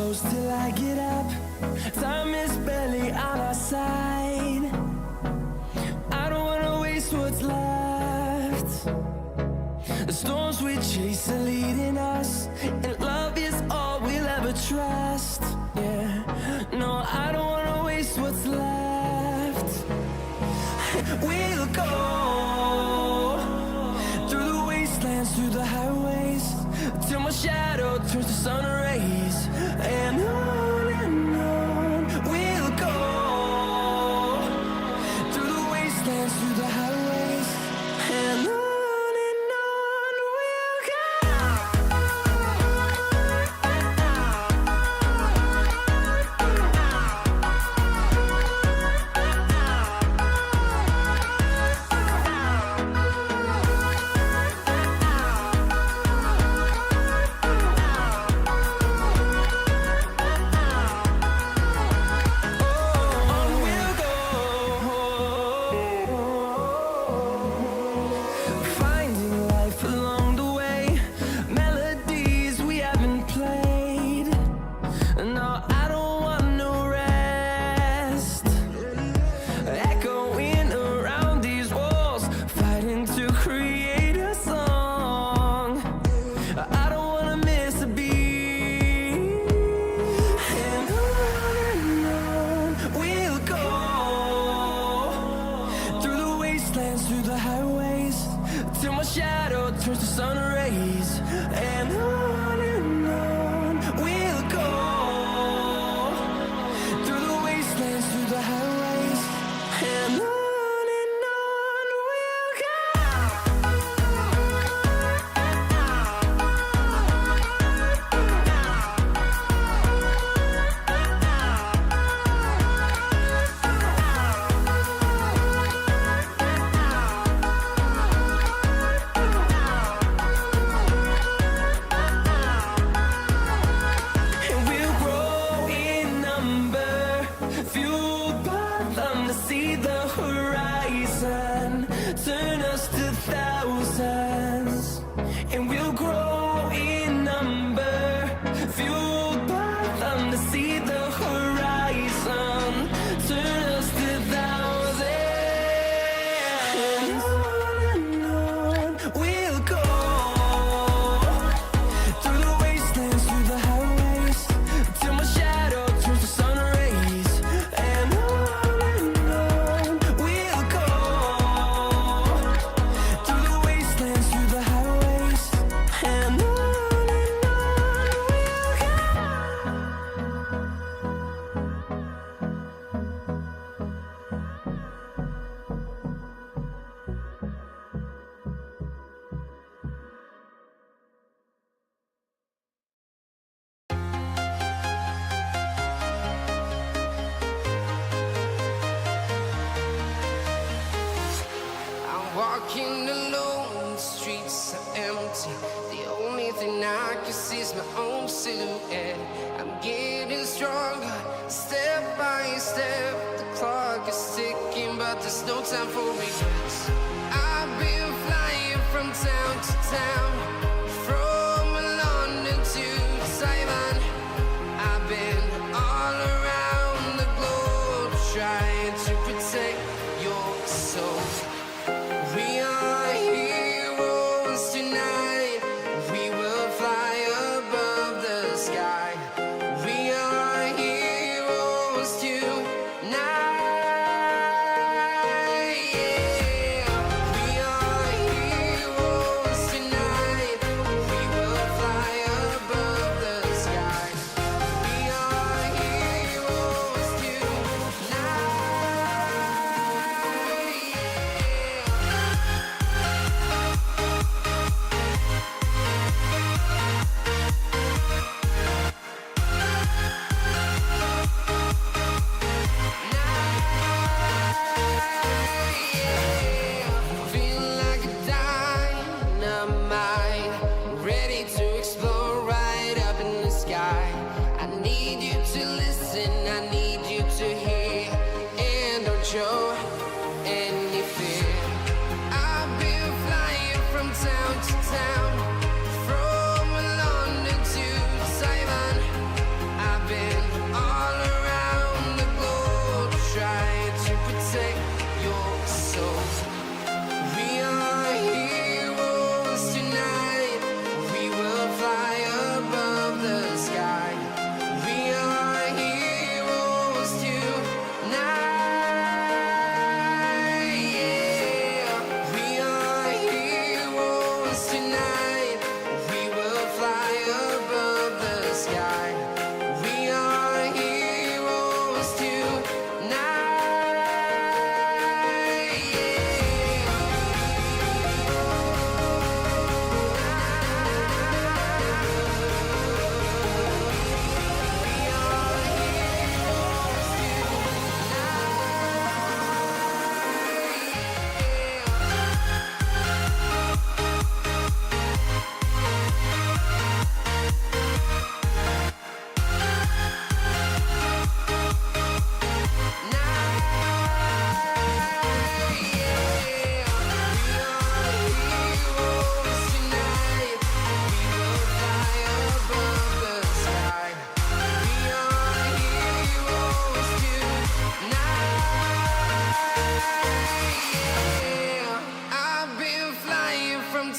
close till I get up. Time is barely on our side. I don't wanna waste what's left. The storms we chase are leading us, and love is all we'll ever trust. Yeah, no, I don't wanna waste what's left. We'll go through the wastelands, through the highways, till my shadow turns to sun rays. And on we'll go through the wastelands, through the highways, and on. Through the highways, till my shadow turns to sun rays. And on we'll go through the wastelands, through the highways, and on we'll go. See the horizon turn us to thousands, and we'll grow in number, fueled by them to see the horizon turn us to thousands. And on we'll go through the wastelands, through the highways, till my shadow turns to sun rays. And walking alone, the streets are empty. The only thing I can see is my own silhouette. I'm getting stronger, step by step. The clock is ticking, but there's no time for regrets. I've been flying from town to town, from London to Taiwan. I've been all around the globe, trying to protect your soul. We are heroes tonight. We will fly above the sky. We are heroes tonight. Yeah.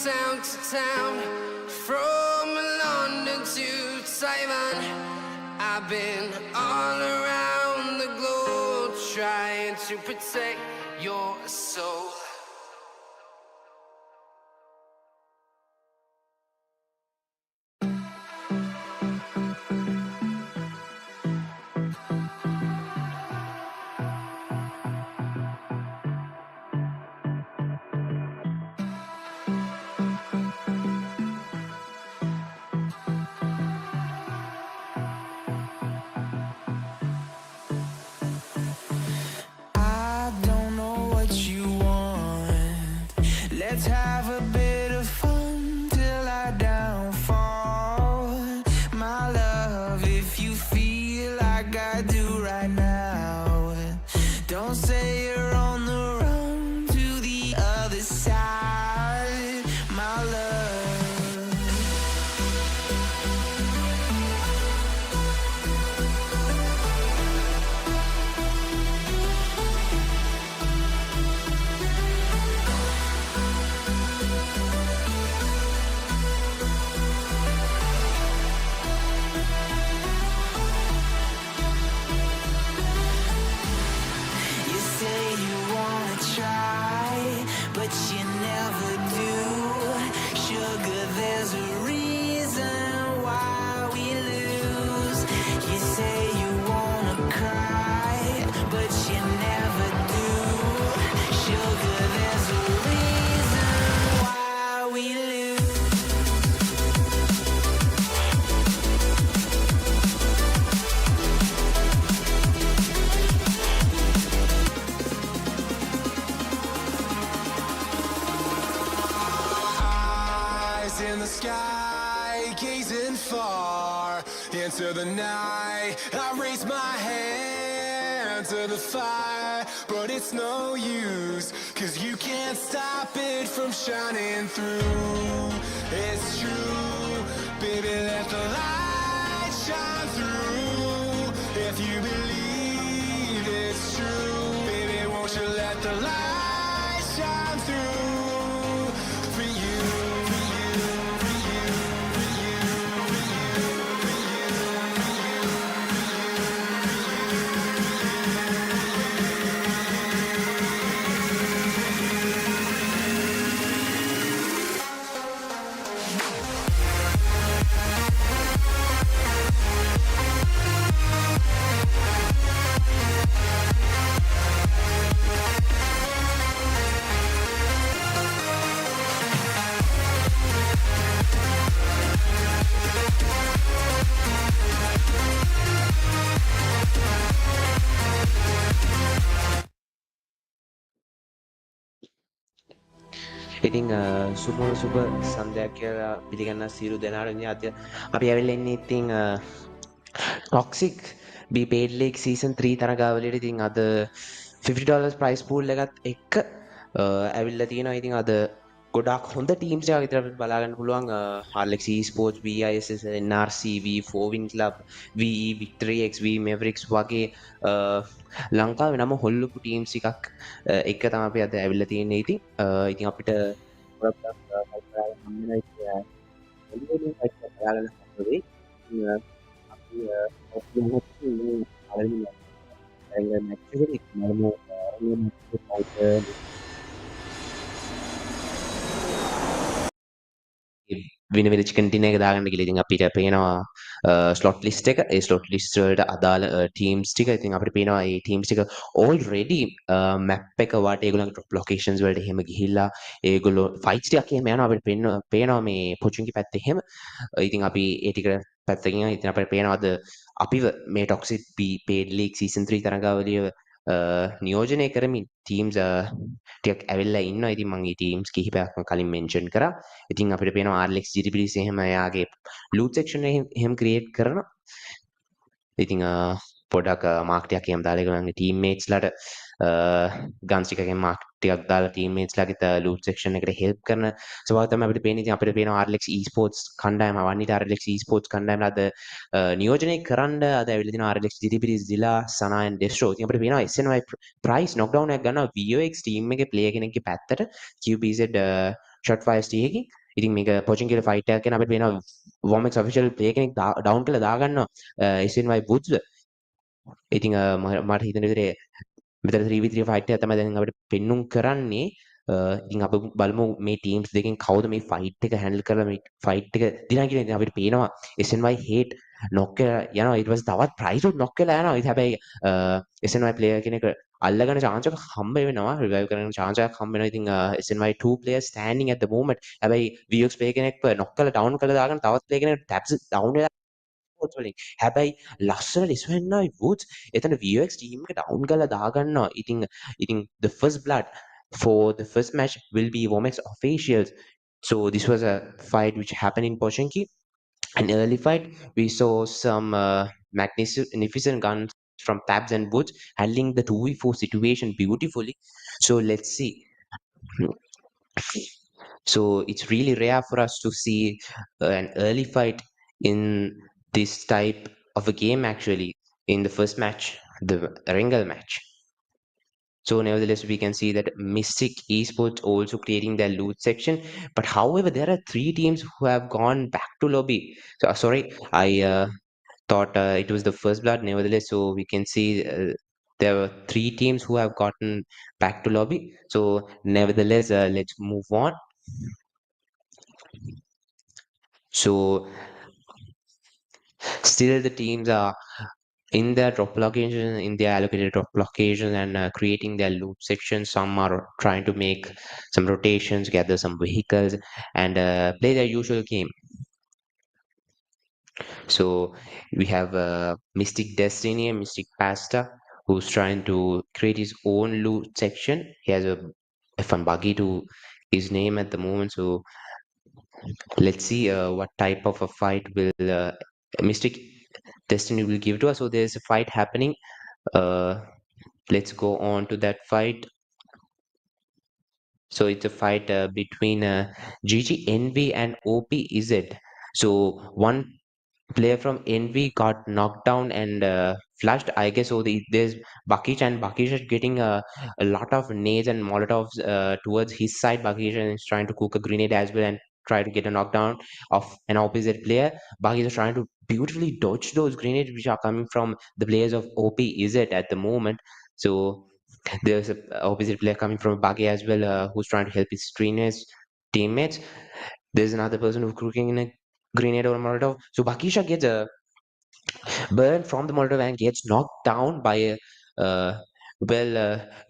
town to town, from London to Taiwan. I've been all around the globe trying to protect your soul. I don't know what you want. Let's have a bit of fun till I downfall. My love, if you feel like I do right now, don't say you're on the run to the other side. My love. You say you wanna try, but you never do. Sugar, there's a reason why we lose. You say you wanna cry, but you never do. Sugar, there's a reason why we lose. Eyes in the sky, gazing far into the night. I raise my hand to the fire, but it's no use, 'cause you can't stop it from shining through. It's true, baby, let the light shine through. If you believe it's true, baby, won't you let the light shine through for you, for you, for you, for you, for you, for you, ඉතින් සුබ සන්ධයක් කියලා පිළිගන්න සියලු දෙනාට ඉතින් අද අපි ඇවිල්ලා ඉන්නේ ඉතින් ටොක්සික් බී පේඩ් ලීග් සීසන් 3 තරගාවලියට ඉතින් අද $50 ප්‍රයිස් පූල් එකත් එක්ක ඇවිල්ලා තියෙනවා. ඉතින් අද ගොඩාක් හොඳ ටීම්ස් එකක් විතර අපිට බලා ගන්න පුළුවන්. RLX eSports, ISSLnRC, V4 Club, VE Victory X, V MEVERICKS වගේ ලංකාවේ නම හොල්ලපු ටීම්ස් එකක් එක තමයි අපි අද ඇවිල්ලා තියෙන්නේ. ඉතින් අපිට විනවිල චිකන් ටින එක දාගන්න කියලා ඉතින් අපිට පේනවා ස්ලොට් ලිස්ට් එක. ඒ ස්ලොට් ලිස්ට් වලට අදාළ ටීම්ස් ටික ඉතින් අපිට පේනවා ඒ ටීම්ස් ටික already මැප් එක වට ඒගොල්ලන්ගේ ටොප් ලොකේෂන්ස් වලට එහෙම ගිහිල්ලා ඒගොල්ලෝ ෆයිට්ස් ටිකක් එහෙම යනවා. අපිට පේනවා මේ පොචුන්ගේ පැත්තේ එහෙම. ඉතින් අපි ඒ ටික පැත්තකින් ඉතින් අපිට පේනවා අද අපිව මේ ටොක්සික් පේඩ් ලීග් සීසන් 3 තරගාවලිය නියෝජනය කරමින් ටීම්ස් ටිකක් ඇවිල්ලා ඉන්නවා. ඉතින් මම මේ ටීම්ස් කිහිපයක්ම කලින් මෙන්ෂන් කරා. ඉතින් අපිට පේනවා RLX GTPDs එහෙම එයාගේ ලූට් සෙක්ෂන් එක එහෙම ක්‍රියේට් කරනවා. ඉතින් පොඩක් මාක් ටිකක් එහෙම දාලා ඒගොල්ලන්ගේ ටීම්මේට්ස්ලාට ගන්ස් ටිකකින් මාක් ටිකක් දාලා ටීම්මේට්ස්ලාගේ ලූට් සෙක්ෂන් එකට හෙල්ප් කරන ස්වභාවය තමයි අපිට පේන්නේ. ඉතින් අපිට පේනවා RLX eSports කණ්ඩායම වන්නේට RLX eSports කණ්ඩායමට අද නියෝජනය කරන්න අද ඇවිල්ලා තියෙනවා RLX GTPDs දිලා සනායන් ඩෙස්ට්‍රෝ. ඉතින් අපිට පේනවා SNY ප්‍රයිස් නොක්ඩවුන් එකක් ගන්නවා VOX ටීම් එකේ ප්ලේයර් කෙනෙක්ගේ පැත්තට QBZ shot fires එකකින් ඉතින් මේක පොචින් කියලා ෆයිට් එකක් කරන අපිට පේනවා VOMEX official play කෙනෙක් ඩවුන් කරලා දාගන්නවා SNY Woods ඉතින් මට හිතෙන විදිහට මෙතන 3v3 ෆයිට් එකක් තමයි දැන් අපිට පෙන්눔 කරන්නේ ඉතින් අපි බලමු මේ ටීම්ස් දෙකෙන් කවුද මේ ෆයිට් එක හැන්ඩල් කරලා මේ ෆයිට් එක දිනා කියන ඉතින් අපිට පේනවා SNY hate knock යනවා ඊට පස්සේ තවත් ප්‍රයිස් උත් knock වෙලා යනවා ඉතින් හැබැයි SNY player කෙනෙක් අල්ලගන්න chance එකක් හම්බ වෙනවා revive කරන්න chance එකක් හම්බ වෙනවා ඉතින් SNY two players standing at the moment හැබැයි VOX player කෙනෙක් knock කරලා down කරලා දාගන්න තවත් player කෙනෙක් tabs down වෙලා වලින් හැබැයි ලස්සනට ඉස්වෙන්නයි Woods එතන VOX team එක down කරලා දාගන්නවා ඉතින් the first blood for the first match will be VOMEX officials so this was a fight which happened in Pochinki an early fight we saw some magnificent guns from Tabs and Woods handling the 2v4 situation beautifully so let's see so it's really rare for us to see an early fight in this type of a game actually in the first match, the Ringal match. So nevertheless, we can see that Mystic Esports also creating their loot section. But however, there are 3 teams who have gone back to lobby. So sorry, I thought it was the first blood. Nevertheless, so we can see there were 3 teams who have gotten back to lobby. So nevertheless, let's move on. So still the teams are in their drop location, in their allocated drop location and creating their loot section. Some are trying to make some rotations, gather some vehicles and play their usual game. So we have Mystic Destiny and Mystic Pasta who's trying to create his own loot section. He has a F1 buggy to his name at the moment. So let's see what type of a fight will Mystic Destiny will give to us. So there's a fight happening. Let's go on to that fight. So it's a fight between GG Envy and OPZ. So one player from Envy got knocked down and flushed. I guess so. There's Bakish and Bakish is getting a lot of nades and molotovs towards his side. Bakish is trying to cook a grenade as well and try to get a knockdown of an opposite player. Bakish is trying to beautifully dodge those grenades which are coming from the players of OPZ at the moment. So there's a opposite player coming from Bagi as well who's trying to help his teammates. There's another person who's cooking in a grenade or a molotov. So Bakisha gets a burn from the molotov and gets knocked down by a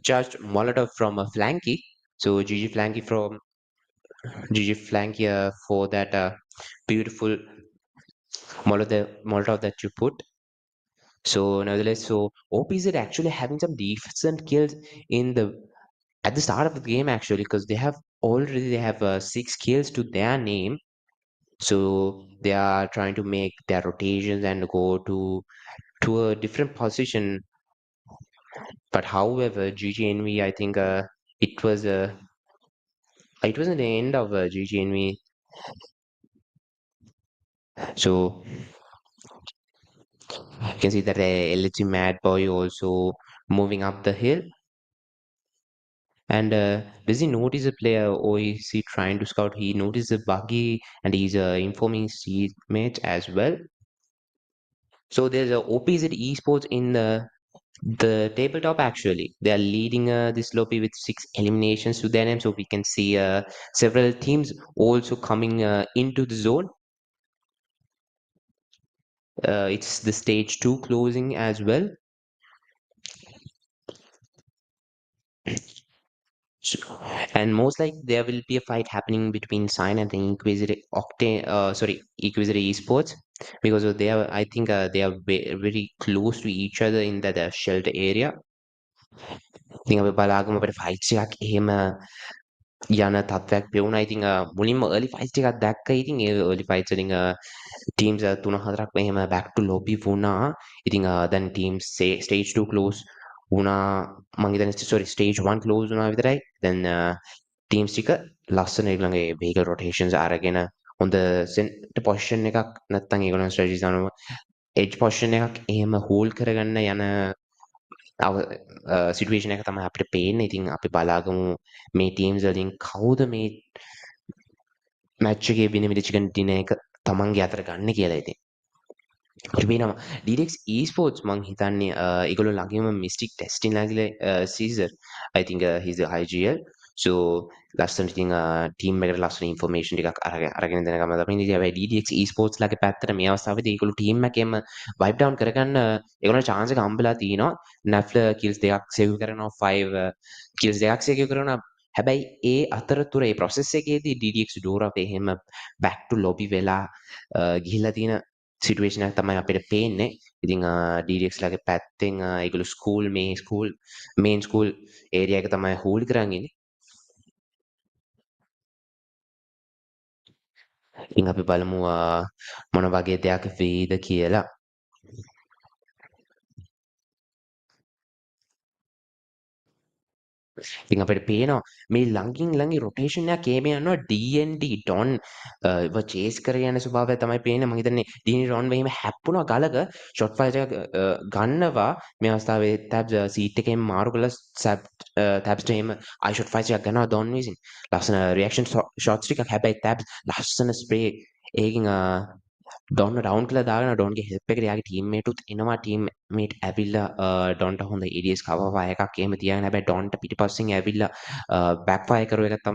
judged molotov from a flanky. So GG flanky for that beautiful molotov that you put. So nevertheless, so OPZ actually having some decent kills in the at the start of the game actually because they have 6 kills to their name. So they are trying to make their rotations and go to a different position. But however, GGNV, I think it was it wasn't the end of GGNV. So you can see that LG Mad Boy also moving up the hill. And does he notice a player or is he trying to scout? He noticed a buggy and he's informing his teammates as well. So there's a OPZ esports in the tabletop actually. They are leading this lobby with 6 eliminations to their name. So we can see several teams also coming into the zone. It's the stage 2 closing as well. So, and most like there will be a fight happening between Sign and the Inquisitor Inquisitor Esports because they are I think they are very close to each other in that shelter area. ඉතින් අපි බලාගමු අපිට ෆයිට්ස් එකක් එහෙම යන තත්ත්වයක් පෙවුණා. ඉතින් මුලින්ම early fights එකක් දැක්ක. ඉතින් ඒ early fights වලින් teams 3-4ක් මෙහෙම back to lobby වුණා. ඉතින් දැන් teams stage 2 close වුණා. මං හිතන්නේ sorry stage 1 close වුණා විතරයි. then teams ටික ලස්සන ඒගොල්ලන්ගේ vehicle rotations අරගෙන හොඳ center position එකක් නැත්තම් ඒගොල්ලන් strategies අනුව edge position එකක් එහෙම hold කරගන්න යන සිටුවේෂන් එක තමයි අපිට පේන්නේ. ඉතින් අපි බලාගමු මේ ටීම්ස් වලින් කවුද මේ මැච් එකේ විනිවිද චිකන් ඩිනර් එක තමන්ගේ අතට ගන්න කියලා ඉතින්. වෙනවා DDX esports මං හිතන්නේ ඒගොල්ලෝ ළඟින්ම මිස්ටික් ටෙස්ටින් ළඟිලා Caesar I think he's a IGL so ලස්සන ඉතින් ටීම් එකට ලස්සන ඉන්ෆර්මේෂන් ටිකක් අරගෙන දෙන ගමන් තමයි ඉතින් හැබැයි DDX esports ලගේ පැත්තට මේ අවස්ථාවේදී ඒගොල්ලෝ ටීම් එකේම වයිප් ඩවුන් කරගන්න ඒගොල්ලෝ chance එක හම්බෙලා තිනවා නැෆ්ල kills දෙකක් සේව් කරනවා 5 kills දෙකක් සේව් කරනවා හැබැයි ඒ අතරතුර ඒ process එකේදී DDX ඩෝරා එහෙම back to lobby වෙලා ගිහිල්ලා තියෙන සිටුවේෂන් එකක් තමයි අපිට පේන්නේ. ඉතින් DDX ලගේ පැත්තෙන් ඒගොල්ලෝ මේන් ස්කූල් ඒරියා එක තමයි හෝල්ඩ් කරන් ඉන්නේ. ඉතින් අපි බලමු මොන වගේ දෙයක් වෙයිද කියලා. ඉතින් අපිට පේනවා මේ ළඟින් රොටේෂන් එකක් එහෙම යනවා DND ඩොන් චේස් කරගෙන යන ස්වභාවය තමයි පේන්නේ මම හිතන්නේ DND ඩොන් මෙහෙම හැප්පුණා ගලක ෂොට් ෆයිට් එකක් ගන්නවා මේ අවස්ථාවේ ටැබ්ස් සීට් එකෙන් මාරු කළා ටැබ්ස්ට එහෙම ආයි ෂොට් ෆයිට් එකක් ගන්නවා ඩොන් විසින් ලස්සන රියැක්ෂන් ෂොට්ස් ටිකක් හැබැයි ටැබ්ස් ලස්සන ස්ප්‍රේ ඒකින් ඩොන්න ඩවුන් කළා දාගෙන ඩොන්ගේ හෙල්ප් එකට යාගේ ටීම්මේටුත් එනවා ටීම්මේට් ඇවිල්ලා ඩොන්ට හොඳ EDS කවර් ෆයර් එකක් එහෙම තියාගෙන හැබැයි ඩොන්ට පිටිපස්සෙන් ඇවිල්ලා බෑක් ෆයර් කරුව එකක්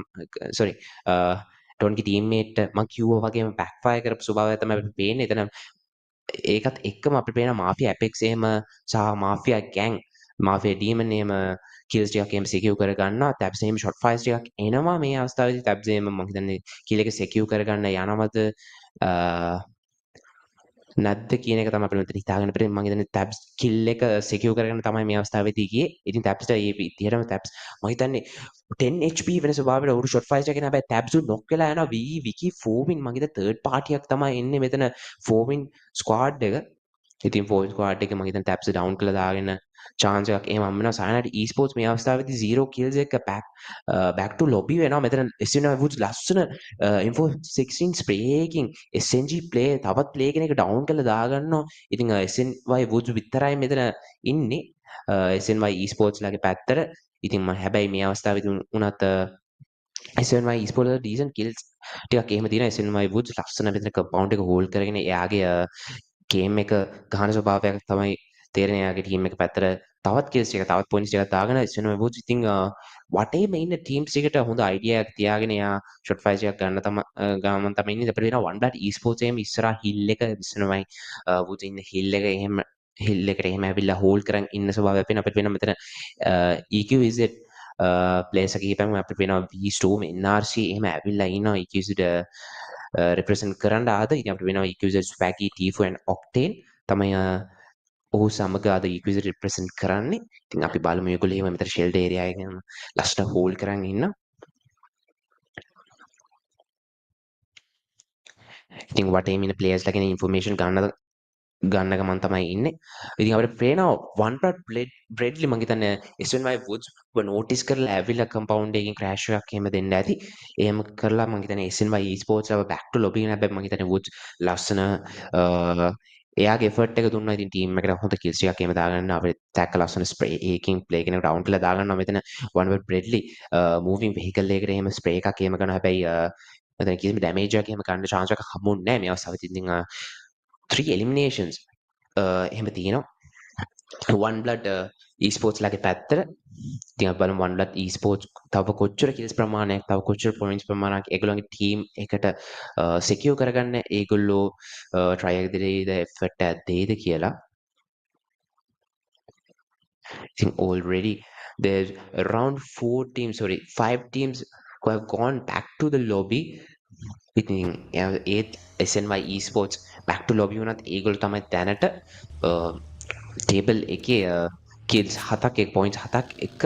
සෝරි ඩොන්ගේ ටීම්මේට් මම කිව්වා වගේම බෑක් ෆයර් කරපු ස්වභාවය තමයි අපිට පේන්නේ එතන ඒකත් එක්කම අපිට පේන මාෆියා ඇපෙක්ස් එහෙම සහ මාෆියා ගෑන් මාෆියා ඩීමන් එහෙම කිල්ස් ටිකක් එහෙම සිකියු කර ගන්නවා ටැබ්ස් එහෙම ෂොට් ෆයර්ස් ටිකක් එනවා මේ අවස්ථාවේදී ටැබ්ස් එහෙම මම හිතන්නේ කිල් එක සිකියු කරගන්න යනවද නැද්ද කියන එක තමයි අපිට මෙතන හිතාගන්න බැරි මම හිතන්නේ ටැබ්ස් කිල් එක සිකියුර් කරගෙන තමයි මේ අවස්ථාවේදී ගියේ. ඉතින් ටැබ්ස්ට මේ විදිහටම ටැබ්ස් මම හිතන්නේ 10 HP වෙන ස්වභාවයට උරු ෂොට් ෆයිට් එකකින් හැබැයි ටැබ්ස් නොක් වෙලා යනවා විකි ෆෝවින් මම හිතන්නේ තර්ඩ් පාටියක් තමයි එන්නේ මෙතන ෆෝවින් ස්ක්වාඩ් එක. ඉතින් ෆෝවින් ස්ක්වාඩ් එකේ මම හිතන්නේ ටැබ්ස් ඩවුන් කළා දාගෙන chance එකක් එහෙම හම්බ වෙනවා සයනයිඩ් esports මේ අවස්ථාවේදී 0 kills එක back to lobby වෙනවා මෙතන SNY Woods ලස්සන info 16 spray එකකින් SNG play තවත් play කෙනෙක් down කරලා දාගන්නවා ඉතින් SNY Woods විතරයි මෙතන ඉන්නේ SNY esports ලගේ පැත්තට ඉතින් මම හැබැයි මේ අවස්ථාවේදී උනත් SNY esports වල decent kills ටිකක් එහෙම තියෙනවා SNY Woods ලස්සන මෙතන compound එක hold කරගෙන එයාගේ ගේම් එක ගහන ස්වභාවයක් තමයි තේරෙන යාගේ ටීම් එක පැත්තට තවත් කිල්ස් ටික තවත් පොයින්ට්ස් ටිකක් දාගෙන ඉස්සෙනම වුත් ඉතින් වටේම ඉන්න ටීම්ස් එකට හොඳ අයිඩියා එකක් තියාගෙන යා ෂොට් ෆයිට් එකක් ගන්න ගමන් තමයි ඉන්නේ අපිට වෙනවා 1 බ්ලඩ් esports එකේම ඉස්සරහා හිල් එක ඉස්සෙනමයි වුත් ඉන්න හිල් එක එහෙම හිල් එකට එහෙම ඇවිල්ලා හෝල්ඩ් කරන් ඉන්න ස්වභාවයක් වෙන අපිට වෙන මෙතන EQZ ප්ලේස් එක කීපෙම අපිට වෙනවා V-Storm NRC එහෙම ඇවිල්ලා ඉන්නවා EQZ represent කරන්න ආද ඉතින් අපිට වෙනවා EQZ Swaggy Tifo and Octane තමයි ඔහු සමග අද EQZ represent කරන්නේ. ඉතින් අපි බලමු මේගොල්ලෝ එහෙම මෙතන ෂෙල්ඩ් ඒරියා එකේම ලස්ට හෝල්ඩ් කරන් ඉන්න. ඉතින් වටේම ඉන්න ප්ලේයර්ස්ලා ගැන ඉන්ෆර්මේෂන් ගන්න ගමන් තමයි ඉන්නේ. ඉතින් අපිට පේනවා one part බ්‍රෙඩ්ලි මං හිතන්නේ SNY Woods නෝටිස් කරලා ඇවිල්ලා කම්පවුන්ඩ් එකකින් ක්‍රෑෂ් එකක් එහෙම දෙන්න ඇති. එහෙම කරලා මං හිතන්නේ SNY esports ලව back to lobby එක හැබැයි මං හිතන්නේ Woods ලස්සන එයාගේ එෆර්ට් එක දුන්නා ඉතින් ටීම් එකට හොඳ කිල්ස් ටිකක් එහෙම දාගන්න අපිට ටැක් ලස්සන ස්ප්‍රේ එකකින් ප්ලේ කෙනෙක් ඩවුන් කරලා දාගන්නවා මෙතන one way බ්‍රෙඩ්ලි මූවින් වෙහිකල් එකකට එහෙම ස්ප්‍රේ එකක් එහෙම කරනවා හැබැයි මෙතන කිසිම ඩැමේජ් එකක් එහෙම ගන්න chance එකක් හම්බුන්නේ නැහැ මේ අවස්ථාවේදී ඉතින් 3 eliminations එහෙම තියෙනවා one blood esports ලගේ පැත්තට ඉතින් අපි බලමු one blood esports තව කොච්චර kills ප්‍රමාණයක් තව කොච්චර points ප්‍රමාණයක් ඒගොල්ලන්ගේ team එකට secure කරගන්න ඒගොල්ලෝ try එක දෙයිද effort එකක් දෙයිද කියලා ඉතින් already there's around 5 teams who have gone back to the lobby ඉතින් ඒත් SNY esports back to lobby වුණත් ඒගොල්ලෝ තමයි දැනට ටේබල් එකේ kills 7ක් points 7ක් එක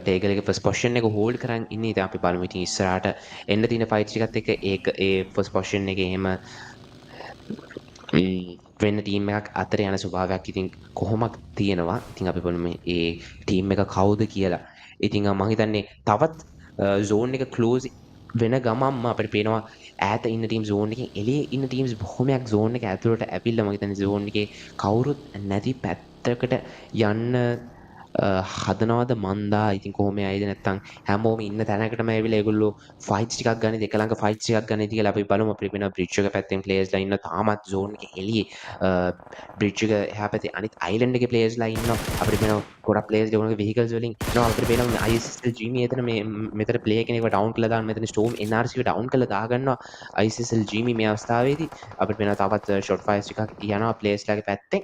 ටේබල් එකේ first position එක hold කරන් ඉන්නේ ඉතින් අපි බලමු ඉතින් ඉස්සරහට එන්න තියෙන fights ටිකත් එක්ක ඒක ඒ first position එකේ එහෙම වෙන ටීම් එකක් අතර යන ස්වභාවයක් ඉතින් කොහොමද තියෙනවා ඉතින් අපි බලමු මේ ටීම් එක කවුද කියලා ඉතින් මම හිතන්නේ තවත් zone එක close වෙන ගමන්ම අපිට පේනවා ඈත ඉන්න ටීම් zone එකෙන් එළියේ ඉන්න ටීම්ස් බොහොමයක් zone එක ඇතුළට ඇවිල්ලා මම හිතන්නේ zone එකේ කවුරුත් නැති පැත්තකට යන්න හදනවද මන්දා ඉතින් කොහොම ඇයිද නැත්තම් හැමෝම ඉන්න තැනකටම ඇවිල්ලා ඒගොල්ලෝ ෆයිට්ස් ටිකක් ගන්න දෙක ළඟ ෆයිට්ස් ටිකක් ගන්න කියලා අපි බලමු අපිට වෙන බ්‍රිජ් එක පැත්තෙන් ප්ලේයර්ස්ලා ඉන්න තාමත් zone එකේ එළියේ බ්‍රිජ් එක එහා පැත්තේ අනිත් අයිලන්ඩ් එකේ ප්ලේයර්ස්ලා ඉන්නවා අපිට වෙන ගොඩක් ප්ලේයර්ස් දෙගොල්ලෝගේ vehicles වලින් එනවා අපිට වෙනවා ISSLG එතන මේ මෙතන ප්ලේයර් කෙනෙක්ව ඩවුන් කරලා දාන්න මෙතන ස්ටෝම් NRC ව ඩවුන් කරලා දාගන්නවා ISSLG මේ අවස්ථාවේදී අපිට වෙනවා තවත් ෂොට් ෆයර්ස් ටිකක් යනවා ප්ලේයර්ස්ලාගේ පැත්තෙන්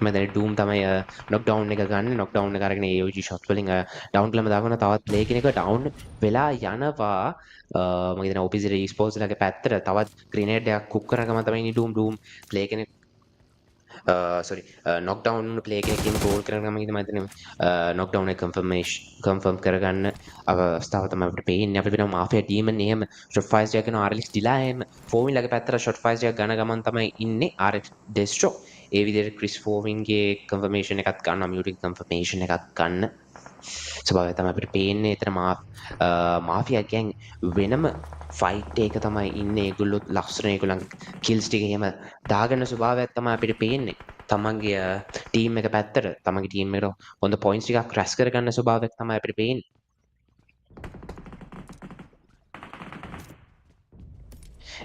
මෙතන ඩූම් තමයි නොක් ඩවුන් එක ගන්න නොක් ඩවුන් එක අරගෙන AOG ෂොට් වලින් ඩවුන් කළම දාගන්න තවත් ප්ලේ කෙනෙක් ඩවුන් වෙලා යනවා මම හිතන ඔපිසිට ඊස්පෝර්ට්ස් ලගේ පැත්තට තවත් ග්‍රෙනේඩ් එකක් කුක් කරන ගමන් තමයි ඩූම් ප්ලේ කෙනෙක් sorry knock down ප්ලේ එකකින් ගෝල් කරන ගමන් ඉතින් මම හිතන්නේ knock down එක කන්ෆර්ම් කරගන්න අවස්ථාව තමයි අපිට පේන්නේ අපිට වෙනවා මාෆියා ටීම් එක එහෙම ෂොට් ෆයර්ස් එකක් කරනවා RLX ඩිලා එහෙම ෆෝමින් ලගේ පැත්තට ෂොට් ෆයර්ස් එකක් ගන්න ගමන් තමයි ඉන්නේ RX ඩෙස්ට්‍රෝ ඒ විදිහට ක්‍රිස් ෆෝමින්ගේ කන්ෆර්මේෂන් එකක් ගන්නවා මියුටික් කන්ෆර්මේෂන් එකක් ගන්න ස්වභාවය තමයි අපිට පේන්නේ එතන මාෆියා ගෑන් වෙනම ෆයිට් එක තමයි ඉන්නේ ඒගොල්ලෝ ලස්සන ඒගොල්ලන්ගේ කිල්ස් ටික එහෙම දාගන්න ස්වභාවයක් තමයි අපිට පේන්නේ තමන්ගේ ටීම් එක පැත්තට තමන්ගේ ටීම් එකට හොඳ පොයින්ට්ස් ටිකක් රැස් කරගන්න ස්වභාවයක් තමයි අපිට පේන්නේ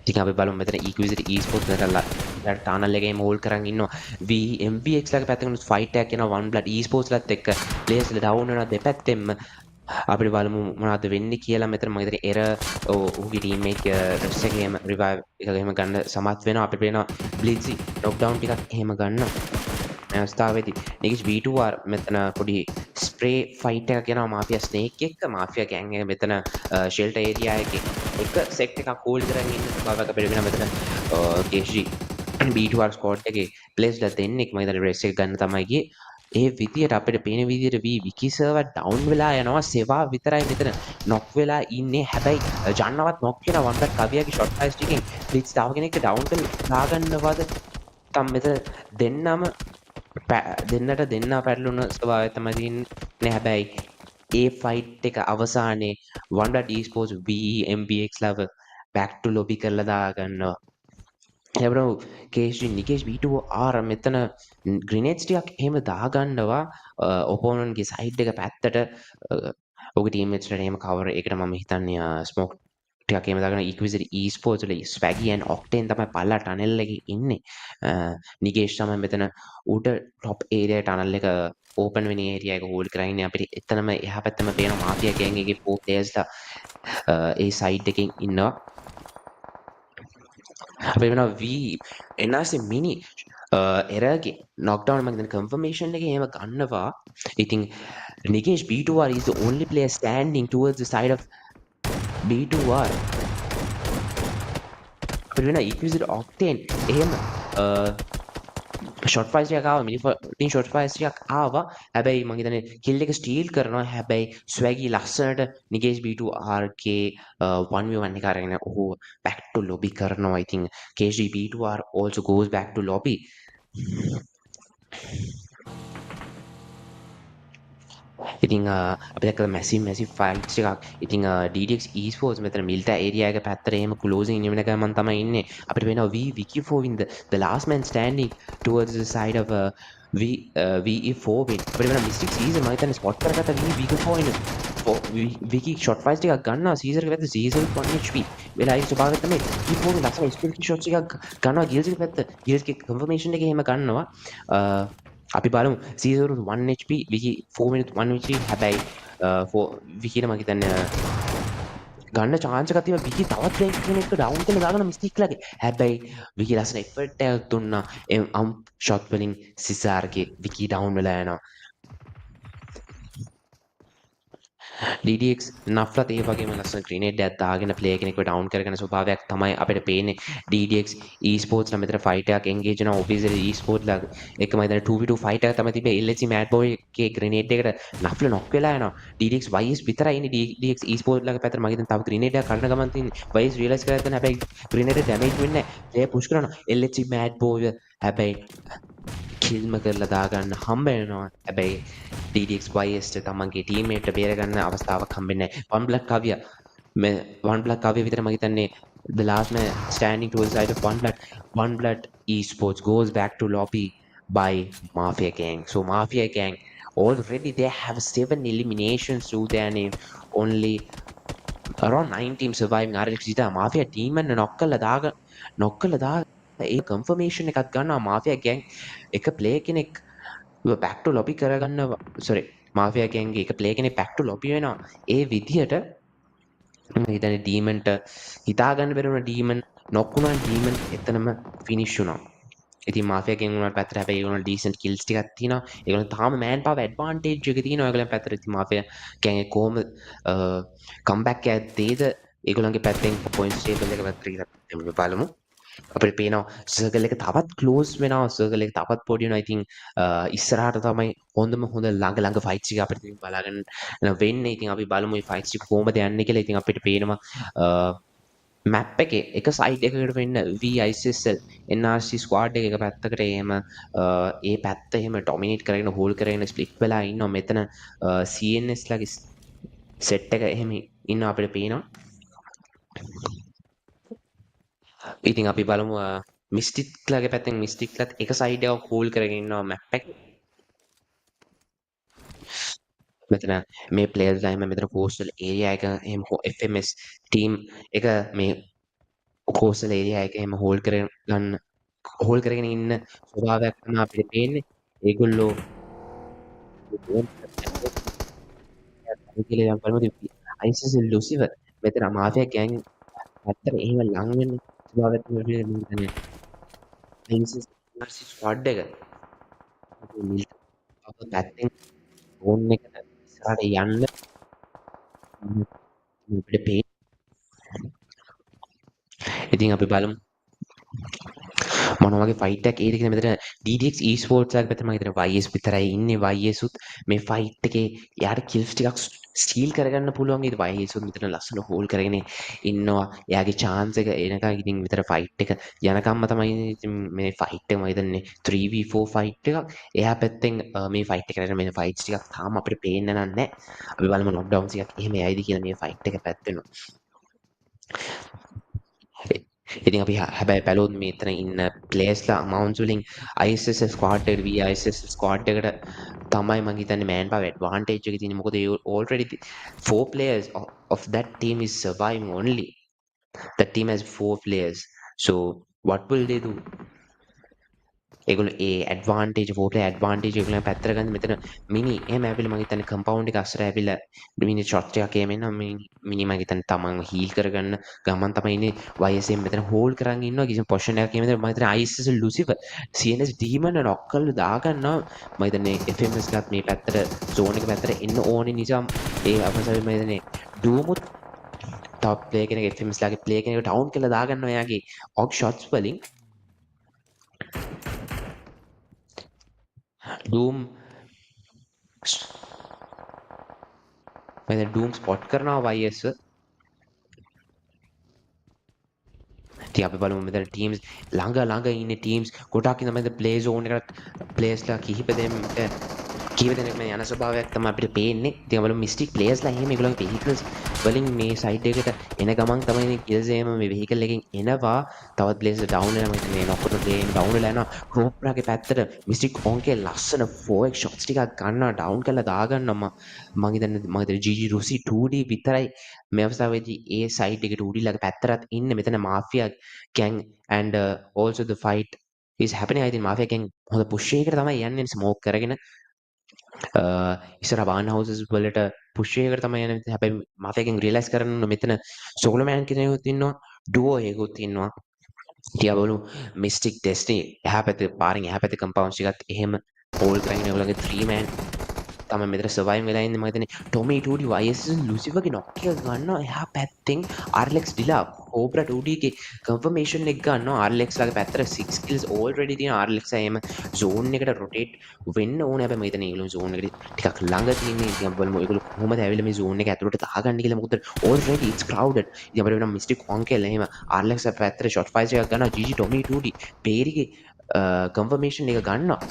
ඉතින් අපි බලමු මෙතන EQZ eSports කරලා ටනල් එකේම හෝල්ඩ් කරන් ඉන්නවා MVX ලගේ පැත්තකින් ෆයිට් එකක් යනවා one blood eSports ලත් එක්ක ප්ලේයර්ස් ලා ඩවුන් වෙනවා දෙපැත්තෙම අපිට බලමු මොනවද වෙන්නේ කියලා මෙතන මම හිතන්නේ එර ඔහුගේ ටීම්මේට් රෙස් එකේම රිවයිව් එකක් එහෙම ගන්න සමත් වෙනවා අපිට වෙනවා බ්ලිට්සි නොක් ඩවුන් ටිකක් එහෙම ගන්නවා මේ අවස්ථාවේදී නිකිෂ් V2R මෙතන පොඩි ස්ප්‍රේ ෆයිට් එකක් යනවා මාෆියා ස්නේක් එක්ක මාෆියා ගෑන් එක මෙතන ෂෙල්ටර් ඒරියා එකේ එක සෙට් එකක් හෝල්ඩ් කරගෙන ඉන්න ස්වභාවයක් අපිට වෙනවා මෙතන KG B2R ස්ක්වොඩ් එකේ ප්ලේස්ලා දෙන්නෙක් මම හිතන්නේ රේස් එක ගන්න තමයි ගියේ ඒ විදියට අපිට පේන විදියට විකි සර්වර් ඩවුන් වෙලා යනවා සෙවා විතරයි මෙතන නොක් වෙලා ඉන්නේ හැබැයි ජන්නවත් නොක් වෙන වන්දක් කවියාගේ ෂොට් ෆයර්ස් ටිකෙන් ෆ්ලිට්ස් තව කෙනෙක්ට ඩවුන් කරලා දාගන්නවද තම මෙතන දෙන්නම දෙන්නා පැටලුන ස්වභාවය තමයි තියෙන්නේ හැබැයි ඒ ෆයිට් එක අවසානයේ one esports VMBX level back to lobby කරලා දාගන්නවා එබ්‍රෝ කේෂි නිකේෂ් V2R මෙතන ග්‍රිනේඩ්ස් ටිකක් එහෙම දාගන්නවා ඔපෝනන්ට්ගේ සයිඩ් එක පැත්තට ඔහුගේ ටීම්මේට්ස්ලා එහෙම කවර් ඒකට මම හිතන්නේ ස්මෝක් ටිකක් එහෙම දාගෙන EQZ eSports වල ස්වැගි and ඔක්ටේන් තමයි පල්ලා ටනල් එකේ ඉන්නේ නිකේෂ් තමයි මෙතන උඩ টොප් ඒරියා ටනල් එක ඕපන් වෙන ඒරියා එක හෝල්ඩ් කරගෙන ඉන්නේ අපිට එතනම එහා පැත්තම පේන මාෆියා ගෑන් එකේ 4 ප්ලේයර්ස්ලා ඒ සයිඩ් එකකින් ඉන්නවා අපි වෙනවා NRC මිනි එරගේ නොක්ඩවුන් මම හිතන්නේ කන්ෆර්මේෂන් එකේ එහෙම ගන්නවා ඉතින් නිකේෂ් B2R is the only player standing towards the side of B2R අපිට වෙන EQZ Octane එහෙම ෂොට් ෆයිස් එකක් ආවා මිනි ෂොට් ෆයිස් එකක් ආවා හැබැයි මම හිතන්නේ කිල් එක ස්ටීල් කරනවා හැබැයි ස්වැගි ලස්සනට නිකේෂ් B2R ගේ 1v1 එක අරගෙන ඔහු back to lobby කරනවා ඉතින් KG B2R also goes back to lobby ඉතින් අපි දැක්ක මැසිව් ෆයිට්ස් එකක් ඉතින් DDX eSports මෙතන මිල්ටා ඒරියා එක පැත්තට එහෙම ක්ලෝසින් ඉන්න ගමන් තමයි ඉන්නේ අපිට වෙනවා Wiki4 in the last man standing towards the side of VE4 win අපිට වෙනවා මිස්ටික් සීසර් මම හිතන්නේ ස්පොට් කරගත්ත Wiki4 ඉන්න Wiki ෂොට් ෆයිස් ටිකක් ගන්නවා සීසර් එක පැත්ත සීසර් 1 HP වෙලා ඉන්න ස්වභාවයක් තමයි Wiki4 ලස්සන ස්පිල් ෂොට්ස් ටිකක් ගන්නවා ගිල්ස් එක පැත්ත ගිල්ස් ගේ කන්ෆර්මේෂන් එක එහෙම ගන්නවා අපි බලමු Caesar 1 HP Vicky 4 minute 1 HP හැබැයි විකිට මම හිතන්නේ ගන්න chance එකක් තියෙනවා විකි තවත් ප්ලේයර් කෙනෙක්ට ඩවුන් කරලා දාගන්න මිස්ටේක් ලගේ හැබැයි විකි ලස්සන එෆර්ට් එකක් දුන්නා ෂොට් වලින් සිසාර්ගේ විකි ඩවුන් වෙලා යනවා DDX නෆ්ලත් ඒ වගේම ලස්සන ග්‍රෙනේඩ් එකක් දාගෙන ප්ලේයර් කෙනෙක්ව ඩවුන් කරගෙන ස්වභාවයක් තමයි අපිට පේන්නේ DDX eSports ලා මෙතන ෆයිට් එකක් එන්ගේජ් වෙනවා ඔෆිසියල් eSports ලා එකම ඉතින් 2v2 ෆයිට් එකක් තමයි තිබේ LHC මැඩ් බෝයි එකේ ග්‍රෙනේඩ් එකට නෆ්ල නොක් වෙලා යනවා DDX YS විතරයි ඉන්නේ DDX eSports ලාගේ පැත්තට මගේ දැන් තව ග්‍රෙනේඩ් එකක් කඩන ගමන් තියෙන්නේ YS රියලයිස් කරලා දැන් හැබැයි ග්‍රෙනේඩ් එක ඩැමේජ් වෙන්නේ නැහැ ප්ලේයර් පුෂ් කරනවා LHC මැඩ් බෝයි හැබැයි කිල්ම කරලා දාගන්න හම්බ වෙනවා හැබැයි DDX YS තමන්ගේ ටීම්මේට් බේරගන්න අවස්ථාවක් හම්බෙන්නේ නැහැ one blood කවිය මේ one blood කවිය විතර මම හිතන්නේ the last man standing towards the side of one blood esports goes back to lobby by Mafia Gang. So Mafia Gang already they have 7 eliminations to their name. Only around 9 teams surviving. RLX ජීතා Mafia team එක knock කළා දාග ඒ confirmation එකක් ගන්නවා Mafia Gang එක player කෙනෙක් back to lobby කරගන්නවා. sorry Mafia Gang එක player කෙනෙක් back to lobby වෙනවා. ඒ විදිහට මම හිතන්නේ ඩීමන්ට හිතා ගන්න බැරි වුණා ඩීමන් knock වුණා ඩීමන් එතනම finish වුණා. ඉතින් මාෆියා ගෙන් උනාට පැත්තට හැබැයි ඒගොල්ලෝ ඩීසන්ට් කිල්ස් ටිකක් තියෙනවා. ඒගොල්ලෝ තාම මෑන් පවර් ඇඩ්වාන්ටේජ් එක තියෙනවා ඒගොල්ලන් පැත්තට. ඉතින් මාෆියා ගෙන් කොහොම කම්බැක් එකක් දෙයිද ඒගොල්ලන්ගේ පැත්තෙන් පොයින්ට්ස් ටේබල් එක පැත්තට කියලා අපි බලමු. අපිට පේනවා සර්කල් එක තවත් ක්ලෝස් වෙනවා. සර්කල් එක තවත් පොඩි වෙනවා. ඉතින් ඉස්සරහට තමයි හොඳ ළඟ ෆයිට්ස් එක අපිට බලාගන්න වෙන්නේ. ඉතින් අපි බලමු මේ ෆයිට්ස් ටික කොහොමද යන්නේ කියලා. ඉතින් අපිට පේනවා මැප් එකේ එක සයිඩ් එකකට වෙන්න ISSLnRC ස්ක්වාඩ් එක පැත්තකට එහෙම ඒ පැත්ත එහෙම ඩොමිනේට් කරගෙන හෝල් කරගෙන ස්ප්ලිට් වෙලා ඉන්නවා. මෙතන CNS ලගේ සෙට් එක එහෙම ඉන්නවා අපිට පේනවා. ඉතින් අපි බලමු මිස්ටික් ලගේ පැත්තෙන් මිස්ටික්ලත් එක සයිඩ් එකක් හෝල් කරගෙන ඉන්නවා මැප් එක. මෙතන මේ ප්ලේයර්ස්ලා එහෙම මෙතන කෝස්ටල් ඒරියා එක එහෙම FMS ටීම් එක මේ කෝස්ටල් ඒරියා එක එහෙම හෝල් කරගෙන ඉන්න ස්වභාවයක් තමයි අපිට පේන්නේ. ඒගොල්ලෝ කියලා යම් බලමු ISIS ලුසිව මෙතන මාෆියා ගෑන් ඇත්තට එහෙම ලං වෙන්න ස්වභාවයක් තමයි මම හිතන්නේ. ISIS ස්ක්වාඩ් එක මිල් පැත්තෙන් ෆෝන් එකට ඉස්සරහට යන්න අපිට පේන. ඉතින් අපි බලමු මොන වගේ ෆයිට් එකක් ඒද කියලා. මෙතන DDX esports එකක් පැත්තට මම හිතනවා YS විතරයි ඉන්නේ. YS උත් මේ ෆයිට් එකේ යාට කිල්ස් ටිකක් ස්ටීල් කරගන්න පුළුවන්. ඊට YS උත් මෙතන ලස්සන හෝල් කරගෙන ඉන්නවා. එයාගේ chance එක එනකන් ඉතින් මෙතන ෆයිට් එක යනකම්ම තමයි ඉතින් මේ ෆයිට් එක මම හිතන්නේ 3v4 ෆයිට් එකක්. එයා පැත්තෙන් මේ ෆයිට් එක කරගෙන මේ ෆයිට්ස් ටිකක් තාම අපිට පේන්න නැහැ. අපි බලමු නොක්ඩවුන්ස් එකක් එහෙම යයිද කියලා මේ ෆයිට් එක පැත්තෙන්. ඉතින් අපි හැබැයි බැලුවොත් මෙතන ඉන්න ප්ලේයර්ස්ලා අමවුන්ට්ස් වලින් ISS ස්ක්වාඩ් එකට ISS ස්ක්වාඩ් එකට තමයි මම හිතන්නේ මෑන් පවර් ඇඩ්වාන්ටේජ් එක තියෙන්නේ. මොකද already 4 players of that team is surviving only. That team has 4 players. So what will they do? ඒගොල්ලෝ ඒ ඇඩ්වාන්ටේජ් 4 ඇඩ්වාන්ටේජ් ඒගොල්ලන් පැත්තට ගන්න. මෙතන මිනි එහෙම ඇවිල්ලා මම හිතන්නේ කම්පවුන්ඩ් එක අස්සර ඇවිල්ලා මිනි ෂොට් එකක් එහෙම එනවා. මිනි මම හිතන්නේ තමන් හීල් කරගන්න ගමන් තමයි ඉන්නේ. YSM මෙතන හෝල්ඩ් කරන් ඉන්නවා. කිසිම පොසිෂන් එකක් එහෙම මම හිතන්නේ ISS ලුසිෆර් CNS ඩීමන් නොක් කරලා දාගන්නවා. මම හිතන්නේ FMS ගත් මේ පැත්තට zone එක පැත්තට එන්න ඕනේ නිසා ඒ අවසානයේ මම හිතන්නේ ඩූමුත් top player කෙනෙක් FMS ලාගේ player කෙනෙක් ඩවුන් කරලා දාගන්නවා එයාගේ ඔග් shots වලින්. Doom Doom spot කරනවා YS. ඉතින් අපි බලමු මෙතන ටීම්ස් ළඟ ඉන්න ටීම්ස් ගොඩක් ඉන්න මෙතන ප්ලේ zone එකට ප්ලේයර්ස්ලා කිහිප දෙනෙක්ම යන ස්වභාවයක් තමයි අපිට පේන්නේ. ඉතින් බලමු මිස්ටික් ප්ලේයර්ස්ලා එහෙම ඒගොල්ලන්ගේ vehicles වලින් මේ සයිඩ් එකට එන ගමන් තමයි kills එහෙම මේ vehicle එකෙන් එනවා. තවත් ප්ලේයර්ස් ඩවුන් වෙනවා. මම හිතන්නේ නොක් කරන ප්ලේයන් ඩවුන් වෙලා යනවා. ක්‍රෝප්‍රාගේ පැත්තට මිස්ටික් ඔන්ගේ ලස්සන 4x shots ටිකක් ගන්නවා ඩවුන් කරලා දාගන්නවා. මම හිතන්නේ GG රුසි 2D විතරයි මේ අවස්ථාවේදී ඒ සයිඩ් එකේ 2D ළඟ පැත්තට ඉන්න. මෙතන mafia gang and also the fight is happening. I think mafia gang හොඳ පුෂ් එකකට තමයි යන්නේ ස්මෝක් කරගෙන. ඉස්සර බාන් හවුසස් වලට පුෂ් එකකට තමයි යන්නේ. හැබැයි මාෆියා gang රියලයිස් කරන්න මෙතන සෝලෝමෑන් කෙනෙකුත් ඉන්නවා. ඩුවෝ එකකුත් ඉන්නවා. ටියාබලු මිස්ටික් ඩෙස්ටිනි එහා පැත්තේ පාරින් එහා පැත්තේ කම්පවුන්ඩ්ස් එකත් එහෙම හෝල්ඩ් කරගෙන ඒගොල්ලන්ගේ 3 man තමයි මෙතන සර්වයිව් වෙලා ඉන්නේ. මම හිතන්නේ ටොමි 2D YS ලුසිෆර්ගේ නොක් එක ගන්නවා. එහා පැත්තෙන් RLX ඩිලා කෝබ්‍රා 2D ගේ කන්ෆර්මේෂන් එක ගන්නවා. RLX ලාගේ පැත්තට 6 kills already තියෙන RLX එහෙම zone එකට rotate වෙන්න ඕනේ. හැබැයි මම හිතන්නේ ඒගොල්ලෝ zone එකට ටිකක් ළඟ තියෙන්නේ. ඉතින් අපි බලමු ඒගොල්ලෝ කොහොමද ඇවිල්ලා මේ zone එක ඇතුළට දාගන්නේ කියලා. මොකද already it's crowded. ඉතින් අපිට වෙන මිස්ටික් ඔන්කල් එහෙම RLX පැත්තට shot fires එකක් ගන්නවා. GG ටොමි 2D බේරිගේ කන්ෆර්මේෂන් එක ගන්නවා.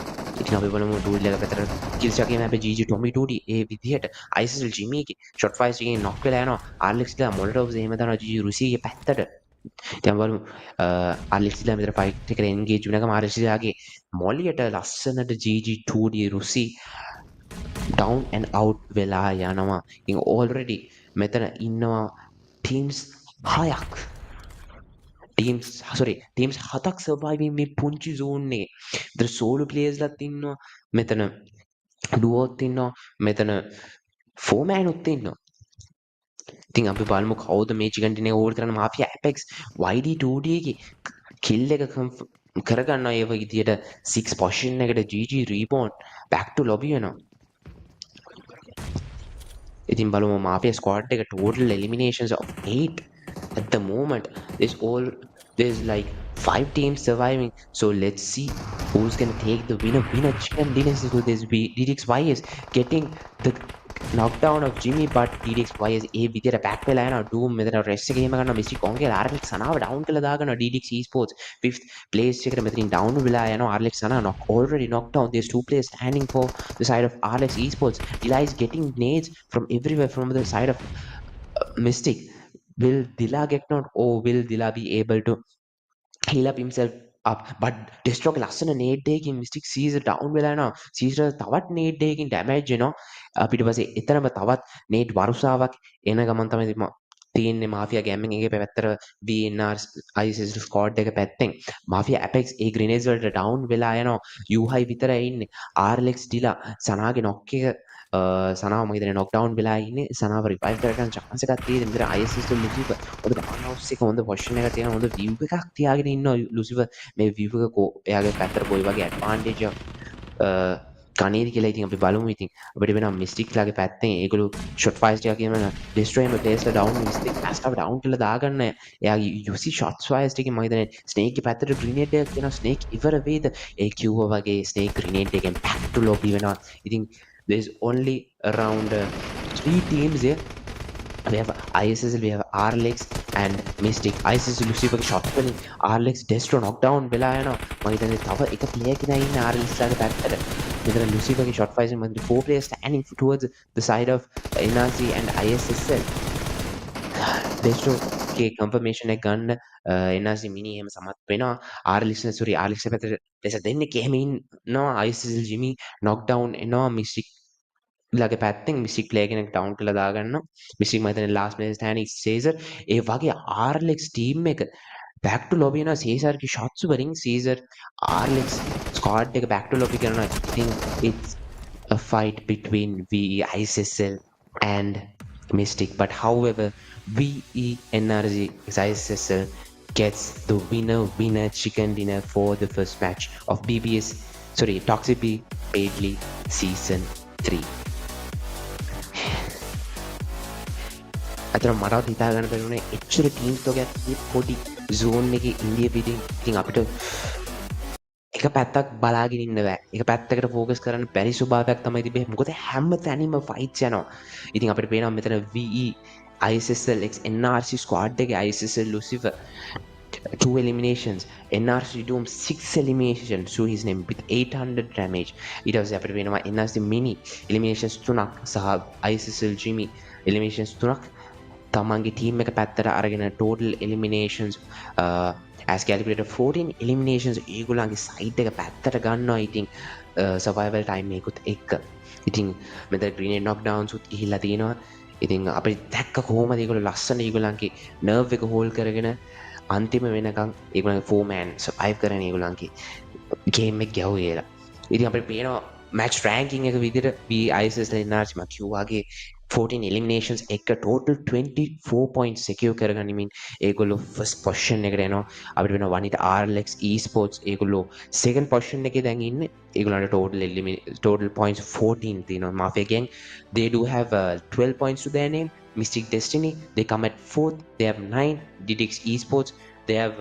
ඉතින් අපි බලමු ඩූඩ් එක පැත්තට කිල්ස් එකක් ගේන අපේ GG ටොමි 2D ඒ විදිහට ISSL ජිමීගේ ෂොට් ෆයිස් එකෙන් නොක් වෙලා යනවා. RLX ලා මොලටොව්ස් එහෙම දානවා GG රුසිගේ පැත්තට. දැන් බලමු අලෙක්ස්ලා මෙතන ෆයිට් එකට එන්ගේජ් වෙනකම අලෙක්ස්ලාගේ මොලියට ලස්සනට GG2D Rusi down and out වෙලා යනවා. ඉතින් already මෙතන ඉන්නවා teams 6ක් teams 7ක් surviving මේ පුංචි zone එකේ. මෙතන solo players ලත් ඉන්නවා. මෙතන duoත් ඉන්නවා. මෙතන four man උත් ඉන්නවා. ඉතින් අපි බලමු කවුද මේ chicken dinner ඕවර් කරන මාෆියා ඇපෙක්ස් YD2D එකේ kill එක කරගන්නවා ඒ විදියට 6 position එකට GG reborn back to lobby වෙනවා. ඉතින් බලමු මාෆියා squad එක total eliminations of 8 at the moment. There's like 5 teams surviving, so let's see who's gonna take the winner chicken dinner. So this DDXY is getting the knockdown of Jimmy, but DDXY is a විදියට back වෙලා යනවා. Doom මෙතන rest එක එහෙම ගන්නවා. මිස්ටි කොන්ගේ RLX සනාව down කළා දාගන්නවා. DDX esports 5th place එකට මෙතනින් down වෙලා යනවා. RLX සනාව already knocked down. There's two players standing for the side of RLX esports. Dila is getting nades from everywhere from the side of Mystic. Will Dila get knocked, or will Dila be able to heal up himself up? But Deathstroke ලස්සන nade දෙකකින් Mystic Caesar down වෙලා යනවා. Caesar තවත් nade දෙකකින් damage වෙනවා. ඊට පස්සේ එතරම් තවත් nade වරුසාවක් එන ගමන් තමයි තියෙන්නේ මාෆියා ගේමින් එකේ පැත්තට VNR ISSL squad එක පැත්තෙන් මාෆියා ඇපෙක්ස් ඒ grenades වලට down වෙලා යනවා. U-high විතරයි ඉන්නේ. RLX Dila සනාගේ knock එක සනාව මම හිතන්නේ knockdown වෙලා ඉන්නේ. සනාව revive කරගන්න chance එකක් තියෙනවා. මෙතන ISSL ලුසිෆර් හොඳ ඩාන්හවුස් එක හොඳ position එකක් තියෙනවා. හොඳ view එකක් තියාගෙන ඉන්නවා ලුසිෆර්. මේ view එක එයාගේ පැත්තට කොයි වගේ advantage එකක් ගණේද කියලා ඉතින් අපි බලමු. ඉතින් අපිට වෙනවා මිස්ටික් ලාගේ පැත්තෙන් ඒගොල්ලෝ shot fires ටික කියනවා destroy my place ලා down මිස්ටික් last down කියලා දාගන්න එයාගේ UC shot fires ටිකෙන් මම හිතන්නේ snake ගේ පැත්තට grenade එකක් දෙනවා. snake ඉවර වේද ඒ කිව්වා වගේ snake grenade එකෙන් back to lobby වෙනවා. ඉතින් there's only around 3 teams here. We have ISSL, we have RLX and Mystic. ISSL Lucifer shot වලින් RLX Destro knockdown වෙලා යනවා. මම හිතන්නේ තව එක player කෙනා ඉන්නේ RLX ලාගේ පැත්තට. මෙතන Lucifer ගේ shot fires මම 4 players standing towards the side of NRC and ISSL. Destro ගේ confirmation එක ගන්න NRC mini එහෙම සමත් වෙනවා. RLX පැත්තට දෙස දෙන්නෙක් එහෙම ඉන්නවා. ISSL Jimmy knockdown එනවා. Mystic ලාගේ පැත්තෙන් මිස්ටික් ප්ලේයර් කෙනෙක් ඩවුන් කරලා දාගන්නවා. මිස්ටික් මම හිතන්නේ ලාස්ට් ප්ලේයර් ස්ටෑන්ඩින් සීසර් ඒ වගේ RLX ටීම් එක back to lobby වෙනවා. සීසර්ගේ shots වලින් සීසර් RLX squad එක back to lobby කරනවා. I think it's a fight between VEISSL and Mystic, but however VENRG ISSL gets the winner chicken dinner for the first match of Toxic B Paid League Season 3. අතන මටත් හිතා ගන්න බැරුණේ එච්චර teams තෝගයක් පොඩි zone එකේ ඉන්දිය පිටින් ඉතින් අපිට එක පැත්තක් බලාගෙන ඉන්න බෑ. එක පැත්තකට focus කරන්න බැරි ස්වභාවයක් තමයි තිබෙන්නේ. මොකද හැම තැනින්ම fights යනවා. ඉතින් අපිට පේනවා මෙතන VE ISSLxNRC squad එකේ ISSL Lucifer 2 eliminations, NRC Doom 6 eliminations to his name with 800 damage. ඊට පස්සේ අපිට පේනවා NRC Mini eliminations 3ක් සහ ISSL Jimmy eliminations 3ක් තමන්ගේ ටීම් එක පැත්තට අරගෙන total eliminations as calculated 14 eliminations ඒගොල්ලන්ගේ side එක පැත්තට ගන්නවා. ඉතින් survival time එකකුත් එක්ක ඉතින් මෙතන grenade knockdowns උත් ගිහිල්ලා තියෙනවා. ඉතින් අපිට දැක්ක කොහොමද ඒගොල්ලෝ ලස්සන ඒගොල්ලන්ගේ nerve එක hold කරගෙන අන්තිම වෙනකන් ඒගොල්ලන්ගේ 4 man survive කරන ඒගොල්ලන්ගේ game එක ගැහුවේ කියලා. ඉතින් අපිට පේනවා match ranking එක විදිහට ISSLNRC මම කිව්වාගේ 14 eliminations එක total 24 points secure කරගනිමින් ඒගොල්ලෝ first position එකට එනවා. අපිට වෙනවා වනිට RLX esports ඒගොල්ලෝ second position එකේ දැන් ඉන්නේ. ඒගොල්ලන්ට total points 14 තියෙනවා. Mafia gang they do have 12 points to their name. Mystic Destiny they come at 4th, they have 9. DDX esports they have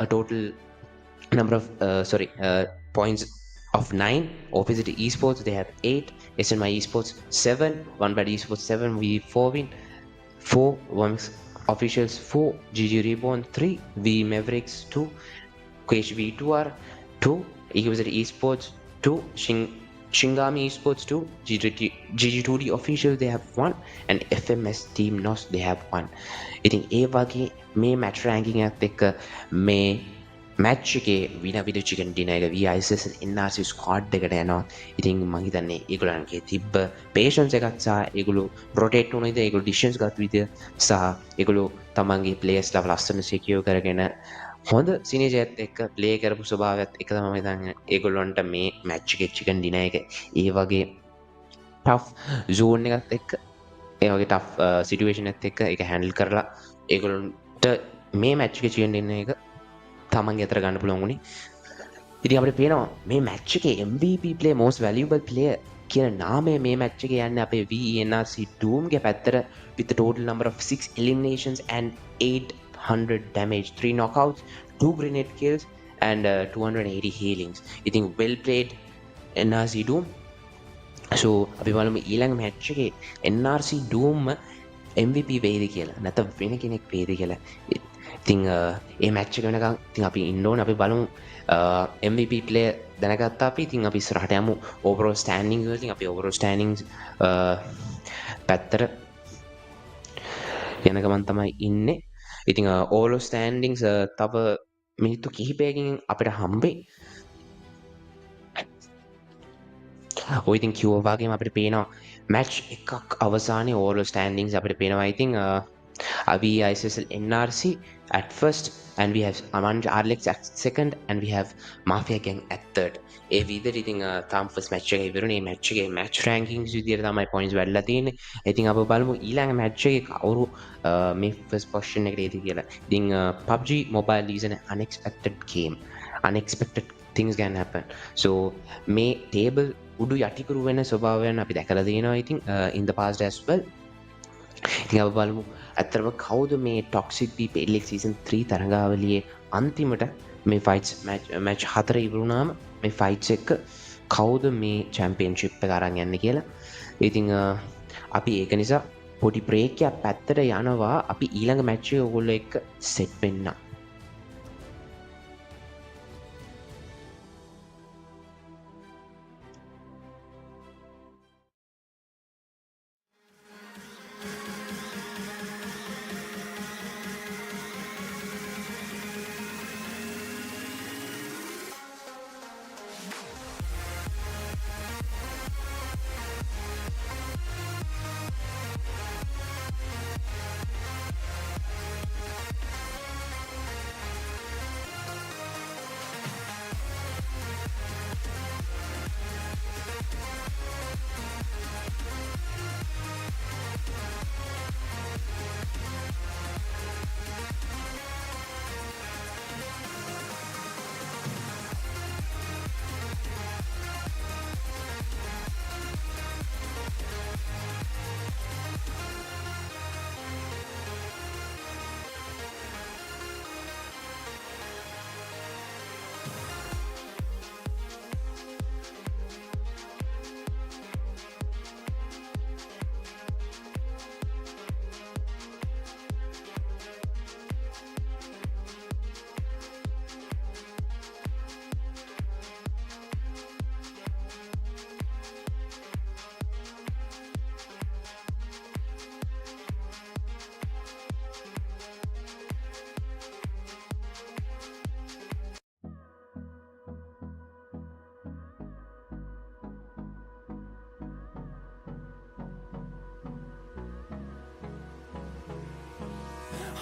a total number of points of 9. Opposite esports they have 8. SNY esports 7. One bad esports 7. We 4 win. 4 VOMEX officials 4. GG REBORN 3. V MEVERICKS 2. KHV 2R 2. EKZ esports 2. Shingami Esports 2, GG2D official they have won, and FMS Team NOS they have won. ඉතින් ඒ වගේ මේ match ranking එකත් එක්ක මේ match එකේ විදිච්ච කෙනෙක් එක ISSLNRC squad එකට යනවා. ඉතින් මම හිතන්නේ ඒගොල්ලන්ගේ තිබ්බ patience එකත් සහ ඒගොල්ලෝ rotate වුණ විදිහ ඒගොල්ලෝ decisions ගත් විදිහ සහ ඒගොල්ලෝ තමන්ගේ players ලා ලස්සන secure කරගෙන හොඳ සිනේජයත් එක්ක ප්ලේ කරපු ස්වභාවයත් එක තමයි මම හිතන්නේ ඒගොල්ලන්ට මේ මැච් එකේ චිකන් ඩිනර් එක ඒ වගේ ටෆ් zone එකත් එක්ක ඒ වගේ ටෆ් සිටුේෂන් එකත් එක්ක ඒක හැන්ඩල් කරලා ඒගොල්ලන්ට මේ මැච් එකේ චිකන් ඩිනර් එක තමන්ගේ අතට ගන්න පුළුවන් වුණේ. ඉතින් අපිට පේනවා මේ මැච් එකේ MVP player most valuable player කියන නාමය මේ මැච් එකේ යන්නේ අපේ VENRC Doom ගේ පැත්තට with the total number of 6 eliminations and 800 damage, 3 knockouts, 2 grenade kills and 280 healings. I think well played NRC Doom. So අපි බලමු ඊළඟ මැච් එකේ NRC Doom MVP වේද කියලා නැත්නම් වෙන කෙනෙක් වේද කියලා. ඉතින් මේ මැච් එක වෙනකන් ඉතින් අපි ඉන්න ඕනේ අපි බලමු MVP player දැනගත්තා අපි. ඉතින් අපි ඉස්සරහට යමු overall standings වලින්. අපි overall standings පැත්තට යන ගමන් තමයි ඉන්නේ. ඉතින් overall standings තව මිනිත්තු කිහිපයකින් අපිට හම්බෙයි. ඔය ඉතින් කිව්වා වගේම අපිට පේනවා මැච් එකක් අවසානයේ overall standings අපිට පේනවා. ඉතින් we ISSLNRC at first and we have Amanj Arlex at second and we have Mafia Gang at third. ඒ විදිහට ඉතින් තාම first match එක ඉවරුනේ. මේ match එකේ match rankings විදිහට තමයි points වැඩිලා තියෙන්නේ. ඉතින් අපි බලමු ඊළඟ match එකේ කවුරු මේ first position එකට එයිද කියලා. ඉතින් PUBG Mobile is an unexpected game. Unexpected things can happen. So මේ table උඩු යටිකුරු වෙන ස්වභාවයන් අපි දැකලා තියෙනවා. ඉතින් in the past as well. ඉතින් අපි බලමු ඇත්තටම කවුද මේ Toxic Beep ELEX season 3 තරඟාවලියේ අන්තිමට මේ fights match 4 ඉවරුනාම මේ fights එක කවුද මේ championship එක අරන් යන්නේ කියලා. ඉතින් අපි ඒක නිසා පොඩි break එකක් පැත්තට යනවා. අපි ඊළඟ match එක ඔයගොල්ලෝ එක්ක set වෙන්න.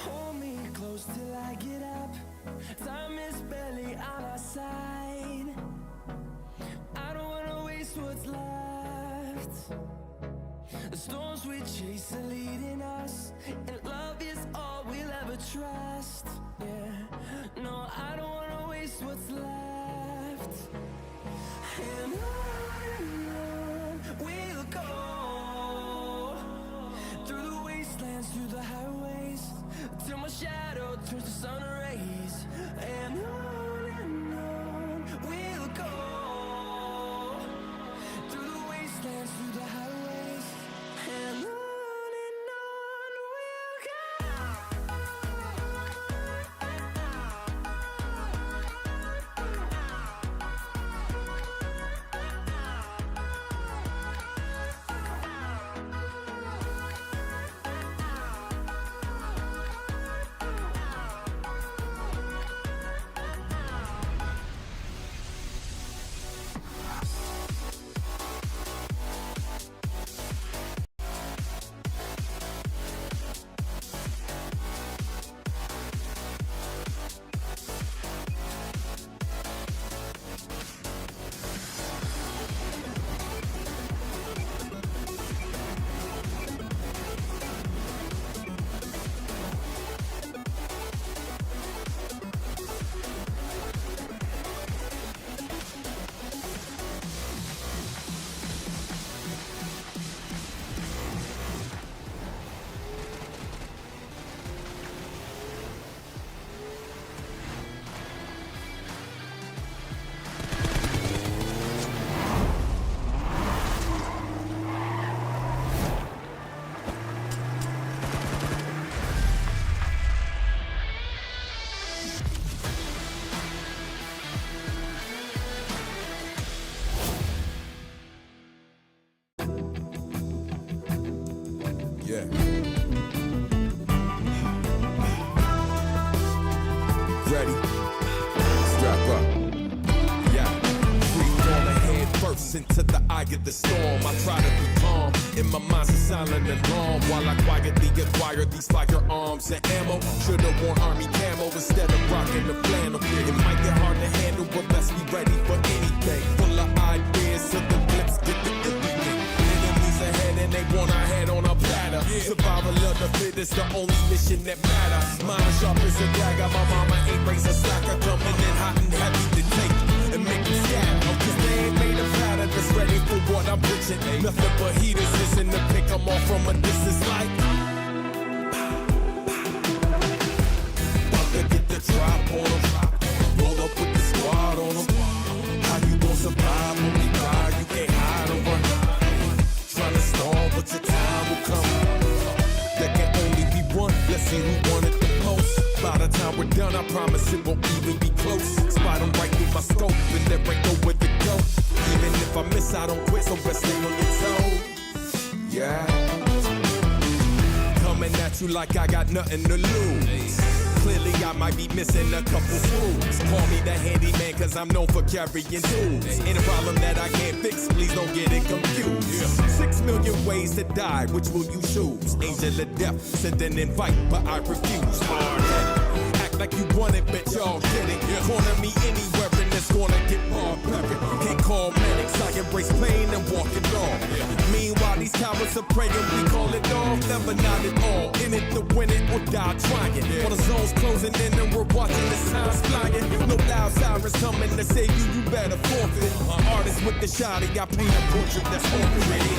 Hold me close till I get up. Time is barely on our side. I don't wanna waste what's left. The storms we chase are leading us, and love is all we'll ever trust. Yeah, no, I don't wanna waste what's left. And on we'll go, through the wastelands, through the highways, till my shadow turns to sun rays. And on we'll go, through the wastelands, through the highways. And on we'll go. Yeah. Ready? Strap up. Yeah. Free falling head first into the eye of the storm. I try to be calm. In my mind's a silent alarm while I quietly acquire these firearms and ammo. Should've worn army camo instead of rocking the flannel. It might get hard to handle, but best be ready for anything. Full of ideas, so the blips get the everything. Enemies ahead and they want our head on a platter. Survival of the fittest, the only mission that matters. Mind sharp as a dagger, my mama ain't raised a slacker. Coming in hot and heavy to take and make them scatter. Cause they ain't made a platter that's ready for what I'm pitching. Nothing but heaters, listen to pick them off from a distance like. About to get the drop on them. Roll up with the squad on them. How you gon' survive when we ride? You can't hide or run. Trying to stall, but your time will come. There can only be one. Let's see who won it the most. By the time we're done, I promise it won't even be close. Spot them right through my scope, and there ain't nowhere to go. Even if I miss, I don't quit, so best stay on your toes. Yeah. Coming at you like I got nothing to lose. Clearly I might be missing a couple screws. Call me the handyman cause I'm known for carrying tools. Ain't a problem that I can't fix, please don't get it confused. 6 million ways to die, which will you choose? Angel of death, send an invite, but I refuse. Act like you want it, but y'all get it. Corner me anywhere and it's gonna get barbaric. Can't call medics, I embrace pain and walk it off. Meanwhile, these cowards are praying, we call it off. Never not at all, in it to win it or die trying. While the zone's closing in and we're watching the signs flying. No loud sirens coming to save you, you better forfeit. Artists with the shotty, I paint a portrait that's awkward. Really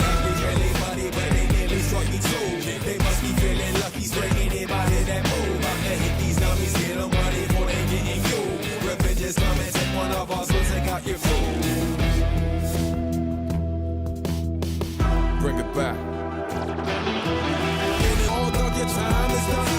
money, but they nearly struck me too. They must be feeling lucky, spraying anybody that move. I'm gonna hit these dummies, get them money before they getting you. Revenge is coming, take one of us, we'll take out your food. Bring it back. All dog, your time is done.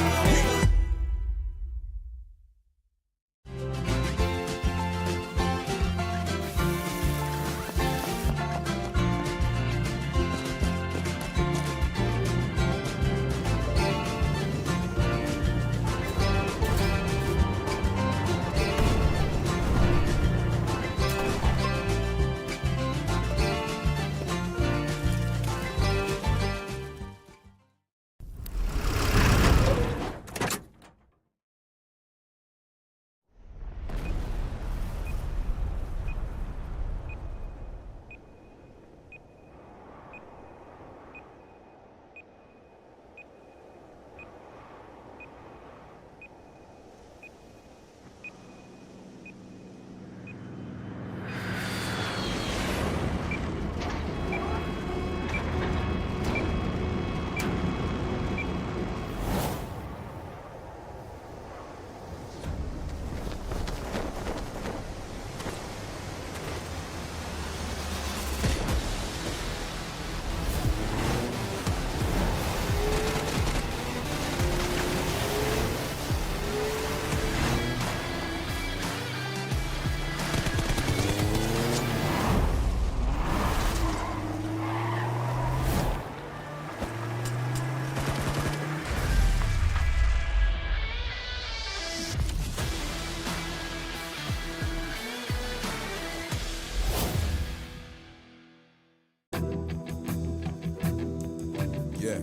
Yeah.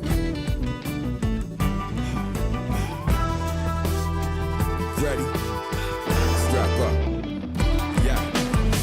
Ready? Strap up. Yeah.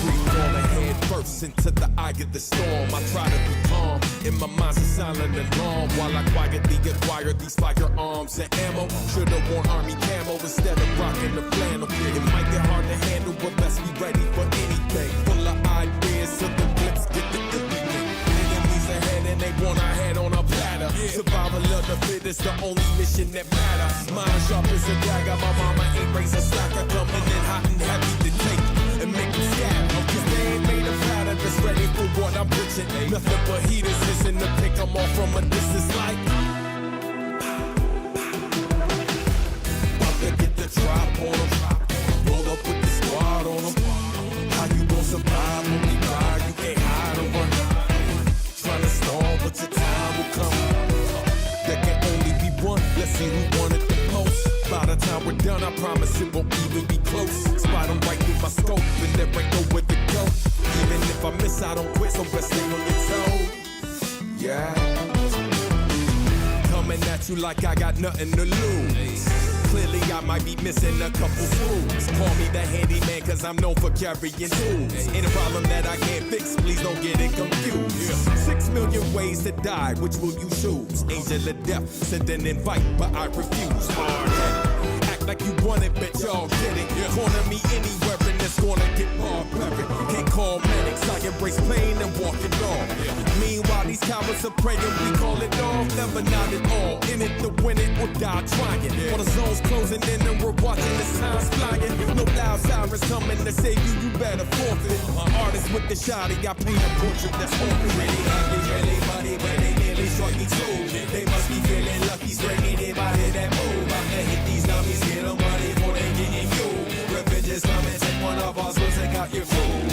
Free falling head first into the eye of the storm. I try to be calm. In my mind's a silent alarm while I quietly acquire these firearms and ammo. Should've worn army camo instead of rocking the flannel. It might get hard to handle, but best be ready for anything. Full of ideas, so the blips get the everything. Enemies ahead and they want our head on a platter. Survival of the fittest, the only mission that matters. Mind sharp as a dagger, my mama ain't raised a slacker. Coming in hot and heavy to take and make them scatter. Cause they ain't made a platter that's ready for what I'm pitching. Nothing but heaters, listen to pick them off from a distance like. About to get the drop on them. Roll up with the squad on them. How you gon' survive when we ride? You can't hide or run. Trying to stall, but your time will come. There see who wanted the most. By the time we're done, I promise it won't even be close. Spot 'em right through my scope, and there ain't nowhere to go. Even if I miss, I don't quit, so best stay on your toes. Yeah. Coming at you like I got nothing to lose. Clearly I might be missing a couple screws. Call me the handyman cause I'm known for carrying tools. Any problem that I can't fix, please don't get it confused. 6 million ways to die, which will you choose? Angel of death, sent an invite, but I refuse. Hard-headed, act like you want it, bet y'all get it. Corner me anywhere and it's gonna get barbaric. Can't call medics, I embrace pain and walk it off. Meanwhile, these cowards are praying, we call it off. Never not at all, in it to win it or die trying. All the zones closing in and we're watching the signs flying. No loud sirens coming to save you, you better forfeit. Artists with the shotty, I paint a portrait that's open. Really ugly, really funny, but they nearly struck me too. They must be feeling lucky, straight anybody that move. I'm gonna hit these dummies, get them money before they getting you. Revenge is coming, take one of us, we'll take out your food.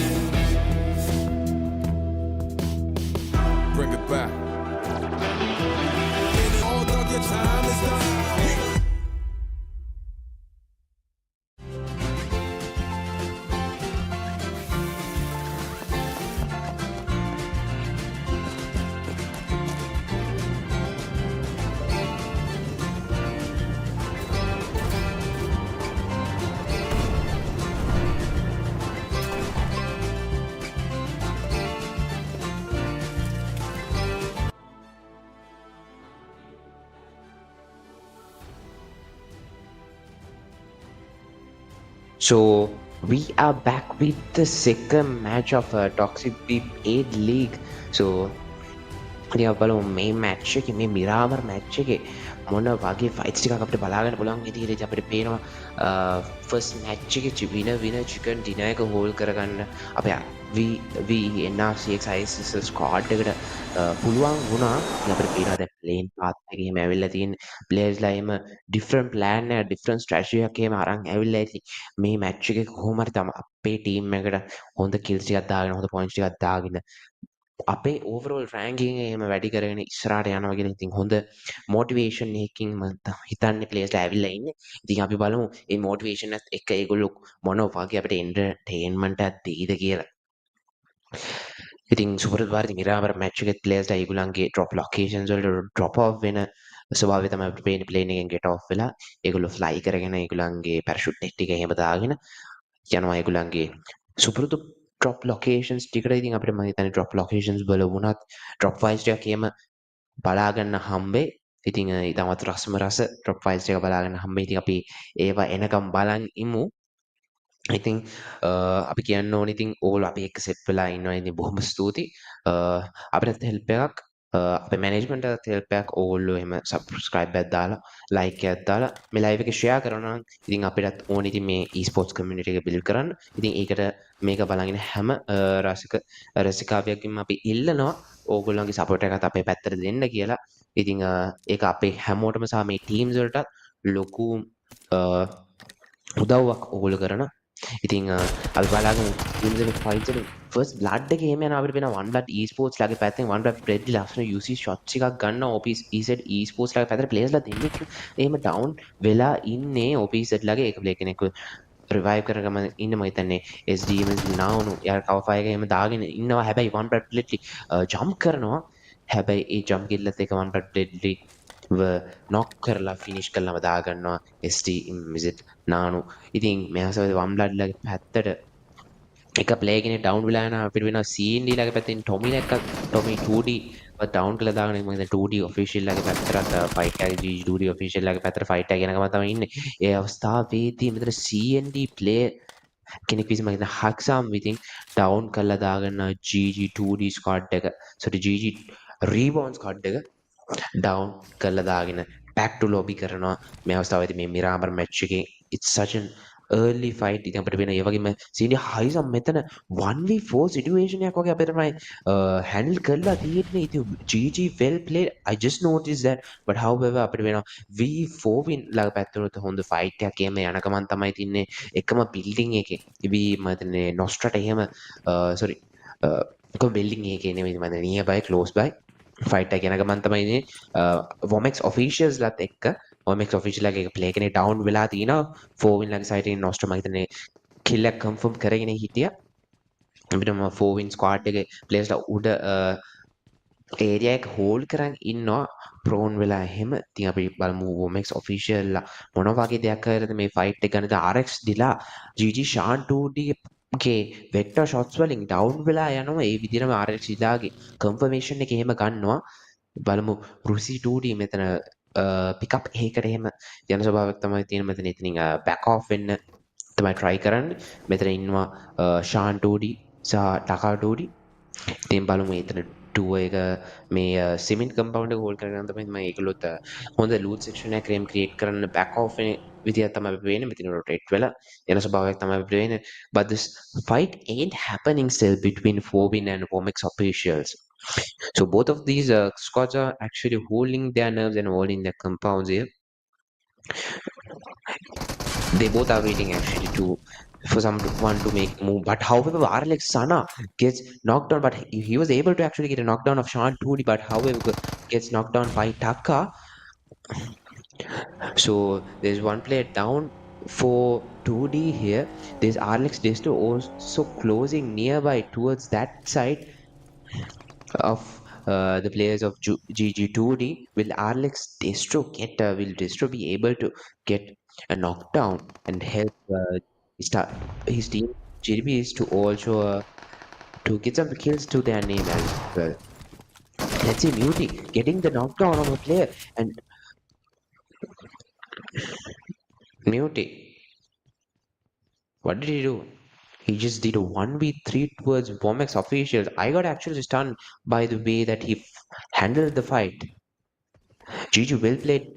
Bring it back. All dog, your time is done. So we are back with the second match of Toxic Beep 8 League. So ඉතින් අපි බලමු මේ match එකේ මේ මිරාමර් match එකේ මොන වගේ ෆයිට්ස් ටිකක් අපිට බලාගන්න පුළුවන් විදිහට ඉතින් අපිට පේනවා ෆස්ට් මැච් එකේ විනර් චිකන් ඩිනර් එක හෝල් කරගන්න අපේ VNRCX ISSL ස්ක්වාඩ් එකට පුළුවන් වුණා. ඉතින් අපිට පේනවා දැන් ප්ලේන් පාත් එකේ එහෙම ඇවිල්ලා තියෙන ප්ලේයර්ස්ලා එහෙම ඩිෆරන්ට් ප්ලෑන් එක ඩිෆරන්ට් ස්ට්‍රැටජි එකක් එහෙම අරන් ඇවිල්ලා ඉතින් මේ මැච් එකේ කොහොම හරි තමයි අපේ ටීම් එකට හොඳ කිල්ස් ටිකක් දාගෙන හොඳ පොයින්ට්ස් ටිකක් දාගෙන අපේ ඕවරෝල් රෑන්කින් එහෙම වැඩි කරගෙන ඉස්සරහට යනවා කියලා ඉතින් හොඳ මොටිවේෂන් එකකින් මම හිතන්නේ ප්ලේයර්ස්ලා ඇවිල්ලා ඉන්නේ. ඉතින් අපි බලමු මේ මොටිවේෂන් එකත් එක්ක ඒගොල්ලෝ මොන වගේ අපිට එන්ටර්ටේන්මන්ට් එකක් දෙයිද කියලා. ඉතින් සුපර් වාරි මිරාමර් මැච් එකේ ප්ලේයර්ස්ලා ඒගොල්ලන්ගේ ඩ්‍රොප් ලොකේෂන්ස් වලට ඩ්‍රොප් ඔෆ් වෙන ස්වභාවය තමයි අපිට පේන්නේ ප්ලේන් එකෙන් ගෙට් ඔෆ් වෙලා ඒගොල්ලෝ ෆ්ලයි කරගෙන ඒගොල්ලන්ගේ පැරෂූට් නෙට් එක එහෙම දාගෙන යනවා ඒගොල්ලන්ගේ සුපුරුදු drop locations ටිකට ඉතින් අපිට මම හිතන්නේ drop locations වල වුණත් drop files ටිකක් එහෙම බලා ගන්න හම්බේ. ඉතින් ඊටමත් රසම රස drop files ටික බලා ගන්න හම්බේ. ඉතින් අපි ඒවා එනකම් බලන් ඉමු. ඉතින් අපි කියන්න ඕනේ ඉතින් ඕගොල්ලෝ අපි එක්ක සෙට් වෙලා ඉන්නවා. ඉතින් බොහොම ස්තුතියි. අපිට help එකක් අපේ මැනේජ්මන්ට් එකත් help එකක් ඕගොල්ලෝ එහෙම subscribe එකක් දාලා like එකක් දාලා මේ live එක share කරනවා නම් ඉතින් අපිටත් ඕනේ ඉතින් මේ esports community එක build කරන්න. ඉතින් ඒකට මේක බලගෙන හැම රසිකාවියකින්ම අපි ඉල්ලනවා ඕගොල්ලන්ගේ support එකත් අපේ පැත්තට දෙන්න කියලා. ඉතින් ඒක අපේ හැමෝටම සහ මේ teams වලට ලොකු උදව්වක් ඕගොල්ලෝ කරන. ඉතින් අපි බලාගමු teams එක fight එක first blood එක එහෙම යනවා අපිට වෙනවා one blood esports ලාගේ පැත්තෙන් one blood pretty ලස්සන UC shots එකක් ගන්න OPZ esports ලාගේ පැත්තට players ලා දෙන්නෙක් එහෙම down වෙලා ඉන්නේ OPZ ලාගේ එක player කෙනෙක් revive කරගම ඉන්න මම හිතන්නේ SDM නාවුණු යාර cover fire එක එහෙම දාගෙන ඉන්නවා. හැබැයි one blood pretty jump කරනවා. හැබැයි ඒ jump කිල්ලත් එක one blood pretty knock කරලා finish කරලාම දා ගන්නවා SDM visit නානු. ඉතින් මෙයාසව one blood ලාගේ පැත්තට එක ප්ලේ කෙනෙක් ඩවුන් වෙලා යනවා. අපිට වෙනවා CND ලාගේ පැත්තෙන් ටොමි එකක් ටොමි 2D ඩවුන් කළා දාගෙන මම දැන් 2D ඔෆිෂියල් ලාගේ පැත්තට ෆයිට් එකේ GG 2D ඔෆිෂියල් ලාගේ පැත්තට ෆයිට් එක යනකම තමයි ඉන්නේ. ඒ අවස්ථාවේදී මෙතන CND ප්ලේ කෙනෙක් විසින් මම හිතන හක්සාම් විතින් ඩවුන් කළා දාගෙන GG 2D ස්ක්වොඩ් එක sorry GG REBORN ස්ක්වොඩ් එක ඩවුන් කළා දාගෙන back to lobby කරනවා. මේ අවස්ථාවේදී මේ මිරාමර් මැච් එකේ it's such an early fight ඉතින් අපිට වෙන ඒ වගේම සීනි හයිසම් මෙතන 1v4 situation එකක් වගේ අපිට තමයි handle කරලා තියෙන්නේ. ඉතින් GG well played. I just noticed that but however අපිට වෙනවා v4 win ලා පැත්තට හොඳ fight එකක් එහෙම යනකමන් තමයි තින්නේ එකම building එකේ. ඉබි මම හිතන්නේ නොස්ට්‍රට එහෙම sorry එකම building එකේ නෙමෙයි මම nearby close by fight එක යනකමන් තමයි ඉන්නේ VOMEX officials ලාත් එක්ක OMX official එක play කෙනෙක් down වෙලා තිනවා 4 win ළඟ side එකේ Nostrum මම හිතන්නේ kill එක confirm කරගෙන හිටියා අපිටම 4 win squad එකේ players ලා උඩ area එක hold කරන් ඉන්නවා prone වෙලා එහෙම ඉතින් අපි බලමු VOMEX official ලා මොන වගේ දෙයක් කරද මේ fight එක ගන්නද RX දිලා GG Shan 2D ගේ vector shots වලින් down වෙලා යනවා ඒ විදිහටම RX දිලාගේ confirmation එක එහෙම ගන්නවා බලමු රුසි 2D මෙතන පිකප් එකකට එහෙම යන ස්වභාවයක් තමයි තියෙන මෙතන ඉතින් back off වෙන්න තමයි try කරන්නේ මෙතන ඉන්නවා ෂාන් 2D සහ ටකා 2D ඉතින් බලමු එතන 2 එක මේ සිමෙන්ට් කම්පවුන්ඩ් එක හෝල්ඩ් කරගෙන තමයි මම ඒගොල්ලොත් හොඳ ලූට් සෙක්ෂන් එකක් ක්‍රියේට් කරන්න back off වෙන විදියක් තමයි අපි වෙන්නේ මෙතන rotate වෙලා යන ස්වභාවයක් තමයි අපි වෙන්නේ but this fight ain't happening still between Fobin and Vomex officials. So both of these squads are actually holding their nerves and holding their compounds here. They both are waiting actually to for someone to make a move. But however, RLX Sana gets knocked down, but he was able to actually get a knockdown of Shan 2D, but however gets knocked down by Taka. So there's one player down for 2D here. There's RLX Desto also closing nearby towards that side of the players of GG2D. Will RLX Destro get? Will Destro be able to get a knockdown and help start his team GDBs to also to get some kills to their name as well? Let's see, Muti getting the knockdown on a player and Muti. What did he do? He just did a 1v3 towards VOMEX officials. I got actually stunned by the way that he handled the fight. GG well played,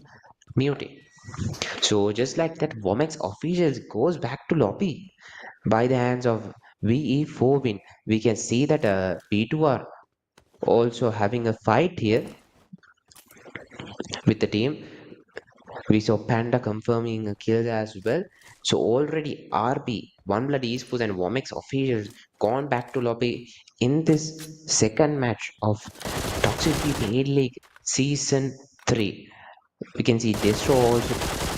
Muti. So just like that, VOMEX officials goes back to lobby by the hands of VE4 win. We can see that B2 are also having a fight here with the team. We saw Panda confirming kills as well. So already RB, One Blood Esports and VOMEX officials gone back to lobby in this second match of Toxic Paid League Season 3. We can see Destro also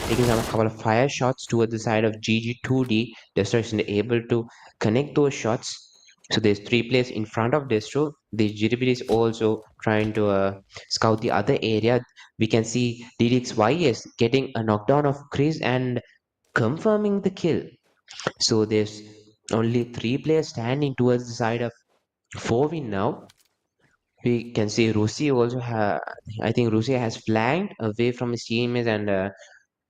taking a couple of fire shots towards the side of GG2D. Destro isn't able to connect those shots. So there's 3 players in front of Destro. The GDB is also trying to scout the other area. We can see DDXYS getting a knockdown of Chris and confirming the kill. So there's only 3 players standing towards the side of 4-win now. We can see Rusi also I think Rusi has flanked away from his teammates and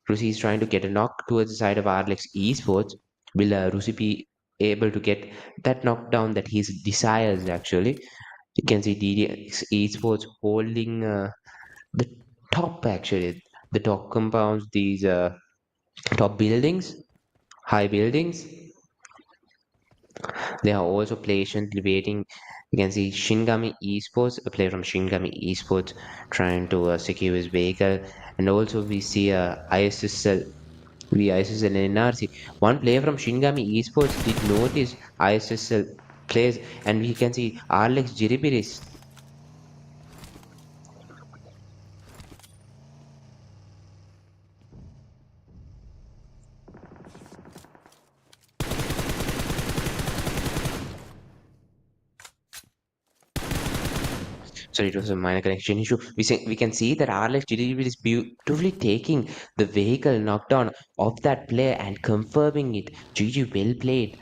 Rusi is trying to get a knock towards the side of RLX Esports. Will Rusi be able to get that knockdown that he desires actually? You can see DDX Esports holding the top actually, the top compounds, these top buildings, high buildings. They are also patiently waiting. You can see Shinigami Esports, a player from Shinigami Esports, trying to secure his vehicle. And also we see ISSLNRC. One player from Shinigami Esports did notice ISSL players, and we can see RLX Jiribiris. Sorry, it was a minor connection issue. We can see that RLX GDB is beautifully taking the vehicle knockdown of that player and confirming it. GG well played.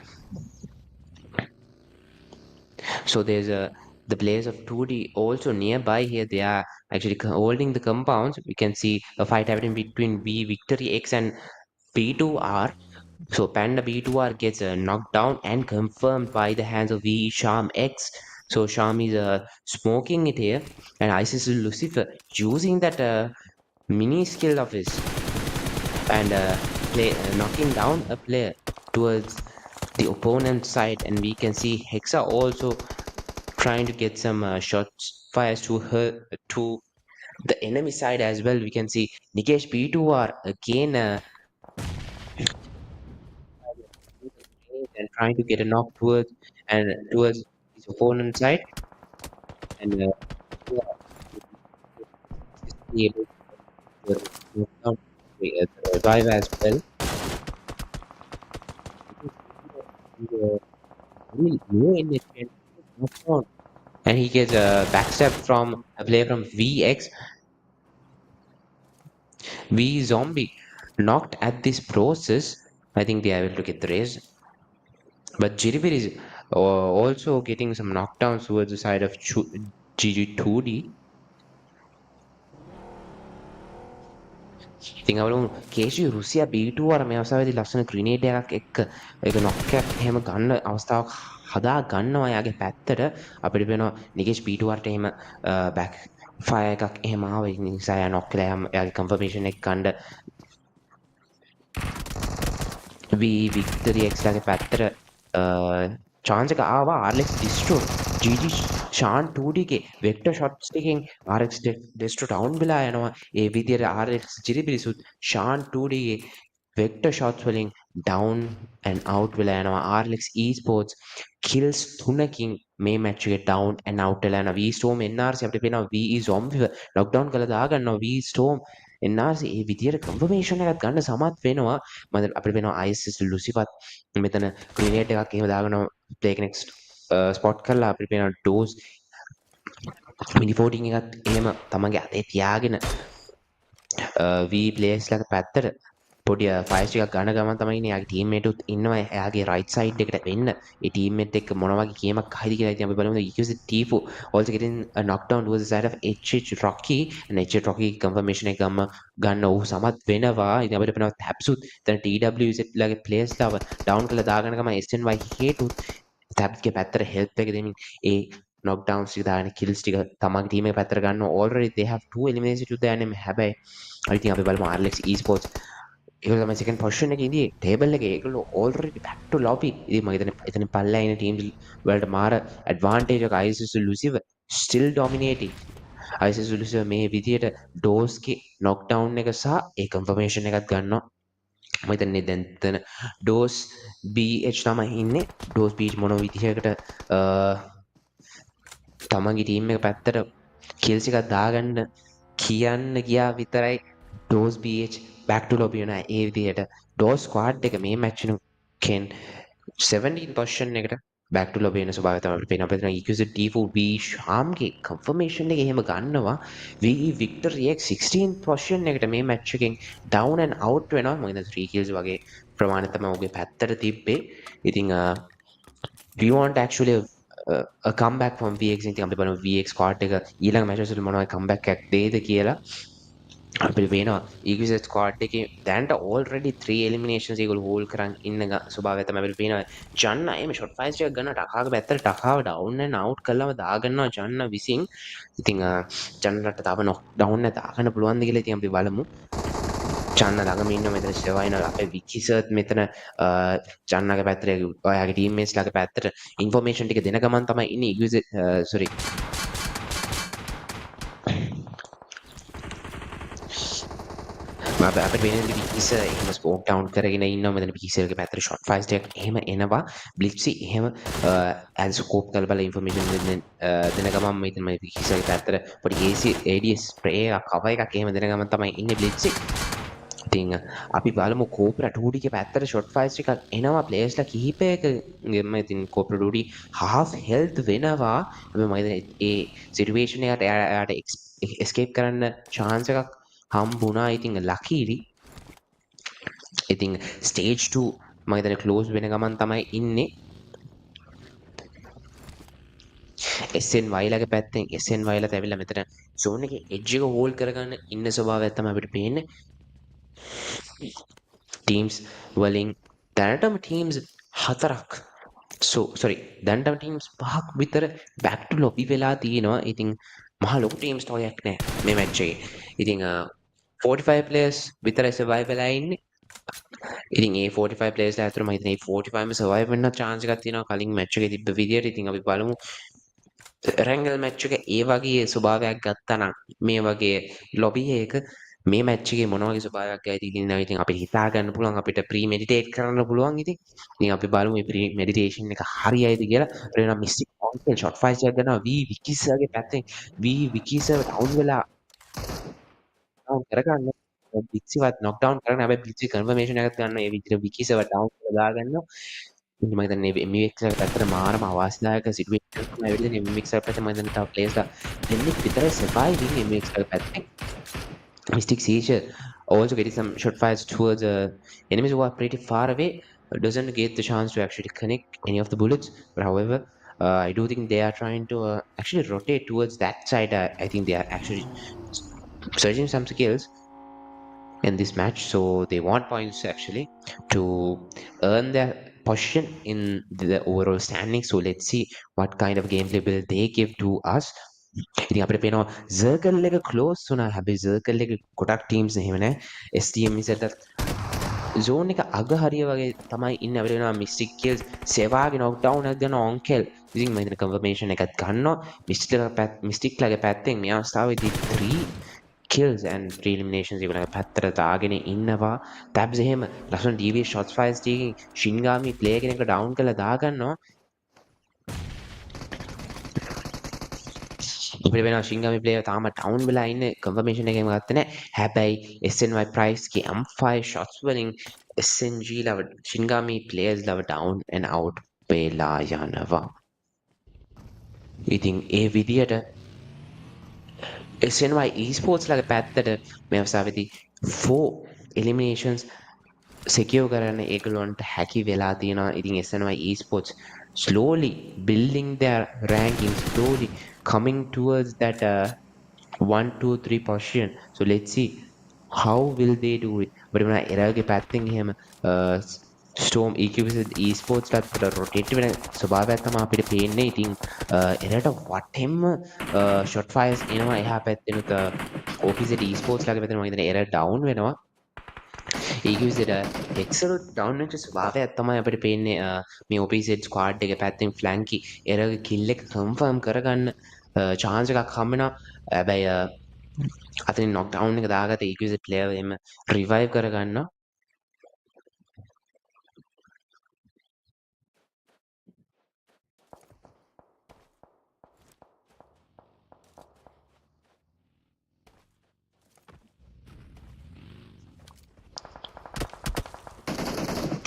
So there's the players of 2D also nearby here. They are actually holding the compounds. We can see a fight happening between V Victory X and B2R. So Panda B2R gets knocked down and confirmed by the hands of V Sham X. So Sham is smoking it here, and ISIS Lucifer using that mini skill of his and knocking down a player towards the opponent side. And we can see Hexa also trying to get some shots fires to her to the enemy side as well. We can see Nikesh B2R again and trying to get a knock towards his opponent side and be able to knock down survive as well. Very low in HP and he gets a backstab from a player from VX. V Zombie knocked at this process. I think they are able to get the raise. But Jiribir is also getting some knockdowns towards the side of GG2D. ඉතින් අවලු කේෂි Russia B2 අර මේ අවස්ථාවේදී ලස්සන ග්‍රිනේඩ් එකක් එක්ක ඒක නොක් එකක් එහෙම ගන්න අවස්ථාවක් හදා ගන්නවා එයාගේ පැත්තට අපිට වෙනවා නිකේෂ් B2 වලට එහෙම බෑක් ෆයර් එකක් එහෙම ආවා ඒ නිසා එයා නොක් කළා එයාගේ කන්ෆර්මේෂන් එක ගන්න වික්ටරි එක්ස් ලාගේ පැත්තට chance එක ආවා RX distro GG Shan 2D ගේ වෙක්ටර් ෂොට්ස් එකෙන් RX distro ඩවුන් වෙලා යනවා ඒ විදියට RX ජිරිබිරිසුත් ෂාන් 2D ගේ වෙක්ටර් ෂොට්ස් වලින් ඩවුන් ඇන්ඩ් අවුට් වෙලා යනවා RX eSports kills 3කින් මේ මැච් එකේ ඩවුන් ඇන්ඩ් අවුට් වෙලා යනවා V Storm NRC අපිට පේනවා VE zombie ලොක්ඩවුන් කරලා දාගන්නවා V Storm NRC ඒ විදියට කන්ෆර්මේෂන් එකක් ගන්න සමත් වෙනවා මම අපිට පේනවා ISS ලුසිපත් මෙතන ග්‍රිනේඩ් එකක් එහෙම දාගන්නවා ප්ලේ කෙනෙක් ස්පොට් කරලා අපිට පේනවා ඩෝස් මිනි 14 එකත් එහෙම තමන්ගේ අතේ තියාගෙන V players ලාගේ පැත්තට පොඩි ෆයර්ස් ටිකක් ගන්න ගමන් තමයි ඉන්නේ එයාගේ ටීම්මේට් උත් ඉන්නවා එයාගේ රයිට් සයිඩ් එකට වෙන්න ඒ ටීම්මේට් එක්ක මොන වගේ ගේමක් අහයිද කියලා ඉතින් අපි බලමු EQZ T4 also getting a knockdown towards the side of HH Rocky and HH Rocky confirmation එක ගන්න ඔහු සමත් වෙනවා ඉතින් අපිට පේනවා tabs උත් දැන් TWZ ලාගේ players ලාව ඩවුන් කරලා දාගෙන ගමන් SNY හේට් උත් tabs ගේ පැත්තට help එක දෙමින් ඒ knockdowns ටික දාගෙන kills ටික තමන්ගේ ටීම් එක පැත්තට ගන්නවා already they have 2 eliminations to the enemy හැබැයි ඉතින් අපි බලමු RLX eSports ඒගොල්ලෝ තමයි second position එකේ ඉඳී table එකේ ඒගොල්ලෝ already back to lobby ඉතින් මම හිතන්නේ එතන පල්ලා ඉන්න teams වලට මාර advantage එක ISS Lucifer still dominating ISS Lucifer මේ විදියට doors ගේ knockdown එක සහ ඒ confirmation එකත් ගන්නවා මම හිතන්නේ දැන් එතන doors BH තමයි ඉන්නේ doors BH මොන විදිහකට තමන්ගේ ටීම් එක පැත්තට kills එකක් දාගන්න කියන්න ගියා විතරයි doors BH back to lobby වෙනවා ඒ විදිහට doors squad එක මේ match එකෙන් 17 position එකට back to lobby වෙන ස්වභාවය තමයි අපිට පේන අපිට EQZ T4 V ශාම්ගේ confirmation එක එහෙම ගන්නවා VE Victory X 16 position එකට මේ match එකෙන් down and out වෙනවා මම හිතන්නේ 3 kills වගේ ප්‍රමාණය තමයි ඔහුගේ පැත්තට තිබ්බේ ඉතින් we want actually a comeback from VX ඉතින් අපි බලමු VX squad එක ඊළඟ matches වල මොනවයි comeback එකක් දෙයිද කියලා අපිට පේනවා EQZ squad එකේ දැන්ට already 3 eliminations ඒගොල්ලෝ හෝල් කරන් ඉන්න ස්වභාවය තමයි අපිට පේනවා ජන්න එමේ shot fires එකක් ගන්න ටකාගේ පැත්තට ටකාව down and out කළාම දාගන්නවා ජන්න විසින් ඉතින් ජන්නට තව knock down එක දාගන්න පුළුවන්ද කියලා ඉතින් අපි බලමු ජන්න ළඟම ඉන්න මෙතන සර්වයිනල් අපේ විකිසර්ත් මෙතන ජන්නගේ පැත්තට ඔයාගේ ටීම්මේට්ස් ලාගේ පැත්තට ඉන්ෆෝමේෂන් ටික දෙන ගමන් තමයි ඉන්නේ EQZ sorry අපිට වෙන විකිස එහෙම ස්පෝක් ඩවුන් කරගෙන ඉන්නවා මෙතන විකිසර්ගේ පැත්තට ෂොට් ෆයිස් ටිකක් එහෙම එනවා බ්ලිට්සි එහෙම ඇස් ස්කෝප් කරලා බලලා ඉන්ෆෝමේෂන් දෙන ගමන් මම හිතන්නේ විකිසර්ගේ පැත්තට පොඩි AC ADS ස්ප්‍රේ එකක් කවර් එකක් එහෙම දෙන ගමන් තමයි ඉන්නේ බ්ලිට්සි ඉතින් අපි බලමු කෝප්‍රා 2D ගේ පැත්තට ෂොට් ෆයිස් ටිකක් එනවා ප්ලේයර්ස්ලා කිහිපයකගෙම ඉතින් කෝප්‍රා 2D half health වෙනවා හැබැයි මම හිතන්නේ ඒ සිටුේෂන් එකට එයාට escape කරන්න chance එකක් හම්බුණා ඉතින් ලකීලි ඉතින් ස්ටේජ් 2 මම හිතන්නේ ක්ලෝස් වෙන ගමන් තමයි ඉන්නේ SNY ලාගේ පැත්තෙන් SNY ලාට ඇවිල්ලා මෙතන zone එකේ edge එක hold කරගන්න ඉන්න ස්වභාවයක් තමයි අපිට පේන්නේ teams වලින් දැනටම teams 4ක් sorry දැනටම teams 5ක් විතර back to lobby වෙලා තියෙනවා ඉතින් මහ ලොකු team story එකක් නෑ මේ match එකේ ඉතින් 45 players විතරයි survive වෙලා ඉන්නේ ඉතින් ඒ 45 players ලා අතර මම හිතන්නේ 45ම survive වෙන්න chance එකක් තියෙනවා කලින් match එකේ තිබ්බ විදියට ඉතින් අපි බලමු රැංගල් match එක ඒ වගේ ස්වභාවයක් ගත්තා නම් මේ වගේ lobby එක මේ match එකේ මොන වගේ ස්වභාවයක් ගයිද කියලා ඉතින් අපිට හිතා ගන්න පුළුවන් අපිට pre meditate කරන්න පුළුවන් ඉතින් අපි බලමු මේ pre meditation එක හරියයිද කියලා අපිට නම් mystic mountain shot fires එකක් ගන්නවා V විකිසර්ගේ පැත්තෙන් V විකිසර් down වෙලා කරගන්න බික්සිවත් නොක්ඩවුන් කරන හැබැයි බික්සි කන්ෆර්මේෂන් එකක් ගන්න ඒ විදිහට විකිසව ඩවුන් කරලා දාගන්නවා. ඉතින් මම හිතන්නේ MEVERICKS එක පැත්තට මාරම අවාසිදායක සිටුේෂන් එකක් තමයි ඇවිල්ලා MEVERICKS එක පැත්තේ මම හිතන්නේ තව ප්ලේයර්ස්ලා දෙන්නෙක් විතරයි surviving MEVERICKS එක පැත්තෙන්. Mystic Seizure also getting some shot fires towards enemies who are pretty far away. Doesn't get the chance to actually connect any of the bullets. But however, I do think they are trying to actually rotate towards that side. I think they are actually searching some skills in this match, so they want points actually to earn their position in the overall standing. So let's see what kind of gameplay will they give to us. ඉතින් අපිට පේනවා circle එක close වුණා. හැබැයි circle එක ගොඩක් teams එහෙම නැහැ. STM ඉසට zone එක අග හරිය වගේ තමයි ඉන්නේ. අපිට වෙනවා මිස්ටික් කිල්ස් සෙවාගේ නොක් ඩවුන් එකක් ගන්න ඔන්කෙල්. ඉතින් මම හිතන කන්ෆර්මේෂන් එකක් ගන්නවා. මිස්ටික්ලාගේ පැත්තෙන් මේ අවස්ථාවේදී 3 kills and 3 eliminations ඒගොල්ලන්ගේ පැත්තට දාගෙන ඉන්නවා. tabs එහෙම ලස්සන DV shots fires ටිකකින් Shinigami player කෙනෙක්ව down කරලා දාගන්නවා. අපිට වෙනවා Shinigami player තාම down වෙලා ඉන්නේ. confirmation එකේම ගත්තේ නැහැ. හැබැයි SNY price ගේ M5 shots වලින් SNG ලව Shinigami players ලව down and out වෙලා යනවා. ඉතින් ඒ විදියට SNY esports ලගේ පැත්තට මේ අවස්ථාවේදී 4 eliminations secure කරන්න ඒගොල්ලන්ට හැකි වෙලා තියෙනවා. ඉතින් SNY esports slowly building their ranking, slowly coming towards that 1 2 3 position. So let's see how will they do it. but when එරර්ගේ පැත්තෙන් එහෙම Storm EQS esports ලට rotate වෙන ස්වභාවයක් තමයි අපිට පේන්නේ. ඉතින් එරට වටෙම shot fires එනවා. එහා පැත්තෙනුත් OPZ esports ලගේ පැත්තෙන් මම හිතන්නේ එරර් down වෙනවා. EQZ එක්සල් down වෙච්ච ස්වභාවයක් තමයි අපිට පේන්නේ මේ OPZ squad එක පැත්තෙන් flanky එරර්ගේ kill එක confirm කරගන්න chance එකක් හම්බ වෙනවා. හැබැයි අතනින් knock down එක දාගත්ත EQZ player එම revive කරගන්නවා.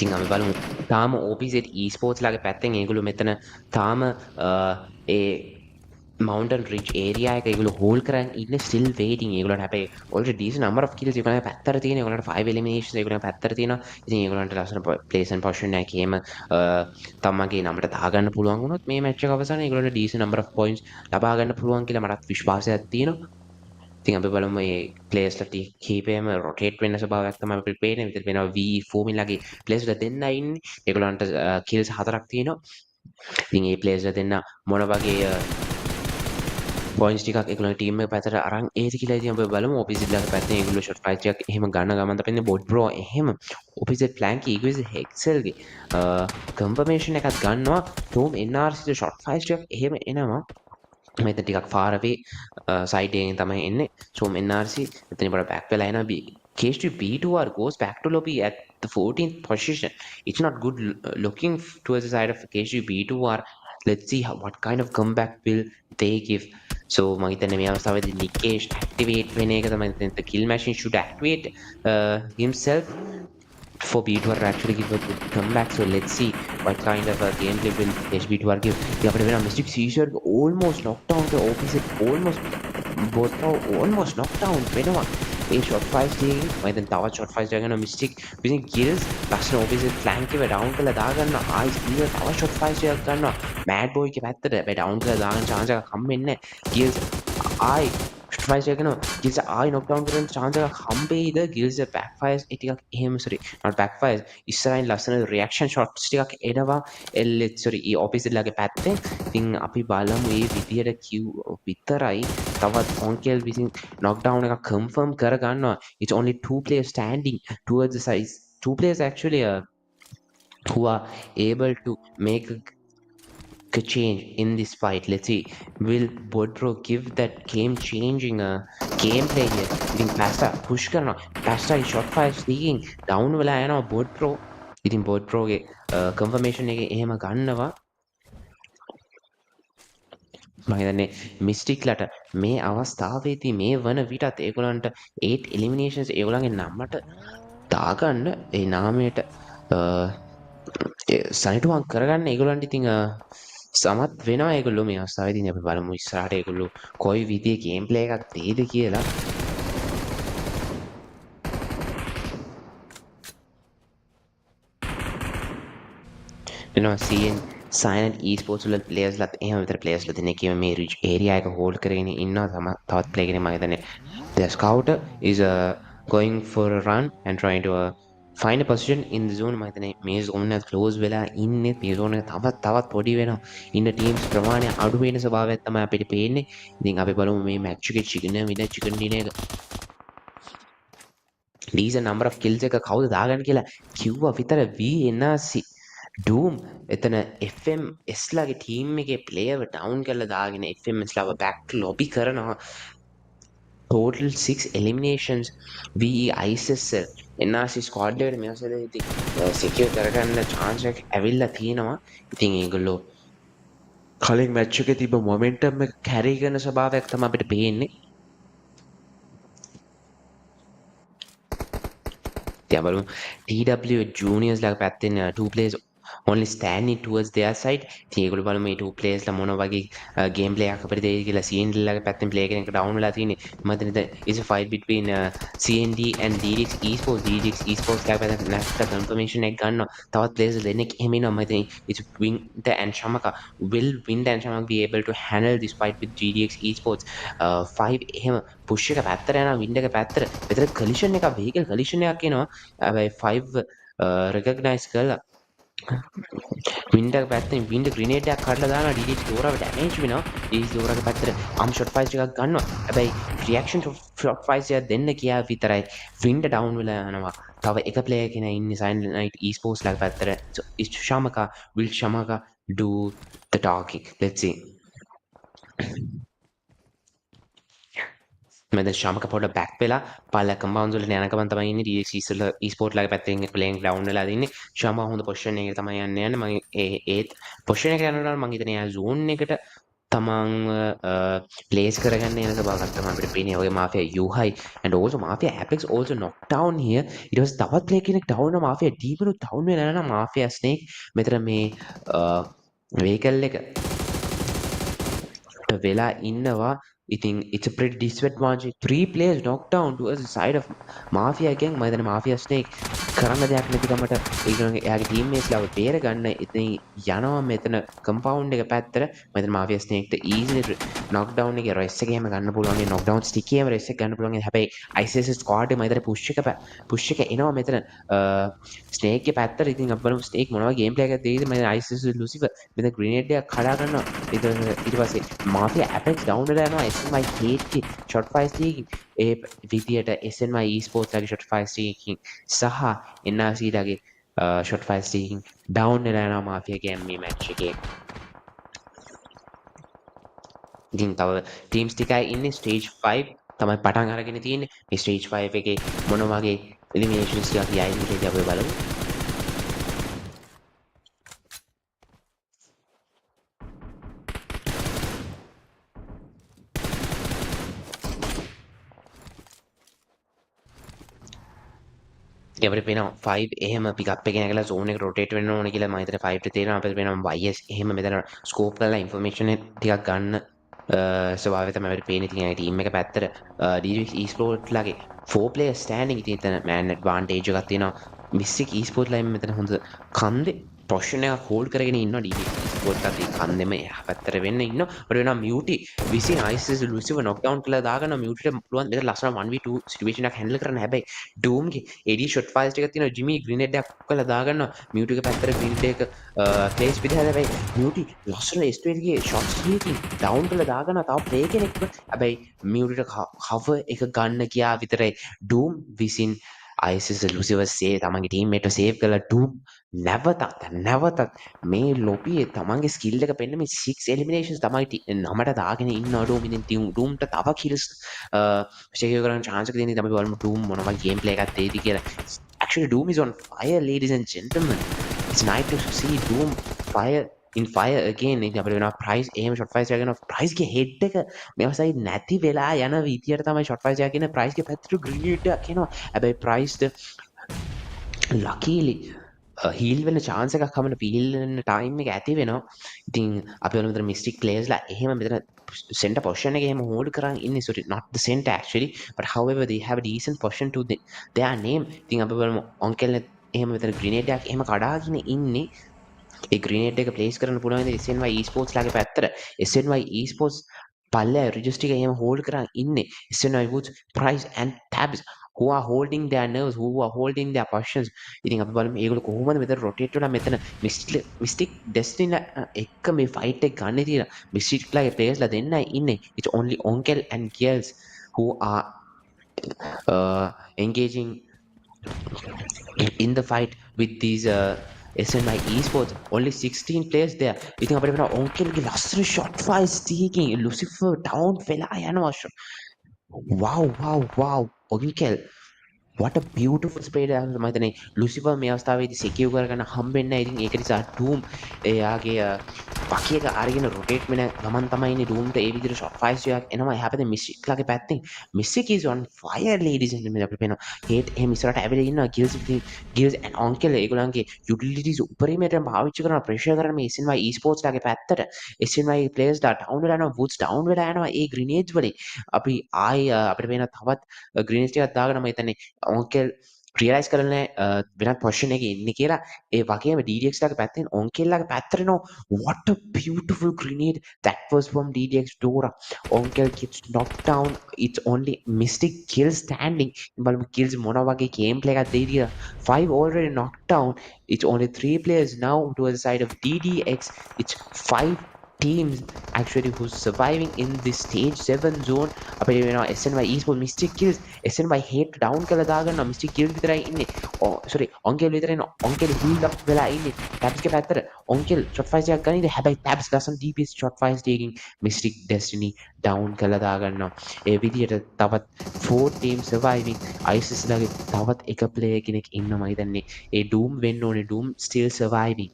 ඉතින් අපි බලමු තාම OPZ esports ලගේ පැත්තෙන් ඒගොල්ලෝ මෙතන තාම ඒ mountain ridge area එක ඒගොල්ලෝ hold කරන් ඉන්නේ still waiting. ඒගොල්ලන්ට හැබැයි already decent number of kills ඒගොල්ලන්ගේ පැත්තට තියෙන. ඒගොල්ලන්ට 5 eliminations ඒගොල්ලන්ගේ පැත්තට තියෙනවා. ඉතින් ඒගොල්ලන්ට ලස්සන place and position එකේම තමන්ගේ නමට දාගන්න පුළුවන් වුණොත් මේ match එක අවසානයේ ඒගොල්ලන්ට decent number of points ලබා ගන්න පුළුවන් කියලා මටත් විශ්වාසයක් තියෙනවා. ඉතින් අපි බලමු මේ ප්ලේයර්ස්ලා කීපෙම රොටේට් වෙන්න ස්වභාවයක් තමයි අපිට පේන්නේ. විතර වෙනවා V ෆෝමිලාගේ ප්ලේයර්ස්ලා දෙන්න ඉන්නේ. ඒගොල්ලන්ට කිල්ස් 4ක් තියෙනවා. ඉතින් මේ ප්ලේයර්ස්ලා දෙන්න මොන වගේ පොයින්ට්ස් ටිකක් ඒගොල්ලන්ගේ ටීම් එක පැත්තට අරන් ඒද කියලා ඉතින් අපි බලමු. OPZ ලාගේ පැත්තෙන් ඒගොල්ලෝ ෂොට් ෆයිට් එකක් එහෙම ගන්න ගමන් තමයි බොට් බ්‍රෝ එහෙම OPZ ෆ්ලැන්ක් EQZ හෙක්සල්ගේ කන්ෆර්මේෂන් එකක් ගන්නවා. තෝම් NRC ෂොට් ෆයිට් එකක් එහෙම එනවා. මෙතන ටිකක් far away side එකෙන් තමයි එන්නේ. So NRC එතන පොඩ back වෙලා එනවා. KSG B2R goes back to lobby at the 14th position. It's not good looking towards the side of KSG B2R. Let's see what kind of comeback will they give. So මම හිතන්නේ මේ අවස්ථාවේදී Nikesh activate වෙන එක තමයි. The kill machine should activate himself for B2R to actually give a good comeback. So let's see what kind of gameplay will B2R give. අපිට වෙනවා Mystic Seizure almost knocked down the opposite almost knocked down වෙනවා. ඒ shot fires එකකින් මම දැන් තවත් shot fires එකක් ගන්නවා Mystic using kills ලස්සන opposite flank එක down කරලා දාගන්නවා. ආයි ස්පීඩ් තවත් shot fires එකක් ගන්නවා Mad Boy ගේ පැත්තට. හැබැයි down කරලා දාගන්න chance එකක් හම්බෙන්නේ නැහැ. kills ආයි ෆයිස් එකන ගිල්ස් ආයි නොක් ඩවුන් කරන chance එකක් හම්බෙයිද? ගිල්ස් backfires ඒ ටිකක් එහෙම sorry not backfires ඉස්සරහින් ලස්සන reaction shots ටිකක් එනවා ඒ opposite ලාගේ පැත්තෙන්. ඉතින් අපි බලමු මේ විදියට Q විතරයි තවත් onkel විසින් knock down එකක් confirm කරගන්නවා. It's only 2 players standing towards the size. 2 players actually who are able to make a change in this fight. Let's see, will Bodro give that game changing gameplay here? ඉතින් Pasta push කරනවා. Pasta shot fire sneaking down වෙලා යනවා Bodro. ඉතින් Bodro ගේ confirmation එකේ එහෙම ගන්නවා. මම හිතන්නේ මිස්ටික්ලට මේ අවස්ථාවේදී මේ වන විටත් ඒගොල්ලන්ට 8 එලිමිනේෂන්ස් ඒගොල්ලන්ගේ නමට දාගන්න ඒ නාමයට සනිටුවන් කරගන්න ඒගොල්ලන්ට ඉතින් සමත් වෙනවා ඒගොල්ලෝ මේ අවස්ථාවේදී. අපි බලමු ඉස්සරහට ඒගොල්ලෝ කොයි විදිහේ ගේම් ප්ලේ එකක් දෙයිද කියලා. වෙනවා CYANIDE esports වල players ලත් එහෙම විතර players ලා දෙනෙක් මේ area එක hold කරගෙන ඉන්නවා. තවත් play කෙනෙක් මම හිතන්නේ the scouter is going for a run and trying to find a position in the zone. මම හිතන්නේ මේ zone එක close වෙලා ඉන්නේ. මේ zone එක තවත් පොඩි වෙනවා. ඉන්න teams ප්‍රමාණය අඩු වෙන ස්වභාවයක් තමයි අපිට පේන්නේ. ඉතින් අපි බලමු මේ match එකේ chicken dinner එක decent number of kills එක කවුද දාගන්න කියලා කිව්වා විතර VNRC Doom එතන FMS ලාගේ ටීම් එකේ ප්ලේයර්ව ඩවුන් කරලා දාගෙන FMS ලාව බෑක් ලොබි කරනවා. total 6 eliminations VE ISSL NRC squad එකට මේ අවසරයේදී secure කරගන්න chance එක ඇවිල්ලා තියෙනවා. ඉතින් ඒගොල්ලෝ කලින් match එකේ තිබ්බ momentum එක carry කරන ස්වභාවයක් තමයි අපිට පේන්නේ. ඉතින් බලමු TW juniors ලාගේ පැත්තෙන් two players only standing towards their side. ඉතින් ඒගොල්ලෝ බලමු මේ two players ලා මොන වගේ game play එකක් අපිට දෙයිද කියලා. CND ලාගේ පැත්තෙන් play කෙනෙක් down වෙලා තියෙන්නේ. මම හිතන්නේ is a fight between CND and DDX esports. DDX esports ලාගේ පැත්තෙන් නැත්නම් confirmation එක ගන්නවා. තවත් players දෙන්නෙක් එහෙම ඉන්නවා. මම හිතන්නේ it's Winter and Shamaka. Will Winter and Shamaka be able to handle this fight with DDX esports? 5 එහෙම push එක පැත්තට යනවා wind එක පැත්තට. මෙතන collision එකක් vehicle collision එකක් එනවා. හැබැයි 5 recognize කරලා වින්ඩර් පැත්තෙන් වින්ඩ ග්‍රිනේඩ් එකක් කඩලා දානවා. DDX දෝරාව ඩැමේජ් වෙනවා. DDX දෝරාගේ පැත්තට ආම් ෂොට් ෆයිට් එකක් ගන්නවා. හැබැයි රියැක්ෂන් ෂොට් ෆයිට් එක දෙන්න කියා විතරයි වින්ඩ ඩවුන් වෙලා යනවා. තව එක ප්ලේයර් කෙනෙක් ඉන්නේ CYANIDE esports ලාගේ පැත්තට. Shamaka will Shamaka do the talking. Let's see. මම දැන් ශාමක පොඩ්ඩක් බෑක් වෙලා පාලා කම්පවුන්ඩ්ස් වලට යන ගමන් තමයි ඉන්නේ. DDX esports ලාගේ පැත්තෙන් ප්ලේයින් ග්‍රවුන්ඩ් වෙලා ඉන්නේ. ශාමක හොඳ පොසිෂන් එකකට තමයි යන්නේ. මම ඒත් පොසිෂන් එක යනකොට මම හිතන්නේ යා zone එකට තමන් ප්ලේස් කරගන්න යන ස්වභාවයක් තමයි අපිට පේන්නේ. ඔය මාෆියා යුහයි and also Mafia Apex also knocked down here. ඊට පස්සේ තවත් ප්ලේ කෙනෙක් ඩවුන් වෙනවා. මාෆියා ඩීප්ලු ඩවුන් වෙලා යනවා. මාෆියා ස්නේක් මෙතන මේ vehicle එක වෙලා ඉන්නවා. ඉතින් it's a pretty disadvantage. 3 players knocked down towards the side of Mafia gang. මම හිතන්නේ Mafia Snake කරන්න දෙයක් නැති කමට එයාගේ teammates ලාව බේර ගන්න ඉතින් යනවා මෙතන compound එක පැත්තට. මම හිතන්නේ Mafia Snake ට easily knock down එකේ රෙස් එක එහෙම ගන්න පුළුවන්. knock down stick එකේම රෙස් එක ගන්න පුළුවන්. හැබැයි ISS squad එක මම හිතන්නේ push එක එනවා මෙතන Snake ගේ පැත්තට. ඉතින් අපි බලමු Snake මොනවා game play එකක් දෙයිද. මම ISS Lucifer මෙතන grenade එකක් කඩා ගන්නවා. ඊට පස්සේ Mafia Apex down වෙලා යනවා. SNY Kate shot fire streaking ඒ විදියට SNY esports ලාගේ shot fire streaking සහ NRC ලාගේ shot fire streaking down වෙලා යනවා Mafia game මේ match එකේ. ඉතින් තව teams ටිකයි ඉන්නේ stage 5 තමයි පටන් අරගෙන තියෙන්නේ. මේ stage 5 එකේ මොන වගේ eliminations ටිකක් යයිද කියලා අපි බලමු. අපිට පේනවා 5 එහෙම පිකප් එකේ නැගලා zone එක rotate වෙන්න ඕනේ කියලා මම හිතන්නේ 5 ට තේරෙනවා. අපිට පේනවා YS එහෙම මෙතන scope කරලා information ටිකක් ගන්න ස්වභාවය තමයි අපිට පේන්නේ. ඉතින් ටීම් එක පැත්තට DDX esports ලාගේ 4 players standing. ඉතින් එතන man advantage එකක් තියෙනවා. මිස්සික් esports ලා මෙතන හොඳ කන්දේ පොසිෂන් එකක් හෝල්ඩ් කරගෙන ඉන්නවා. DDX esports ලාගේ කන්දෙම එහා පැත්තට වෙන්න ඉන්නවා. අපිට වෙනවා Muti විසින් ISS Lucifer knock down කරලා දාගන්න. Muti ට පුළුවන් මෙතන ලස්සන 1v2 situation එකක් handle කරන්න. හැබැයි Doom ගේ AD shot fires ටිකක් තියෙනවා. Jimmy grenade එකක් කරලා දාගන්නවා. Muti ගේ පැත්තට grenade එක place විදිහට. හැබැයි Muti ලස්සන S12 ගේ shots එකකින් down කරලා දාගන්නවා. තව play කෙනෙක්. හැබැයි Muti ට cover එක ගන්න කියා විතරයි Doom විසින් ISS Lucifer save තමන්ගේ teammate save කරලා Doom නැවතත් මේ ලොබියේ තමන්ගේ skill එක පෙන්න මේ 6 eliminations තමයි නමට දාගෙන ඉන්නවා. Doom ඉතින් Doomට තව kills secure කරන්න chance එක දෙන්නේ. අපි බලමු Doom මොන වගේ game play එකක් දෙයිද කියලා. Actually Doom is on fire ladies and gentlemen. It's nice to see Doom fire in fire again ඉතින් අපිට වෙනවා price එහෙම shot fires එකගෙන price ගේ head එක මේවා සයි නැති වෙලා යන විදියට තමයි shot fires එකගෙන price ගේ පැත්තට grenade එකක් එනවා හැබැයි price luckily හීල් වෙන chance එකක් හමන පීල් වෙන time එක ඇති වෙනවා. ඉතින් අපි වල මෙතන මිස්ටික් players ලා එහෙම මෙතන center position එකේ එහෙම hold කරන් ඉන්නේ. sorry not the center actually but however they have a decent position to their name. ඉතින් අපි බලමු onkel එහෙම මෙතන grenade එකක් එහෙම කඩාගෙන ඉන්නේ. ඒ grenade එක place කරන්න පුළුවන් ඉතින් SNY esports ලාගේ පැත්තට SNY esports පල්ලෙ register එක එහෙම hold කරන් ඉන්නේ. SNY woods price and tabs who are holding their nerves who are holding their passions ඉතින් අපි බලමු මේගොල්ලෝ කොහොමද මෙතන rotate වෙලා මෙතන mystic destiny එක්ක මේ fight එක ගන්න තියෙන mystic ලාගේ players ලා දෙන්නයි ඉන්නේ it's only onkel and girls who are engaging in the fight with these SNY esports only 16 players there ඉතින් අපිට වෙනවා onkelගේ ලස්සන shot fires තියකින් lucifer down වෙලා යනවා wow onkel what a beautiful spray එකක් මම හිතන්නේ ලුසිෆර් මේ අවස්ථාවේදී secure කරගන්න හම්බෙන්නේ නැහැ. ඉතින් ඒක නිසා ඩූම් එයාගේ පකි එක අරගෙන rotate වෙන ගමන් තමයි ඉන්නේ ඩූම්ට ඒ විදිහට shot fires එකක් එනවා. එහා පැත්තේ මිස්ටික් ලාගේ පැත්තෙන් mystic is on fire ladies and gentlemen අපිට පේනවා හේට් එහෙම ඉස්සරහට ඇවිල්ලා ඉන්නවා ගිල්ස් and onkel ඒගොල්ලන්ගේ utilities උපරිමයට පාවිච්චි කරන pressure කරන මේ SNY esports ලාගේ පැත්තට SNY players ලා down වෙලා යනවා woods down වෙලා යනවා ඒ grenades වලින් අපි අපිට පේන තවත් grenades ටිකක් දාගෙන මම හිතන්නේ onkel realize කරන්නේ වෙනත් position එකේ ඉන්නේ කියලා ඒ වගේම DDX ලාගේ පැත්තෙන් onkel ලාගේ පැත්තට නෝ what a beautiful grenade that was from DDX Dora onkel gets knocked down it's only mystic kills standing බලමු kills මොන වගේ game play එකක්ද දෙයිද 5 already knocked down it's only 3 players now towards the side of DDX it's 5 teams actually who's surviving in this stage 7 zone අපේ වෙනවා SNY esports mystic kills SNY hate down කළා දාගන්නවා mystic kills විතරයි ඉන්නේ sorry onkel විතරයි onkel heal up වෙලා ඉන්නේ tabs ගේ පැත්තට onkel shot fires එකක් ගනින්ද හැබැයි tabs ලස්සන DPS shot fires එකකින් mystic destiny down කළා දාගන්නවා ඒ විදිහට තවත් 4 teams surviving ISS ලාගේ තවත් එක player කෙනෙක් ඉන්නවා මම හිතන්නේ ඒ doom වෙන්න ඕනේ doom still surviving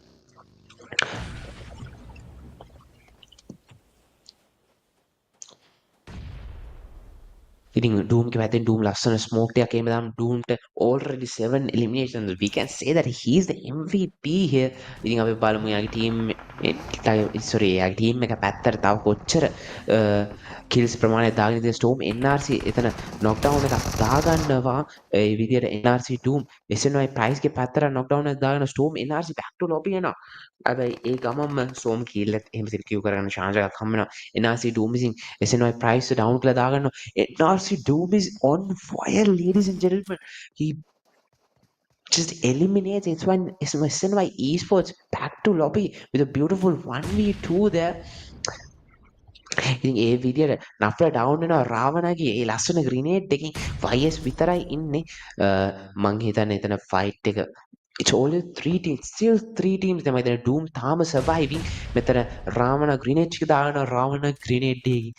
ඉතින් Doom के පැත්තෙන් Doom ලස්සන smoke එකක් එහෙම දාම Doomට already 7 eliminations we can say that he is the MVP here ඉතින් අපි බලමු යාගේ team sorry යාගේ team එක පැත්තට තව කොච්චර kills ප්‍රමාණය දාගෙන ඉතින් Storm NRC එතන knockdown එකක් දාගන්නවා ඒ විදිහට NRC Doom SNY price ගේ පැත්තට knockdown එකක් දාගෙන Storm NRC back to lobby යනවා හැබැයි ඒ ගමම්ම Storm kill එක එහෙම secure කරගන්න chance එකක් හම්බ වෙනවා NRC Doom විසින් SNY price down කරලා දාගන්නවා NRC Doom is on fire, ladies and gentlemen. He just eliminates SNY esports back to lobby with a beautiful 1v2 there. ඉතින් ඒ විදියට නප්ලා ඩවුන් වෙනවා රාවණගේ ඒ ලස්සන ග්‍රිනේඩ් එකකින් YS විතරයි ඉන්නේ මං හිතන්නේ එතන ෆයිට් එක it's only 3 teams still 3 teams තමයි දැන් Doom තාම surviving මෙතන රාවණ grenade එක දානවා රාවණ grenade එකකින්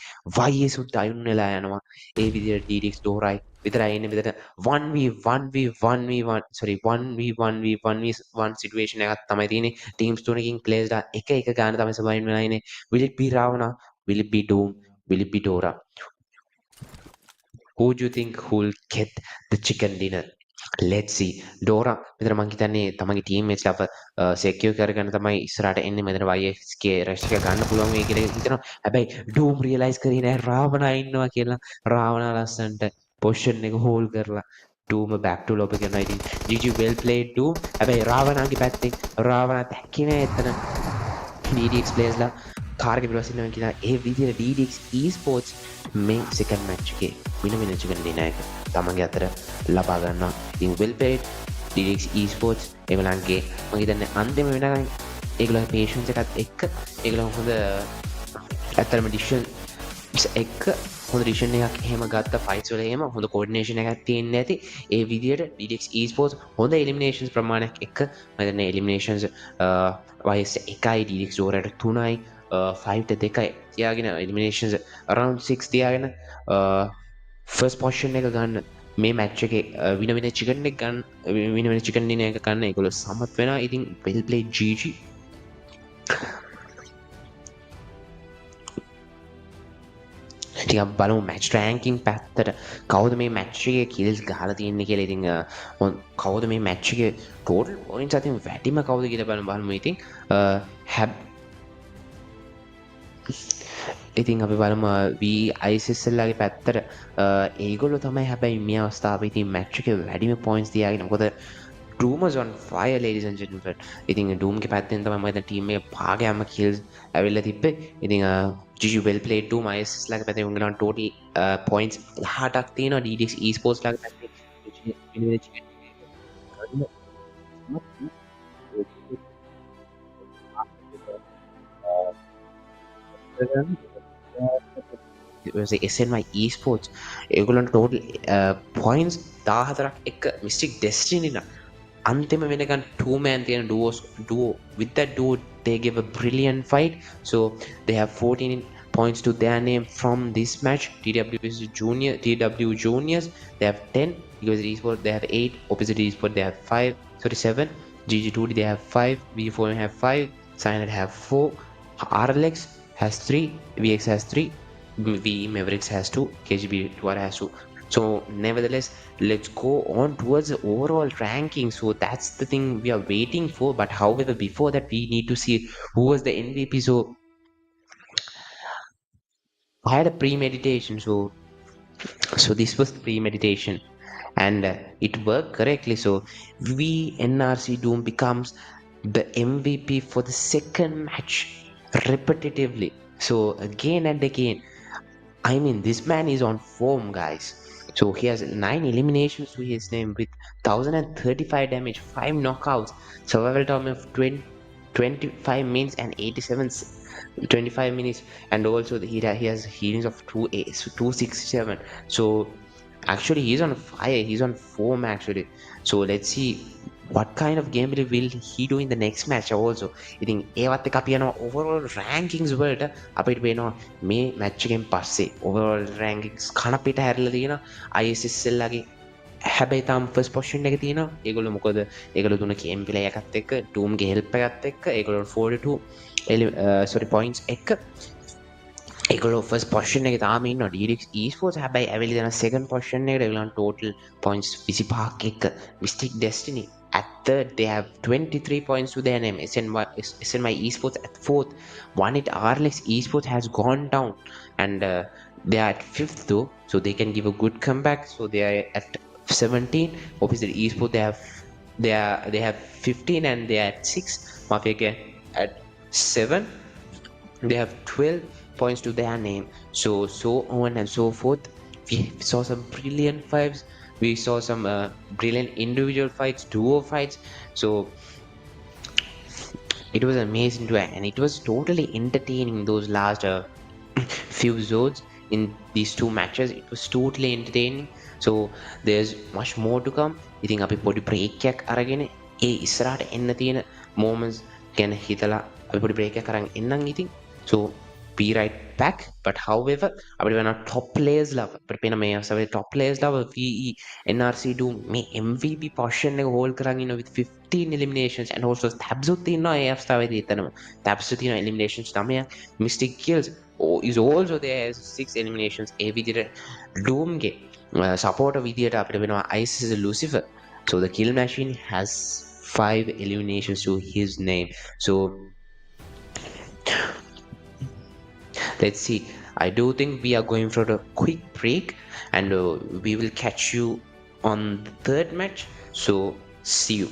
YS උත් ඩවුන් වෙලා යනවා ඒ විදියට DDX Dorai විතරයි ඉන්නේ මෙතන 1v1 sorry 1v1 situation එකක් තමයි තියෙන්නේ teams තුනකින් players ලා එක එක ගාන තමයි survive වෙලා ඉන්නේ will it be Ravana will it be Doom will it be Dora who do you think who'll get the chicken dinner let's see Dora මෙතන මං හිතන්නේ තමන්ගේ teammates ලා secure කරගෙන තමයි ඉස්සරහට එන්නේ මෙතන YS ගේ rush එක ගන්න පුළුවන් වෙයි කියලා හිතනවා හැබැයි Doom realize කරේ නෑ රාවණා ඉන්නවා කියලා රාවණා ලස්සන්ට position එක hold කරලා Doom back to lobby කරනවා ඉතින් GG well played Doom හැබැයි රාවණාගේ පැත්තෙන් රාවණා දැක්කේ නෑ එතන DDX players ලා කාර්ක පිටවසින් නම් කියලා ඒ විදිහට DDX esports මේ second match එකේ වින chicken dinner එක තමන්ගේ අතර ලබා ගන්නවා. ඉතින් well played DDX esports ඒගොල්ලන්ගේ මම හිතන්නේ අන්තිම වෙනකන් ඒගොල්ලන්ගේ patience එකත් එක්ක ඒගොල්ලන් හොඳ ඇත්තටම decisions එක්ක හොඳ decision එකක් එහෙම ගත්ත fights වල එහෙම හොඳ coordination එකක් තියෙන්න ඇති. ඒ විදිහට DDX esports හොඳ eliminations ප්‍රමාණයක් එක්ක මම හිතන්නේ eliminations YS 1යි DDX Doraට 3යි 5ට 2යි තියාගෙන eliminations around 6 තියාගෙන first position එක ගන්න මේ match එකේ වින chicken එක ගන්න වින chicken dinner එක ගන්න ඒගොල්ලෝ සමත් වෙනවා. ඉතින් well played GG ටිකක් බලමු මැච් රෑන්කින් පැත්තට කවුද මේ මැච් එකේ කිල්ස් ගහලා තියෙන්නේ කියලා. ඉතින් කවුද මේ මැච් එකේ ටෝටල් පොයින්ට්ස් අතින් වැඩිම කවුද කියලා බලමු. ඉතින් ඉතින් අපි බලමු ISSL ලාගේ පැත්තට ඒගොල්ලෝ තමයි හැබැයි මේ අවස්ථාවේ ඉතින් මැච් එකේ වැඩිම පොයින්ට්ස් තියාගෙන. මොකද Doom was on fire, ladies and gentlemen. ඉතින් Doom ගේ පැත්තෙන් තමයි මම දැන් ටීම් එක පාගෑම kills ඇවිල්ලා තිබ්බේ. ඉතින් GG well played Doom ISS ලාගේ පැත්තෙන් උන්ගලන් total points 18ක් තියෙනවා. DDX esports ලාගේ පැත්තෙන් SNY esports ඒගොල්ලන්ට total points 14ක් එක Mystic Destiny ලා අන්තිම වෙනකන් two man තියෙන duo with that duo they gave a brilliant fight, so they have 14 points to their name from this match. TW juniors they have 10, because esports they have 8, opposite esports they have 7, GG2D they have 5, V4 have 5, CYANIDE have 4, RLX has 3, VX has 3, MEVERICKS has 2, KGB has 2. So nevertheless, let's go on towards the overall ranking. So that's the thing we are waiting for. But however, before that, we need to see who was the MVP. So I had a premeditation. So this was the premeditation, and it worked correctly. So NRC Doom becomes the MVP for the second match repetitively. So again and again, I mean, this man is on form, guys. So he has 9 eliminations to his name with 1035 damage, 5 knockouts, survival time of 25 minutes and 25 minutes, and also he has healings of 267. So actually he's on fire, he's on form actually. So let's see what kind of gameplay will he do in the next match also. ඉතින් ඒවත් එක අපි යනවා overall rankings වලට. අපිට පේනවා මේ match එකෙන් පස්සේ overall rankings කන පිට හැරලා තියෙනවා ISSL ලාගේ. හැබැයි තාම first position එක තියෙනවා. ඒගොල්ලෝ මොකද ඒගොල්ලෝ දුන්න game play එකත් එක්ක Doom ගේ help එකත් එක්ක ඒගොල්ලෝ 42 points එක්ක ඒගොල්ලෝ first position එකේ තාම ඉන්නවා. DDX esports හැබැයි ඇවිල්ලා යන second position එකට ඒගොල්ලන් total points 25ක් එක්ක. Mystic Destiny at third, they have 23 points to their name. SNY esports at fourth. One RLX esports has gone down, and they are at fifth though, so they can give a good comeback. So they are at 17. Obviously esports they have 15 and they are at 6. MAFIA at 7. They have 12 points to their name. So on and so forth. We saw some brilliant fights. We saw some brilliant individual fights, duo fights. So it was amazing to, and it was totally entertaining those last few zones in these two matches. It was totally entertaining. So there's much more to come. ඉතින් අපි පොඩි break එකක් අරගෙන ඒ ඉස්සරහට එන්න තියෙන moments ගැන හිතලා අපි පොඩි break එකක් අරන් එන්නම් ඉතින්. So be right back. But however, අපිට වෙන top players ලා අපිට පේන මේ අවස්ථාවේ top players ලා NRC Doom මේ MVP position එක hold කරන් ඉන්න with 15 eliminations, and also Tabsut තියෙනවා ඒ අවස්ථාවේදී එතනම. Tabsut තියෙනවා eliminations 9ක්. Mystic Kills is also there as 6 eliminations. ඒ විදිහට Doom ගේ supporter විදිහට අපිට වෙනවා ISS Lucifer. So the kill machine has 5 eliminations to his name. So let's see. I do think we are going for a quick break, and we will catch you on the third match. So see you.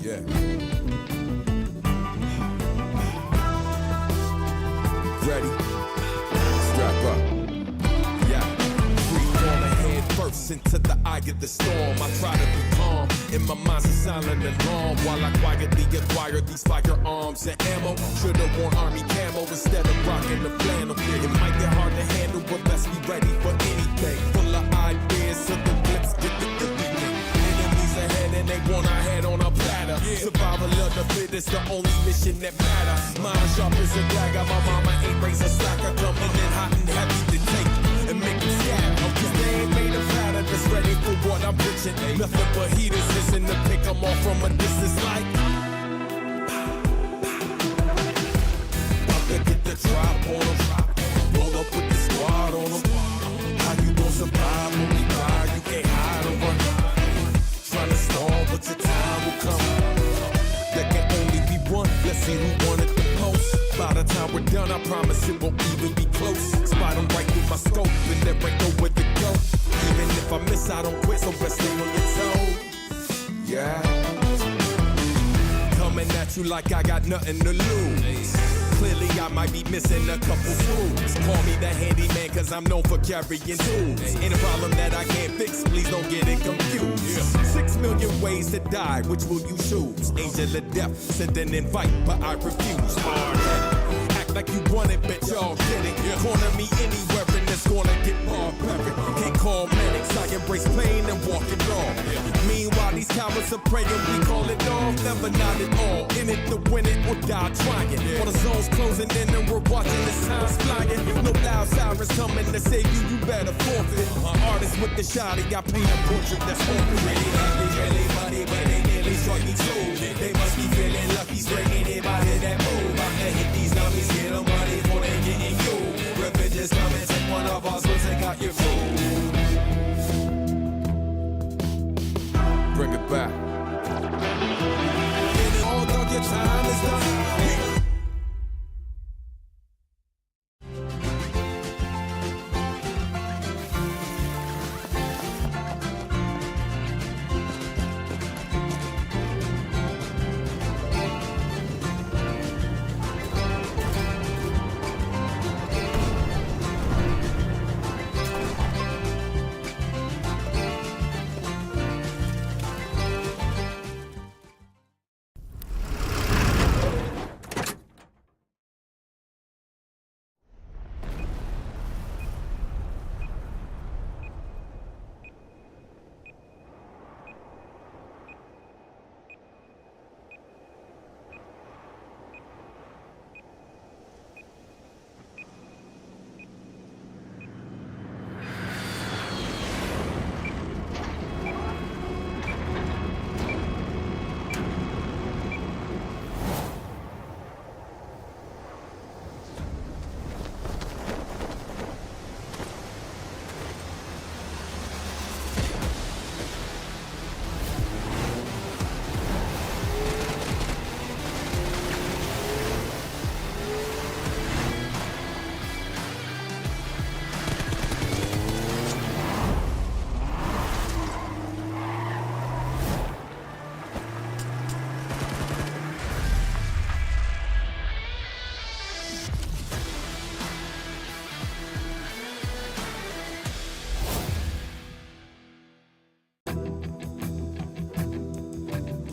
Yeah. Ready? Strap up. Yeah. Free falling head first into the eye of the storm. I try to be calm. In my mind's a silent alarm while I quietly acquire these firearms and ammo. Should've worn army camo instead of rocking the flannel. It might get hard to handle, but let's be ready for anything. Full of ideas, so the blips get the everything. Enemies ahead and they want our head on a platter. Survival of the fittest, the only mission that matters. Mind sharp as a dagger, my mama ain't raised a slacker. Coming in hot and heavy to take and make them scatter. Cause they ain't made a platter that's ready for what I'm pitching. Nothing but heaters, listen to pick them off from a distance like. About to get the drop on them. Roll up with the squad on them. How you gon' survive when we ride? You can't hide or run. Trying to stall, but your time will come. There can only be one. Let's see who won it the most. By the time we're done, I promise it won't even be close. Spot them right through my scope, and there ain't nowhere to go. Even if I miss, I don't quit, so best stay on your toes. Yeah. Coming at you like I got nothing to lose. Clearly I might be missing a couple screws. Call me the handyman cause I'm known for carrying tools. Ain't a problem that I can't fix, please don't get it confused. 6 million ways to die, which will you choose? Angel of death, send an invite, but I refuse. Hard-headed, act like you want it, bet y'all get it. Corner me anywhere and it's gonna get barbaric. Can't call medics, I embrace pain and walk it off. Meanwhile these cowards are praying, we call it off. Never not at all, in it to win it or die trying. All the zones closing in and we're watching the signs flying. No loud sirens coming to save you, you better forfeit. Artists with the shotty, I paint a portrait that's open. Really happy, really money, but they nearly struck me too. They must be feeling lucky, straight anybody that move. I can hit these dummies, get them money before they getting you. Revenge is coming, take one of us, we'll take out your food. Bring it back. Although your time is done.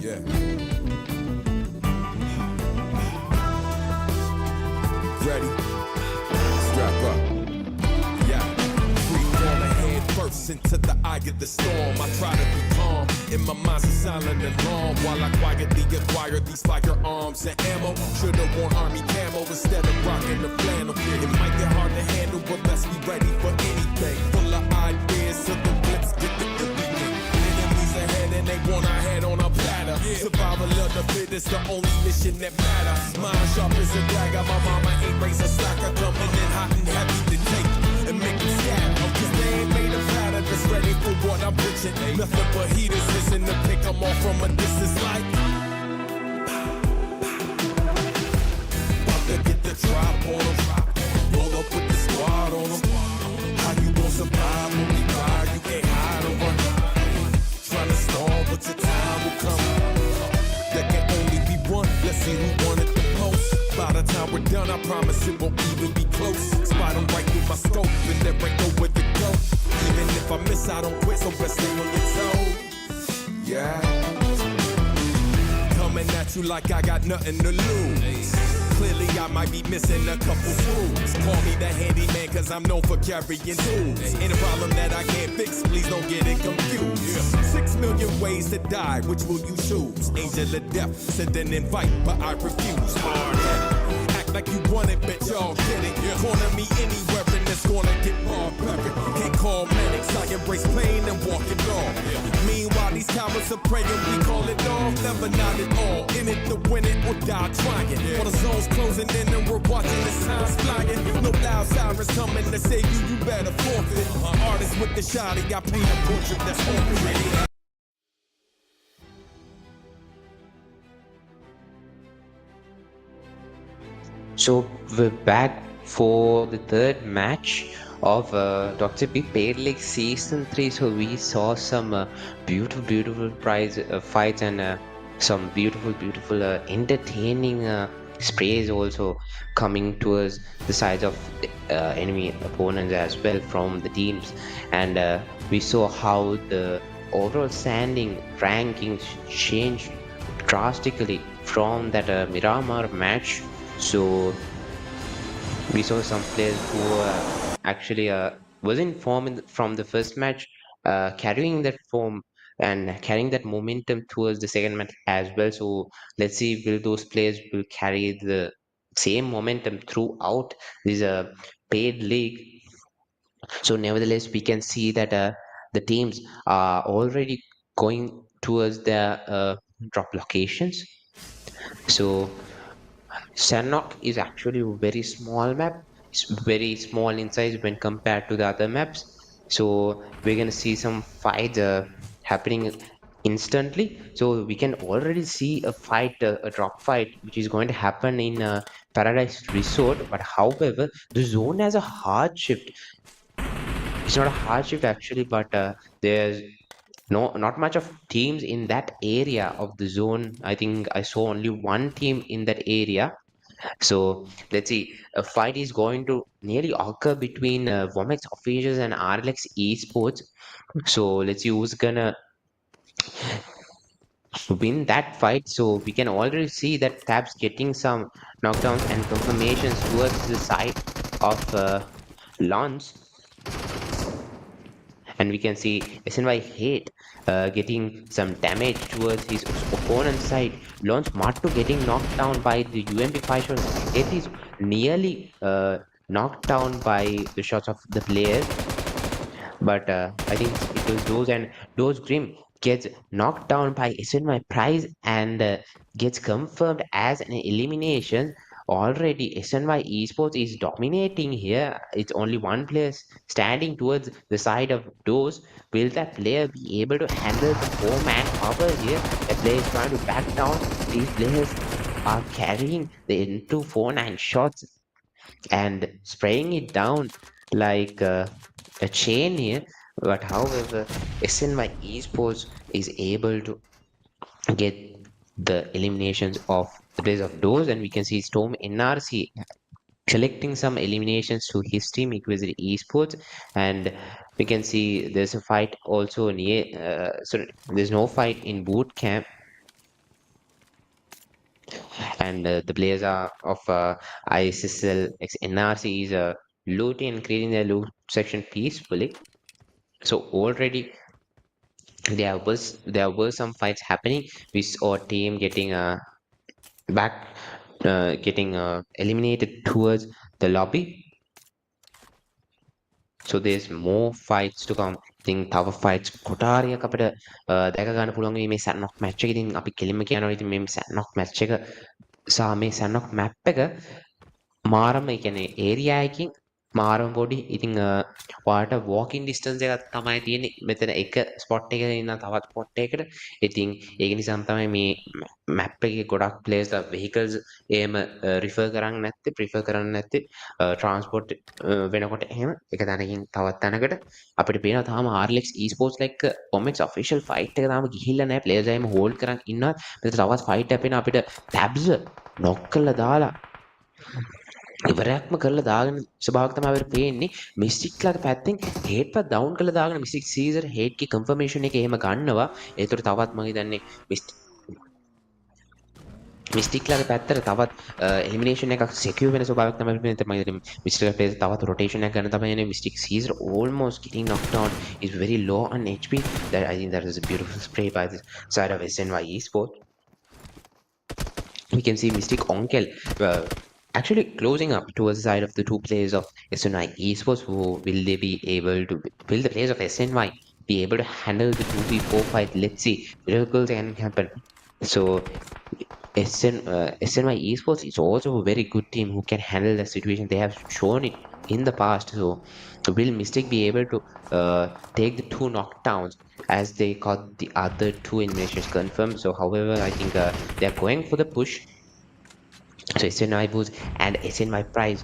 Yeah. Ready? Strap up. Yeah. Free falling head first into the eye of the storm. I try to be calm. In my mind's a silent alarm while I quietly acquire these firearms and ammo. Should've worn army camo instead of rocking the flannel. It might get hard to handle, but let's be ready for anything. Full of ideas, so the blips get the everything. Enemies ahead and they want our head on a platter. Survival of the fittest, the only mission that matters. Mind sharp as a dagger, my mama ain't raised a slacker. Coming in hot and heavy to take and make them scatter. Cause they ain't made a platter that's ready for what I'm pitching. Nothing but heaters, listen to pick them off from a distance like. About to get the drop on them. Roll up with the squad on them. How you gon' survive when we ride? You can't hide or run. Trying to stall, but your time will come. There see who wanted the most. By the time we're done, I promise it won't even be close. Spot them right through my scope, and there ain't nowhere to go. Even if I miss, I don't quit, so best stay on your toes. Yeah. Coming at you like I got nothing to lose. Clearly I might be missing a couple screws. Call me the handyman cause I'm known for carrying tools. Ain't a problem that I can't fix, please don't get it confused. 6 million ways to die, which will you choose? Angel of death, send an invite, but I refuse. Hard-headed, act like you want it, bet y'all get it. Corner me anywhere and it's gonna get barbaric. Can't call medics, I embrace pain and walk it off. Meanwhile, these cowards are praying, we call it off. Never not at all, in it to win it or die trying. While the zone's closing in and we're watching the time's flying. No loud sirens coming to save you, you better forfeit. Artist with the shotty, I paint a portrait that's already. So we're back for the third match of Dr. P Paid League Season 3. So we saw some beautiful prize fights and some beautiful entertaining sprays also coming towards the sides of enemy opponents as well from the teams. And we saw how the overall standing rankings changed drastically from that Miramar match. So we saw some players who actually was in form from the first match, carrying that form and carrying that momentum towards the second match as well. So let's see, will those players will carry the same momentum throughout this paid league. So nevertheless, we can see that the teams are already going towards their drop locations. So Sanok is actually a very small map. It's very small in size when compared to the other maps. So we're gonna see some fights happening instantly. So we can already see a fight, a drop fight, which is going to happen in Paradise Resort. But however, the zone has a hard shift. It's not a hard shift actually, but there's not much of teams in that area of the zone. I think I saw only one team in that area. So let's see, a fight is going to nearly occur between VOMEX officials and RLX esports. So let's see who's gonna win that fight. So we can already see that Tabs getting some knockdowns and confirmations towards the side of Lance. And we can see SNY Hate getting some damage towards his opponent's side. Lance Mattu getting knocked down by the UMP5 shots. Hate is nearly knocked down by the shots of the players. But I think it was Doze, and Doze Grim gets knocked down by SNY Prize and gets confirmed as an elimination. Already SNY Esports is dominating here. It's only one player standing towards the side of Doze. Will that player be able to handle the 4-man cover here? The player is trying to back down. These players are carrying the into 4-9 shots and spraying it down like a chain here. But however, SNY Esports is able to get the eliminations of the place of Doors, and we can see Storm NRC collecting some eliminations to his team Inquisitor Esports, and we can see there's a fight also near. So there's no fight in boot camp. And the players are of ISSLxNRC is looting and creating their loot section peacefully. So already there were some fights happening. We saw a team getting back getting eliminated towards the lobby. So there's more fights to come. I think තව fights කොටාරියක් අපිට දැක ගන්න පුළුවන් මේ සැන්නොක් match එක. ඉතින් අපි කෙලින්ම කියනවා ඉතින් මේ සැන්නොක් මැච් එක සහ මේ සැන්නොක් මැප් එක මාරම ඒ කියන්නේ ඒරියා එකකින් මාරම පොඩි ඉතින් ඔයාට walking distance එකක් තමයි තියෙන්නේ මෙතන එක spot එකක ඉන්න තවත් spot එකකට. ඉතින් ඒක නිසා තමයි මේ map එකේ ගොඩක් players vehicles එහෙම refer කරන්නේ නැත්තේ prefer කරන්නේ නැත්තේ transport වෙනකොට එහෙම එක තැනකින් තවත් තැනකට අපිට පේනවා තාම RLX esports like VOMEX official fight එක තාම ගිහිල්ලා නැහැ. players එහෙම hold කරන් ඉන්නවා. මෙතන තවත් fight එකක් පේනවා අපිට tabs knock කරලා දාලා ඉවරයක්ම කරලා දාගෙන ස්වභාවයක් තමයි අපිට පේන්නේ. මිස්ටික්ලාගේ පැත්තෙන් හේට්පත් ඩවුන් කරලා දාගෙන මිස්ටික් සීසර් හේට්ගේ කන්ෆර්මේෂන් එක එහෙම ගන්නවා. ඒතර තවත් මම හිතන්නේ මිස්ටික්ලාගේ පැත්තට තවත් එලිමිනේෂන් එකක් සිකියුර් වෙන ස්වභාවයක් තමයි අපිට මම හිතන්නේ. මිස්ටික්ලාගේ ප්ලේයර්ස් තවත් රොටේෂන් එකක් ගන්න තමයි යන්නේ. Mystic Caesar almost getting knocked down is very low on HP. That I think that is a beautiful spray by the side of SNY Esports. We can see Mystic Onkel actually closing up towards the side of the two players of SNY Esports. Will they be able to, will the players of SNY be able to handle the 2v4 fight? Let's see. Miracles can happen. So SNY Esports is also a very good team who can handle the situation. They have shown it in the past. So will Mystic be able to take the two knockdowns as they got the other two eliminations confirmed? So however, I think they're going for the push. So SNY Boost and SNY Prize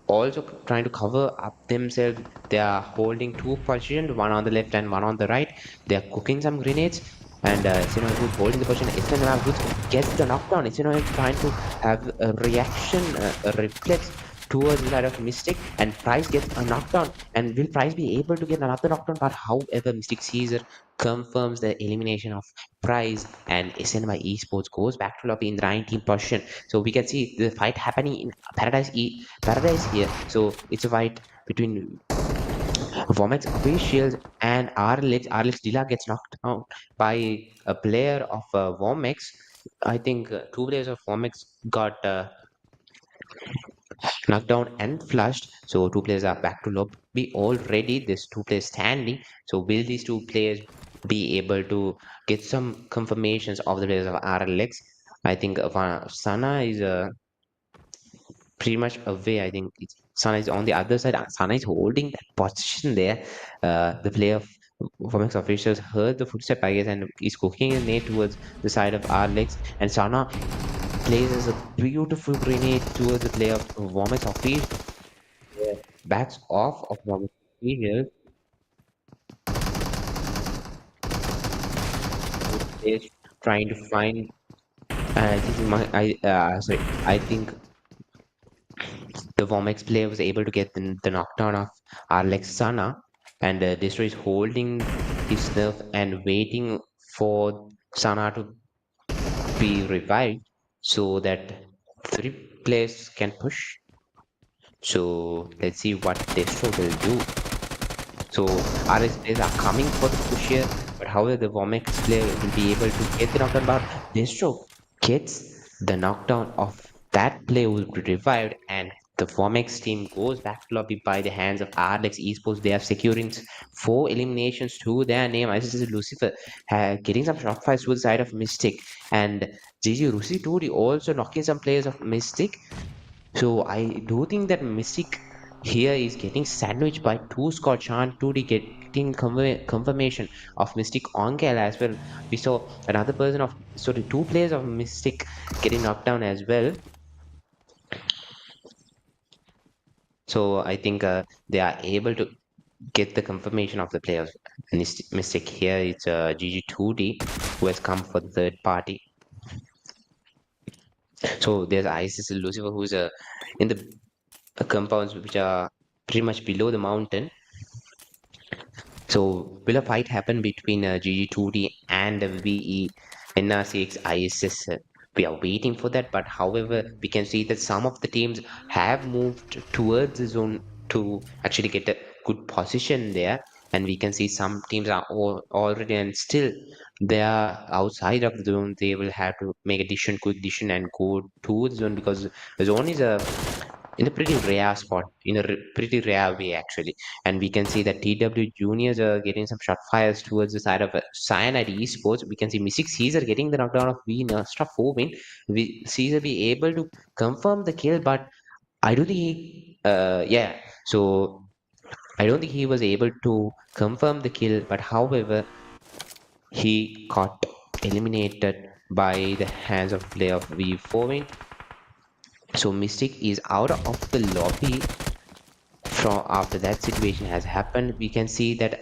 also trying to cover up themselves. They are holding two positions, one on the left and one on the right. They are cooking some grenades. And SNY Boost holding the position. SNY Boost gets the knockdown. SNY trying to have a reaction, a reflex towards the side of Mystic, and Price gets a knockdown. And will Price be able to get another knockdown? But however, Mystic Caesar confirms the elimination of Price, and SNY Esports goes back to lobby in the 19th position. So we can see the fight happening in Paradise here. So it's a fight between VOMEX officials and RLX. RLX Dilla gets knocked out by a player of VOMEX. I think two players of VOMEX got knocked down and flushed. So two players are back to lobby already. There's two players standing. So will these two players be able to get some confirmations of the players of RLX? I think Sana is pretty much away. I think Sana is on the other side. Sana is holding that position there. The player of VOMEX officials heard the footstep, I guess, and is cooking a nade towards the side of RLX. And Sana places a beautiful grenade towards the player of VOMEX officials. Backs off of VOMEX officials. Is trying to find. I think I think the VOMEX player was able to get the knockdown of Alex Sana, and Destroy is holding his nerf and waiting for Sana to be revived so that three players can push. So let's see what Destroy will do. So RS players are coming for the push here, but however the VOMEX player will be able to get the knockdown, but Destro gets the knockdown of that player who will be revived, and the VOMEX team goes back to lobby by the hands of RLX Esports. They are securing 4 eliminations to their name. ISS Lucifer getting some shot fires to the side of Mystic, and GG Rusi 2D also knocking some players of Mystic. So I do think that Mystic here is getting sandwiched by two Scott Chan 2D getting confirmation of Mystic Onkel as well. We saw another person of two players of Mystic getting knocked down as well. So I think they are able to get the confirmation of the players. Mystic here it's GG2D who has come for the third party. So there's ISIS Lucifer who's in the compounds which are pretty much below the mountain. So will a fight happen between GG2D and VENRCX ISS? We are waiting for that, but however, we can see that some of the teams have moved towards the zone to actually get a good position there, and we can see some teams are already and still they are outside of the zone. They will have to make a quick decision, and go to the zone because the zone is in a pretty rare spot, in a pretty rare way actually. And we can see that TW juniors are getting some shot fires towards the side of Cyanide Esports. We can see Mystic Caesar getting the knockdown of V Nostra 4 win. Caesar be able to confirm the kill, but I don't think he, yeah. So I don't think he was able to confirm the kill, but however, he got eliminated by the hands of player of V4. So Mystic is out of the lobby from after that situation has happened. We can see that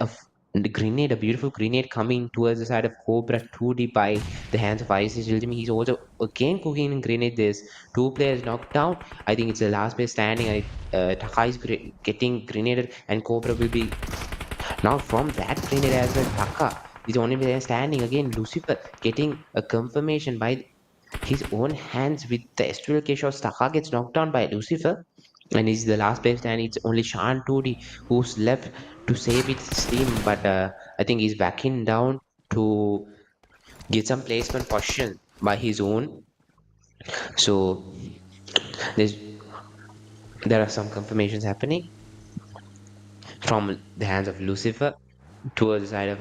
the grenade, a beautiful grenade coming towards the side of Cobra 2D by the hands of ISSLxNRC. He's also again cooking in grenade. There's two players knocked down. I think it's the last player standing. Taka is getting grenaded, and Cobra will be now from that grenade as well. Taka is the only player standing again. Lucifer getting a confirmation by his own hands with the SWLK shots. Taka gets knocked down by Lucifer, and he's the last player and it's only Shan 2D who's left to save his team. But I think he's backing down to get some placement position by his own. So there's there are some confirmations happening from the hands of Lucifer towards the side of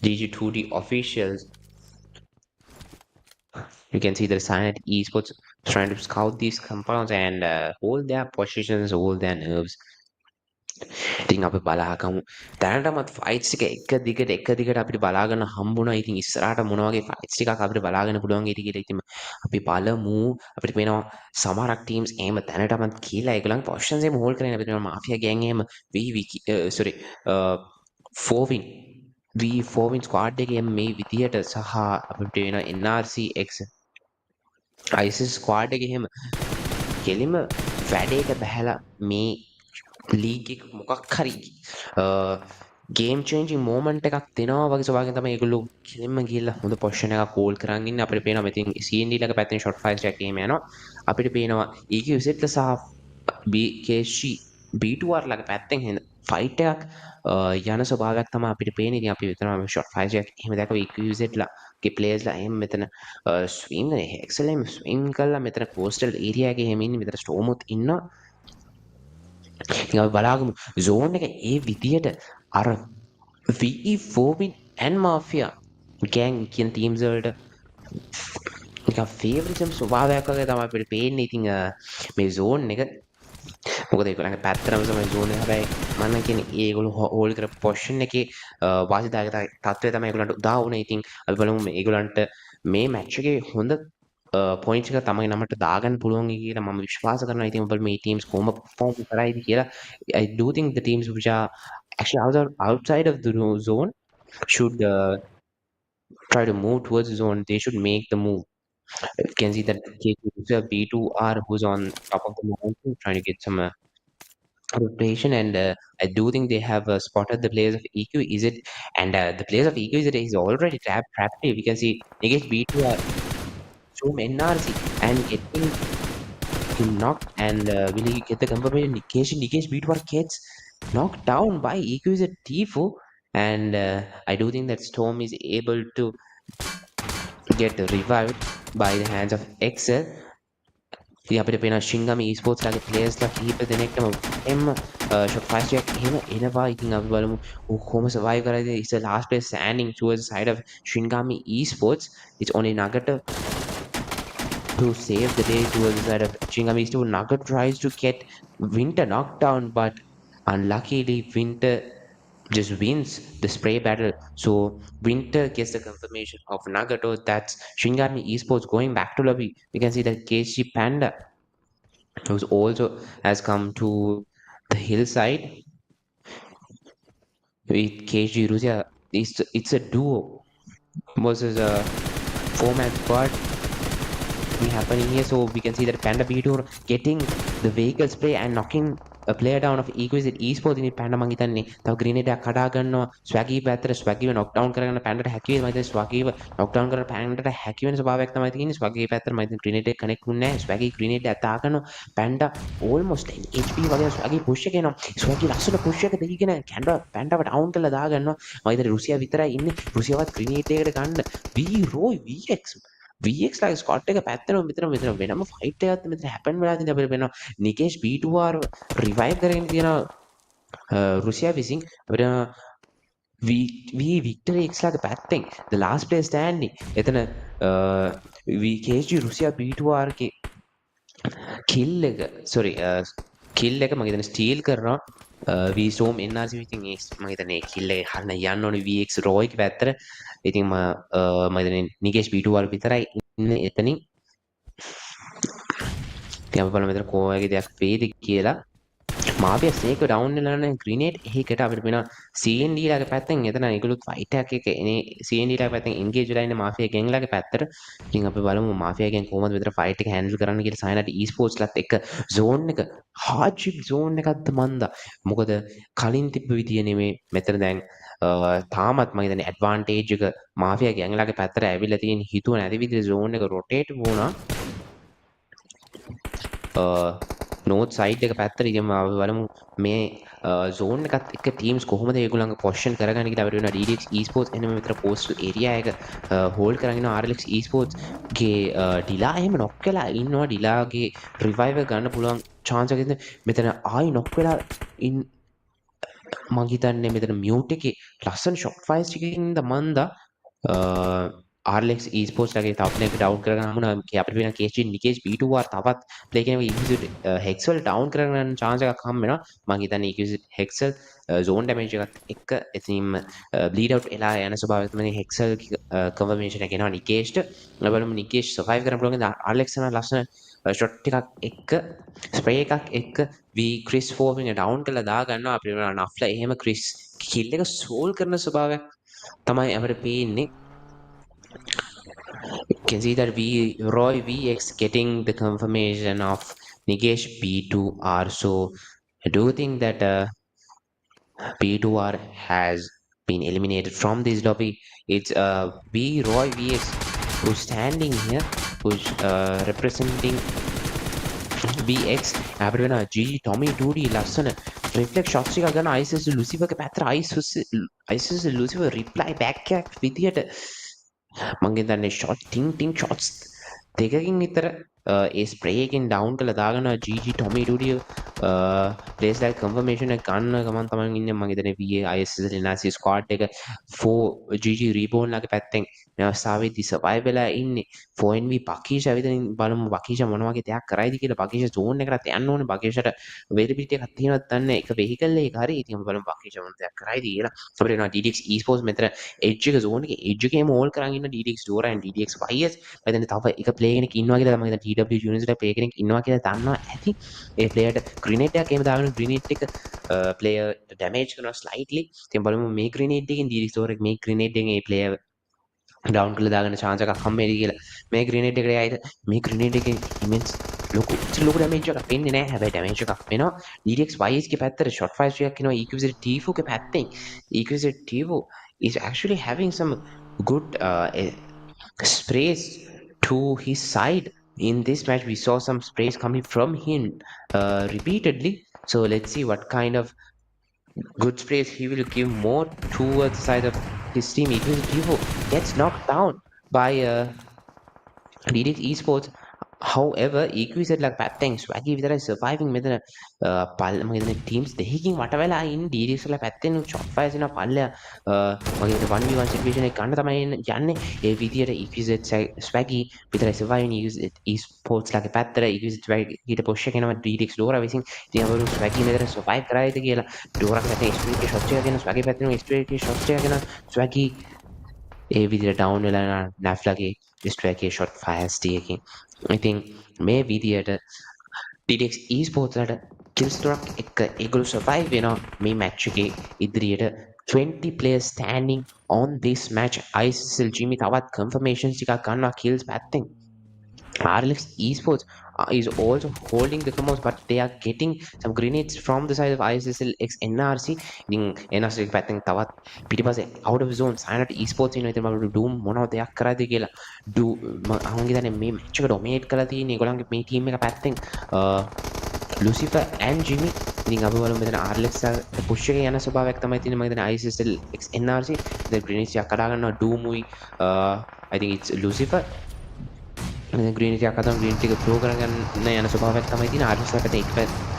DG2D officials. You can see the CYANIDE esports trying to scout these compounds and hold their positions, hold their nerves. ඉතින් අපි බලාගමු දැනටමත් ෆයිට්ස් එක දිගට අපිට බලාගන්න හම්බුණා. ඉතින් ඉස්සරහට මොන වගේ ෆයිට්ස් ටිකක් අපිට බලාගන්න පුළුවන් වේද කියලා ඉතින් අපි බලමු. අපිට පේනවා සමහරක් ටීම්ස් එහෙම දැනටමත් කියලා ඒගොල්ලන් පොසිෂන්ස් එහෙම හෝල්ඩ් කරගෙන අපිට පේනවා මාෆියා ගෑන් එහෙම sorry 4 win V4 win squad එකේ මේ විදියට සහ අපිට වෙනවා NRC X ISIS squad එකේ එහෙම කෙලිම වැඩේට බහැලා මේ ලීග් එක මොකක් හරි ගේම් චේන්ජින් මෝමන්ට් එකක් දෙනවා වගේ ස්වභාවයෙන් තමයි ඒගොල්ලෝ කෙලින්ම ගිහිල්ලා හොඳ පොසිෂන් එකක් හෝල්ඩ් කරන් ඉන්නේ. අපිට පේනවා මෙතින් CND ළඟ පැත්තෙන් ෂොට් ෆයිර් එකක් එහෙම යනවා. අපිට පේනවා EQZ සහ BKC B2R ළඟ පැත්තෙන් හෙන ෆයිට් එකක් යන ස්වභාවයක් තමයි අපිට පේන්නේ. ඉතින් අපි විතරම ෂොට් ෆයිර් එකක් එහෙම දැක්කම EQZ ලාගේ ප්ලේයර්ස්ලා එහෙම මෙතන ස්විම් කරේ එක්සලෙන්ට් ස්විම් කළා. මෙතන කෝස්ටල් ඒරියා එකේ එහෙම ඉන්නේ. මෙතන ස්ටෝමුත් ඉන්නවා. ඉතින් අපි බලාගමු zone එක ඒ විදියට අර VE4 win and Mafia gang කියන teams වලට නිකන් favoritism ස්වභාවයක් වගේ තමයි අපිට පේන්නේ. ඉතින් මේ zone එක මොකද ඒගොල්ලන්ගේ පැත්තරම තමයි zone එක. හැබැයි මම නම් කියන්නේ ඒගොල්ලෝ හෝල්ඩ් කරපු පොසිෂන් එකේ වාසිදායක තත්ත්වය තමයි ඒගොල්ලන්ට උදා වුනේ. ඉතින් අපි බලමු මේගොල්ලන්ට මේ මැච් එකේ හොඳ පොයින්ට්ස් එක තමයි නමට දාගන්න පුළුවන් කියලා මම විශ්වාස කරනවා. ඉතින් ඔබ මේ teams කොහොම perform කරයිද කියලා. I do think the teams which are actually outside of the zone should try to move towards the zone. They should make the move. You can see that B2R who's on top of the mountain trying to get some rotation, and I do think they have spotted the players of EQEZ, and the players of EQEZ is already trapped. We can see against B2R from NRC and getting him knocked, and will he get the confirmation? Nikesh B2R gets knocked down by EQEZ Tifo, and I do think that Storm is able to get revived by the hands of Excel. ඉතින් අපිට පේනවා SHINIGAMI ESPORTS ලාගේ ප්ලේයර්ස්ලා කිහිප දෙනෙක්ටම එම්ම shot fight එකක් එහෙම එනවා. ඉතින් අපි බලමු කොහොම සර්වයිව් කරයිද. It's the last player standing towards the side of SHINIGAMI ESPORTS. It's only Nugget to save the day towards the side of SHINIGAMI ESPORTS. Nugget tries to get Winter knocked down, but unluckily Winter just wins the spray battle. So Winter gets the confirmation of Nagato. That's SHINIGAMI Esports going back to lobby. We can see that KG Panda, who also has come to the hillside with KG Russia. It's a duo versus a 4-man squad happening here. So we can see that Panda B2 getting the vehicle spray and knocking a player down of EQZ esports. ඉතින් Panda මං හිතන්නේ තව grenade එකක් කඩා ගන්නවා. Swaggy පැත්තට Swaggy knock down කරගෙන Panda හැකි වෙයි. මම හිතන්නේ Swaggy knock down කරලා Panda හැකි වෙන ස්වභාවයක් තමයි තියෙන්නේ. Swaggy පැත්තට මම හිතන්නේ grenade එක connect වුනේ නැහැ. Swaggy grenade එක අතා ගන්නවා. Panda almost 10 HP වගේ Swaggy push එක එනවා. Swaggy ලස්සන push එක දෙකගෙන Pandaව down කරලා දා ගන්නවා. මම හිතන්නේ රුසියා විතරයි ඉන්නේ. රුසියාවත් grenade එකකට ගන්න. VX ලාගේ ස්කොට් එක පැත්තටම මෙතන වෙනම ෆයිට් එකක් මෙතන හැපන් වෙලා තියෙනවා. අපිට වෙනවා නිකේෂ් B2R රිවයිව් කරගෙන තියෙනවා රුසියා විසින්. අපිට වික්ටරි X ලාගේ පැත්තෙන් the last player standing එතන VKG රුසියා B2R ගේ කිල් එක සොරි කිල් එක මම හිතන්නේ ස්ටීල් කරනවා V-Storm NRC ඉතින් ඒ මම හිතන්නේ කිල් එක හරින යන්න ඕනේ VX Roy එක පැත්තට. ඉතින් මම හිතන්නේ නිකේෂ් B2 වල විතරයි ඉන්නේ එතනින්. ඉතින් අපි බලමු මෙතන කෝවගේ දෙයක් වේද කියලා. මාෆියා ස්නේක් ඩවුන් වෙලා නැහැ ග්‍රීනේඩ් එකකට අපිට වෙන CND ලාගේ පැත්තෙන් එතන ඒගොල්ලොත් ෆයිට් එකක් එක එනේ CND ලාගේ පැත්තෙන් එන්ගේජ් වෙලා ඉන්නේ මාෆියා ගෑන් ලාගේ පැත්තට. ඉතින් අපි බලමු මාෆියා ගෑන් කොහොමද මෙතන ෆයිට් එක හැන්ඩල් කරන්න කියලා සයනට esports ලත් එක zone එක hardship zone එකක්ද මන්දා. මොකද කලින් තිබ්බ විදිය නෙමේ මෙතන දැන් තාමත් මම හිතන්නේ ඇඩ්වාන්ටේජ් එක මාෆියා ගෑන් ලාගේ පැත්තට ඇවිල්ලා තියෙන හිතුව නැති විදිහේ zone එක රොටේට් වුණා. නෝත් සයිඩ් එක පැත්තට ඉතින් අපි බලමු මේ zone එකත් එක්ක teams කොහොමද ඒගොල්ලන්ගේ පොසිෂන් කරගන්නේ කියලා අපිට වෙනවා DDX esports එන්න මෙතන coastal area එක හෝල්ඩ් කරගෙන ඉන්නවා RLX esports ගේ ඩිලා එහෙම නොක් වෙලා ඉන්නවා ඩිලාගේ රිවයිවර් ගන්න පුළුවන් chance එකක් ඉතින් මෙතන ආයි නොක් වෙලා මං හිතන්නේ මෙතන මියුට් එකේ ලස්සන ෂොට් ෆයිස් ටිකකින්ද මන්දා RLX esports ලගේ තව ප්ලේයර් එක ඩවුන් කරගෙන හමුණා අපිට වෙන KG නිකේෂ් B2 වාර තවත් ප්ලේ කෙනෙක් ඉක්විසිට් හෙක්සල් ඩවුන් කරගෙන chance එකක් හම් වෙනවා මම හිතන්නේ ඉක්විසිට් හෙක්සල් zone damage එකත් එක්ක එතින්ම bleed out එලා යන ස්වභාවයක් තමයි හෙක්සල් confirmation එක එනවා නිකේෂ්ට බලමු නිකේෂ් survive කරන්න පුළුවන් RLX යන ලස්සන ෂොට් ටිකක් එක්ක ස්ප්‍රේ එකක් එක්ක V Chris 4 එක ඩවුන් කරලා දා ගන්නවා අපිට වෙනවා නෆ්ලා එහෙම Chris kill එක සෝල් කරන ස්වභාවයක් තමයි අපිට පේන්නේ. You can see that Roy VX getting the confirmation of Nigesh B2R. So I do think that B2R has been eliminated from this lobby. It's Roy VX who's standing here, who's representing VX. අපිට වෙන G Tommy 2D ලස්සන reflect shots එක ගන්න ISS Lucifer ගේ පැත්තට ISS Lucifer reply back එකක් විදියට මං හිතන්නේ ෂොට් ටින් ෂොට්ස් දෙකකින් විතර ඒ ස්ප්‍රේ එකෙන් ඩවුන් කරලා දාගන්නවා GG ටොමි ඩුඩිය ප්ලේස් ලයික් කන්ෆර්මේෂන් එක ගන්න ගමන් තමයි ඉන්නේ මං හිතන්නේ VA ISSLNRC ස්ක්වාඩ් එක 4 GG රීබෝන් ලාගේ පැත්තෙන් මේ අවස්ථාවේදී සර්වයිව් වෙලා ඉන්නේ 4NV බකීෂ ඇවිදින් බලමු බකීෂ මොන වගේ දෙයක් කරයිද කියලා බකීෂ zone එකකට යන්න ඕනේ බකීෂට availability එකක් තියෙනවද දන්නේ එක vehicle එක හරි ඉතින් අපි බලමු බකීෂ මොන දෙයක් කරයිද කියලා අපිට එනවා DDX esports මෙතන edge එක zone එකේ edge එකේම all කරන් ඉන්න DDX Dora and DDX YS මම තව එක play කෙනෙක් ඉන්නවා කියලා මම හිතන TW units ලා play කෙනෙක් ඉන්නවා කියලා දන්නවා ඇති ඒ player ට grenade එකක් එහෙම දාගෙන grenade එක player damage කරනවා slightly ඉතින් බලමු මේ grenade එකෙන් DDX Dora මේ grenade එකෙන් ඒ player ඩවුන් කරලා දාගන්න chance එකක් හම්බෙයි කියලා මේ grenade එකට යයිද මේ grenade එකෙන් immense ලොකු damage එකක් වෙන්නේ නැහැ හැබැයි damage එකක් වෙනවා DDX YS ගේ පැත්තට shot fire එකක් එනවා EQZ T4 ගේ පැත්තෙන් EQZ T4 is actually having some good sprays to his side in this match. We saw some sprays coming from him repeatedly, so let's see what kind of good sprays he will give more towards the side of his team. Because Tivo gets knocked down by DDX esports. However, EQZ like පැත්තෙන් swaggy විතරයි surviving මෙතන මම හිතන්නේ teams දෙකකින් වට වෙලා ඉන්න DDX වල පැත්තෙන් shot fires එන පල්ලය මම හිතන්නේ 1v1 situation එක ගන්න තමයි යන්නේ ඒ විදියට EQZ swaggy විතරයි surviving esports ලාගේ පැත්තට EQZ swaggy ඊට push එක එනවා DDX Dora විසින් ඉතින් අපරු swaggy මෙතන survive කරයිද කියලා Dora පැත්තෙන් experience shot එක ගෙන swaggy පැත්තෙන් experience shot එක ගෙන swaggy ඒ විදියට down වෙලා නැෆ්ලාගේ swaggy shot fires එකකින් ඉතින් මේ විදියට DDX esports වලට kills තුනක් එක ඒගොල්ලෝ survive වෙනවා මේ match එකේ ඉදිරියට 20 players standing on this match ISSL Jimmy තවත් confirmations ටිකක් ගන්නවා kills පැත්තෙන් RLX esports is also holding the commons but they are getting some grenades from the side of ISSLxNRC ඉතින් NRC පැත්තෙන් තවත් පිටිපස්සේ out of zone CYANIDE esports ඉන්නවා ඉතින් මම doom මොනවද දෙයක් කරයිද කියලා මම හිතන්නේ මේ match එක dominate කරලා තියෙන ඒගොල්ලන්ගේ මේ team එක පැත්තෙන් Lucifer and Jimmy ඉතින් අපි බලමු මෙතන RLX push එකේ යන ස්වභාවයක් තමයි තියෙන්නේ මම හිතන්නේ ISSLxNRC the grenades එකක් කඩා ගන්නවා doom උයි I think it's Lucifer green එක අකදම green ටික throw කරගෙන යන ස්වභාවයක් තමයි තියෙන RLX එකට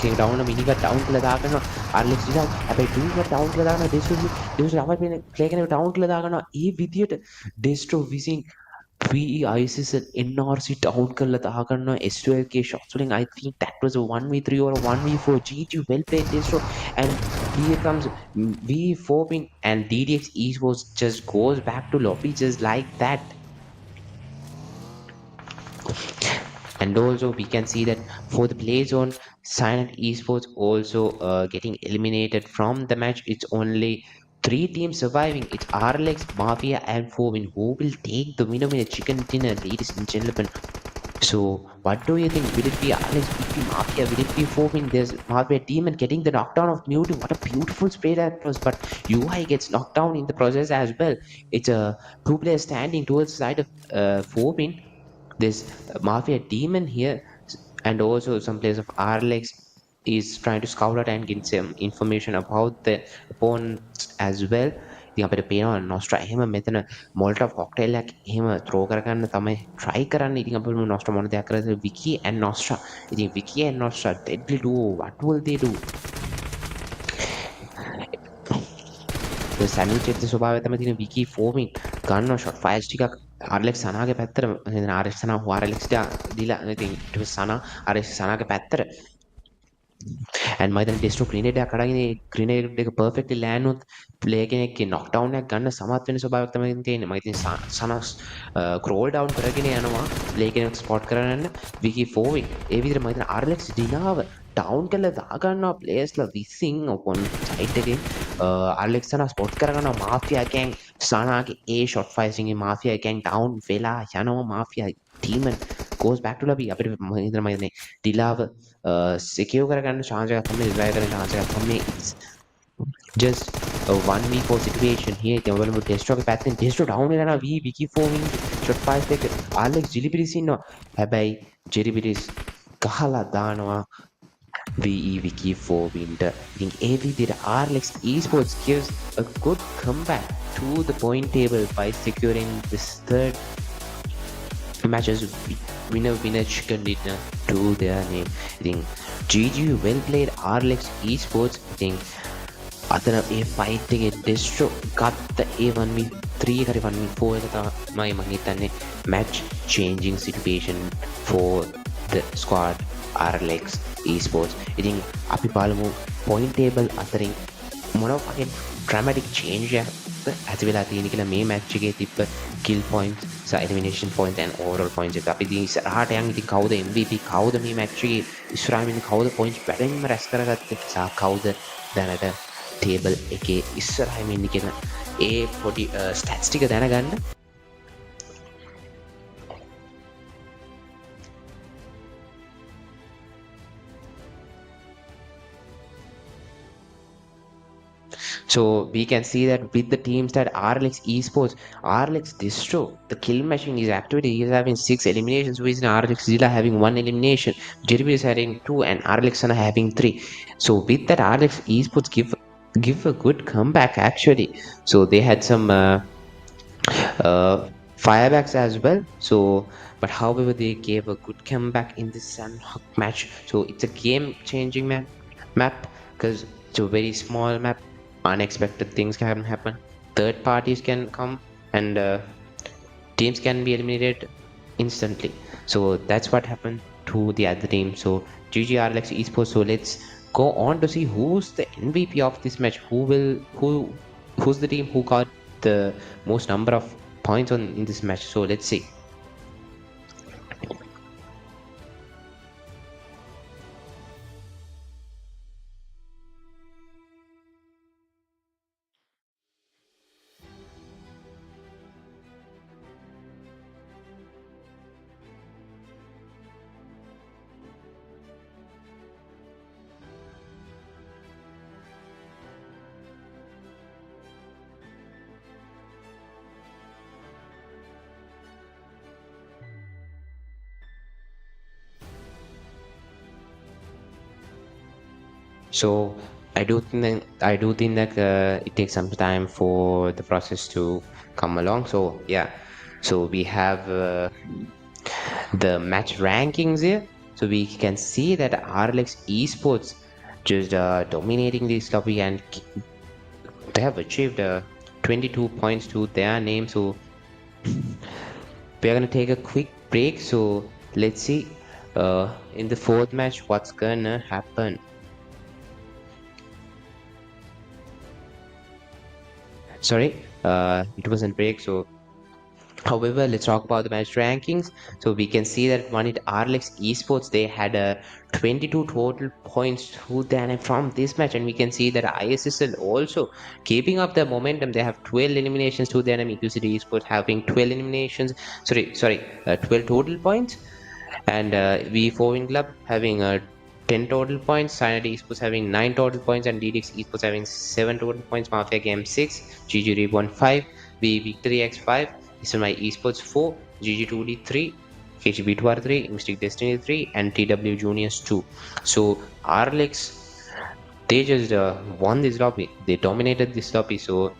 එක down මිනික down කියලා දාගන්නවා RLX දිහා හැබැයි 2 එක down කියලා දාගන්නවා දෙස්ට්‍රෝ තමයි play කෙනෙක් down කියලා දාගන්නවා ඒ විදියට දෙස්ට්‍රෝ විසින් we ISSLnRC down කරලා දාගන්නවා S12K shots වලින්. I think that was a 1v3 or a 1v4. GG, well played Distro. And here comes V4 win, and DDX Esports just goes back to lobby just like that. And also we can see that for the play zone, Silent Esports also getting eliminated from the match. It's only 3 teams surviving. It's RLX, Mafia, and Fomin who will take the winner in a chicken dinner, ladies and gentlemen. So what do you think? Will it be RLX, will it be Mafia, will it be Fomin? There's Mafia Demon getting the knockdown of Mewtwo. What a beautiful spray that was, but UI gets knocked down in the process as well. It's a 2-player standing towards the side of Fomin. There's Mafia Demon here, and also some players of RLX is trying to scout out and get some information about the opponents as well. ඉතින් අපිට පේනවා නොස්ට්‍රා එහෙම මෙතන මොල්ටොව් cocktail එකක් එහෙම ත්‍රෝ කරගන්න තමයි try කරන්නේ. ඉතින් අපිට නොස්ට්‍රා මොන දෙයක් කරද? විකි and නොස්ට්‍රා. ඉතින් Vicky and නොස්ට්‍රා deadly duo. What will they do? Sandwich එකේ ස්වභාවය තමයි තියෙන. විකි ෆෝමින් ගන්නවා ෂොට් ෆයර්ස් ටිකක් RLX සනාගේ පැත්තට. එතන RLX සනා RLX දීලා ඉතින් ඊට පස්සේ සනා RLX සනාගේ පැත්තට. and මම හිතන්නේ ඩෙස්ටෝ ග්‍රීනේඩ් එකක් අරගෙන ඒ ග්‍රීනේඩ් එක perfectly land උත් ප්ලේයර් කෙනෙක්ගේ knockdown එකක් ගන්න සමත් වෙන ස්වභාවයක් තමයි තියෙන්නේ. මම හිතන්නේ සනස් crawl down කරගෙන යනවා ප්ලේයර් කෙනෙක් ස්පොට් කරගන්න. විකි ෆෝවික් ඒ විදිහට මම හිතන්නේ RLX දිනාව ඩවුන් කරලා දාගන්නවා ප්ලේයර්ස්ලා විසින් ඔපොන් සයිඩ් එකේ. RLX සනා ස්පොට් කරගන්නවා මාෆියා ගෑන් සනාගේ ඒ ෂොට් ෆයර්සින් ගේ මාෆියා ගෑන් ඩවුන් වෙලා යනවා. Mafia demon goes back to lobby. අපිට මම හිතන්නේ ඩිලාව secure කරගන්න chance එකක් තමයි, revive කරන්න chance එකක් තමයි. It's just a 1v4 situation here. ඉතින් ඔයගොල්ලෝ ඩෙස්ට්‍රෝ එකේ පැත්තෙන් ඩෙස්ට්‍රෝ down වෙලා යනවා. විකි ෆෝමින් shot 5 එක RLX ජිලිපිරිස් ඉන්නවා. හැබැයි ජිලිපිරිස් ගහලා දානවා Wiki 4 winter. I think ඒ විදිහට RLX Esports gives a good comeback to the point table by securing this third matches winner chicken dinner to their name. I think GG, well played RLX Esports. I think අතන ඒ fight එකේ ඩෙස්ට්‍රෝ ගත්ත ඒ 1v3 හරි 1v4 එක තමයි මම හිතන්නේ match changing situation for the squad RLX Esports. ඉතින් අපි බලමු point table අතරින් මොන වගේ dramatic change එකක්ද ඇති වෙලා තියෙන්නේ කියලා මේ match එකේ තිබ්බ kill points, elimination points and overall points එක. අපි ඉතින් ඉස්සරහට යන් ඉතින් කවුද MVP, කවුද මේ match එකේ ඉස්සරහින් ඉන්නේ, කවුද points වැඩිම රැස් කරගත්තේ, සහ කවුද දැනට table එකේ ඉස්සරහින් ඉන්නේ කියන ඒ පොඩි stats ටික දැනගන්න. So we can see that with the teams that RLX Esports, RLX Distro, the kill machine is active. He is having 6 eliminations, with RLX Zilla having 1 elimination, Jeremy is having 2, and RLX Sana having 3. So with that, RLX Esports give a good comeback actually. So they had some firebacks as well. So but however they gave a good comeback in this match. So it's a game-changing map because it's a very small map. Unexpected things can happen. Third parties can come and teams can be eliminated instantly. So that's what happened to the other team. So GG RLX Esports. So let's go on to see who's the MVP of this match. Who's the team who got the most number of points in this match. So let's see. So I do think that it takes some time for the process to come along. So yeah, so we have the match rankings here. So we can see that RLX Esports just dominating this lobby, and they have achieved 22 points to their name. So we're gonna take a quick break. So let's see in the fourth match what's gonna happen. Sorry, it wasn't break. So however, let's talk about the match rankings. So we can see that one at ESPORTS, they had 22 total points to them from this match, and we can see that ISSL also keeping up the momentum. They have 12 eliminations to their enemy. QCD Esports having 12 eliminations. 12 total points, and V4 Club having 10 total points, CYANIDE Esports having 9 total points, and DDX Esports having 7 total points, MAFIA Game 6, GG REBORN 5, Victory X 5, SMI Esports 4, GG2D 3, KGB2R 3, Mystic Destiny 3, and TW Juniors 2. So RLX, they just won this lobby. They dominated this lobby. So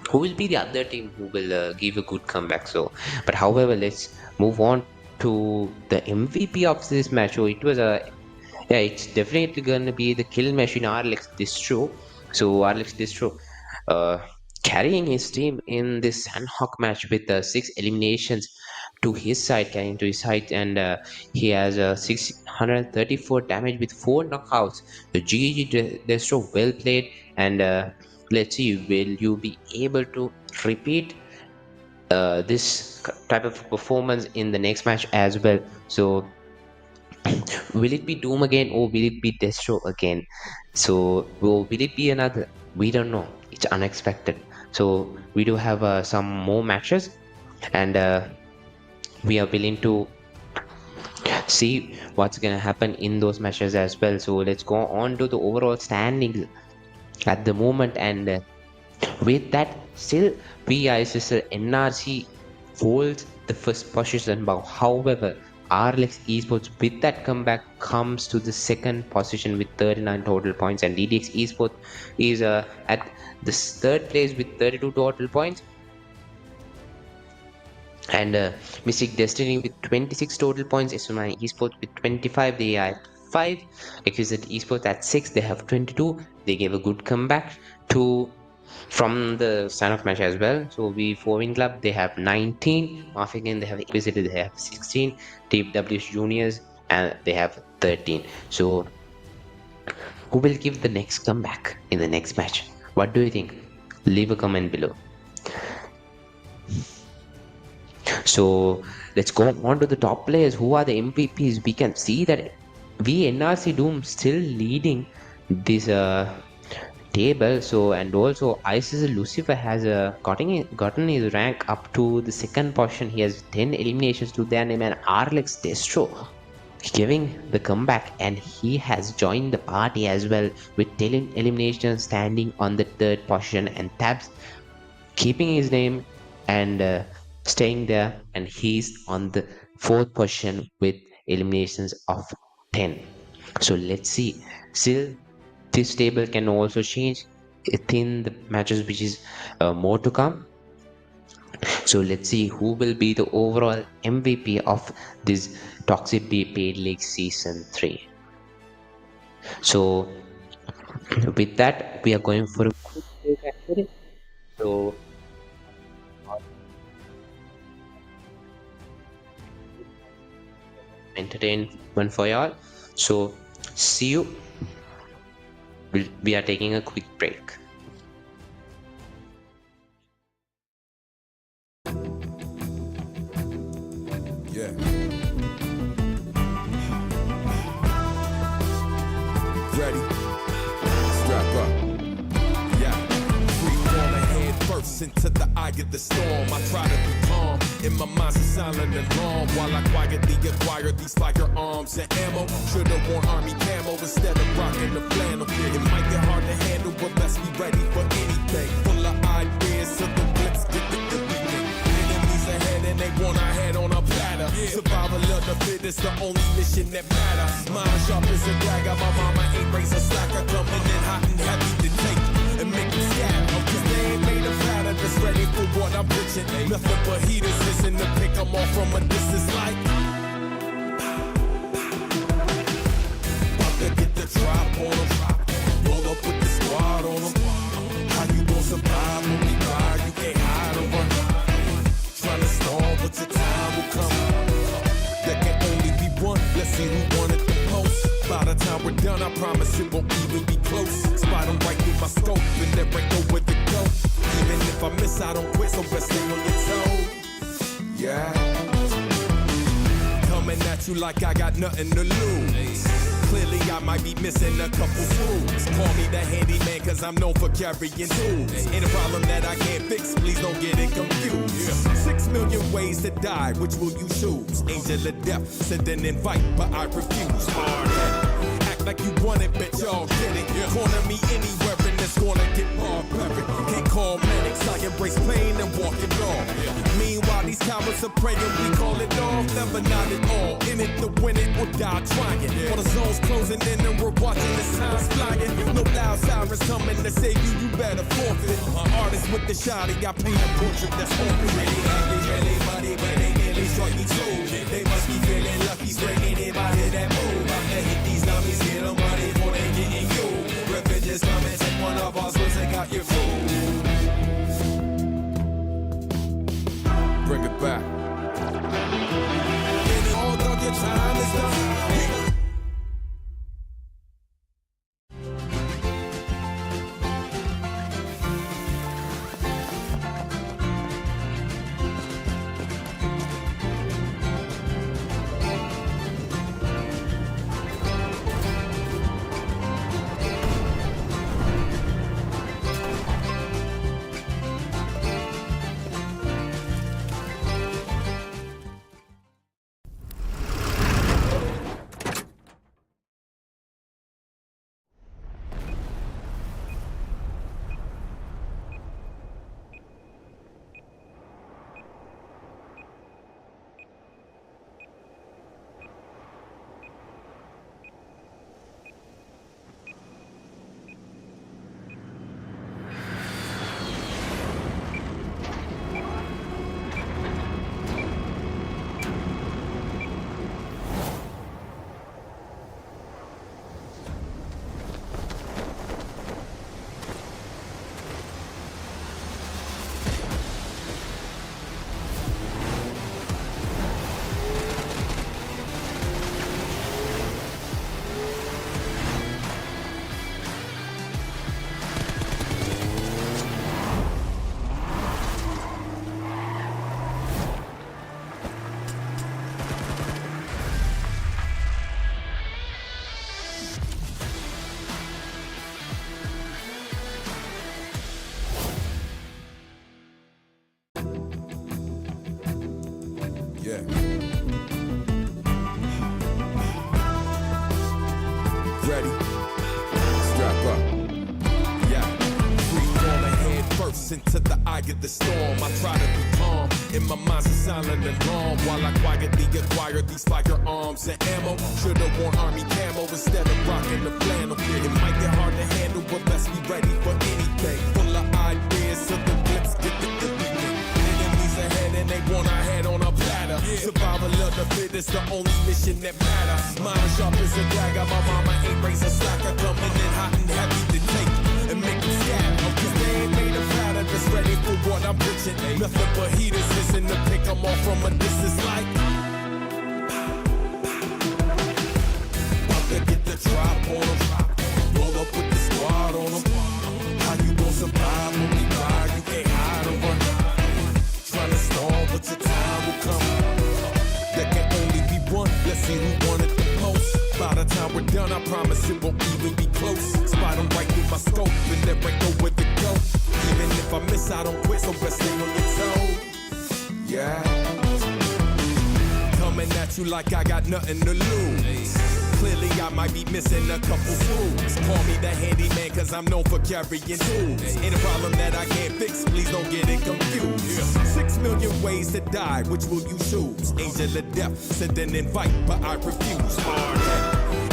who will be the other team who will give a good comeback? So, but however, let's move on to the MVP of this match. So it was it's definitely gonna be the kill machine RLX Distro. So RLX Distro carrying his team in this Sandhawk match with 6 eliminations to his side, carrying to his side, and he has 634 damage with 4 knockouts. So GG Destro, well played, and let's see, will you be able to repeat this type of performance in the next match as well? So will it be Doom again, or will it be Destro again? So will it be another? We don't know. It's unexpected. So we do have some more matches, and we are willing to see what's gonna happen in those matches as well. So let's go on to the overall standings at the moment, and with that, still ISSLNRC holds the first position. But however, RLX Esports with that comeback comes to the second position with 39 total points, and DDX Esports is at the third place with 32 total points, and Mystic Destiny with 26 total points, SMI Esports with 25, they are at 5, Exquisite Esports at 6, they have 22, they gave a good comeback from the stand-off match as well. So V4 Club, they have 19, Mafia Game, they have Exquisite, they have 16, TW Juniors, and they have 13. So who will give the next comeback in the next match? What do you think? Leave a comment below. So let's go on to the top players. Who are the MVPs? We can see that NRC Doom still leading this table. So, and also ISSL Lucifer has gotten his rank up to the second position. He has 10 eliminations to their name, and RLX Destro giving the comeback, and he has joined the party as well with 10 eliminations, standing on the third position, and Tabs keeping his name and staying there, and he's on the fourth position with eliminations of 10. So let's see, still this table can also change within the matches, which is more to come. So let's see who will be the overall MVP of this Toxic Paid League Season 3. So with that, we are going for a quick break actually. So entertainment for y'all. So see you. We are taking a quick break. Yeah. Ready? Strap up. Yeah. Free falling head first into the eye of the storm. I try to be calm. In my mind's a silent alarm while I quietly acquire these firearms and ammo. Should've worn army camo instead of rocking the flannel. It might get hard to handle, but best be ready for anything. Full of ideas, so the blips get the everything. Enemies ahead and they want our head on a platter. Survival of the fittest, the only mission that matters. Mind sharp as a dagger, my mama ain't raised a slacker. Coming in hot and heavy to take and make them scatter. Cause they ain't made a platter that's ready for what I'm pitching. Nothing but heaters missing to pick them off from a distance like. About to get the drop on them. Roll up with the squad on them. How you gon' survive when we ride? You can't hide or run. Tryna stall, but your time see who won it the most. By the time we're done, I promise it won't even be close. Spot them right through my scope, and there ain't nowhere to go. Even if I miss, I don't quit, so best stay on your toes. Yeah. Coming at you like I got nothing to lose. Clearly I might be missing a couple screws. Call me the handyman cause I'm known for carrying tools. Ain't a problem that I can't fix, please don't get it confused. 6 million ways to die, which will you choose? Angel of death, send an invite, but I refuse. Act like you want it, bitch, y'all get it. Corner me anywhere in this corner, get barbaric. Can't call medics, I embrace pain and walk it off. Meanwhile, these cowards are praying, we call it off. Never not at all, in it to win it or die trying. For the zone's closing in and we're watching the signs flying. No loud sirens coming to save you, you better forfeit. Artists with the shotty, I paint a portrait that's awkward. Really money, but they nearly struck me too. They must be feeling lucky, spraying anybody that move. I'm gonna hit these dummies, get them money before they getting you. Revenge is coming, take one of our swords and got your food. Bring it back. All dog, your time is done. Yeah. Ready? Strap up. Yeah. Free falling head first into the eye of the storm. I try to be calm. In my mind's a silent alarm while I quietly acquire these firearms and ammo. Should've worn army camo instead of rocking the flannel. It might get hard to handle, but best be ready for anything. Full of ideas, so the blips get the enemies ahead and they want our head on a platter. Survival of the fittest, the only mission that matters. Mine sharp as a dagger, my mama ain't raised a slacker. Coming in hot and heavy to take and make them scatter. Cause they ain't made a platter that's ready for what I'm pitching. Nothing but heaters missing to pick them off from a distance like. About to get the drop on them. Roll up with the squad on them. How you gon' survive when we ride? You can't hide or run. Trying to stall, but your time will come. There can only be one. Let's see who won it the most. By the time we're done, I promise it won't even be close. Spot them right through my scope, and there ain't nowhere to go. Even if I miss, I don't quit, so best stay on your toes. Yeah. Coming at you like I got nothing to lose. Clearly I might be missing a couple screws. Call me the handyman cause I'm known for carrying tools. Ain't a problem that I can't fix, please don't get it confused. 6 million ways to die, which will you choose? Angel of death, send an invite, but I refuse.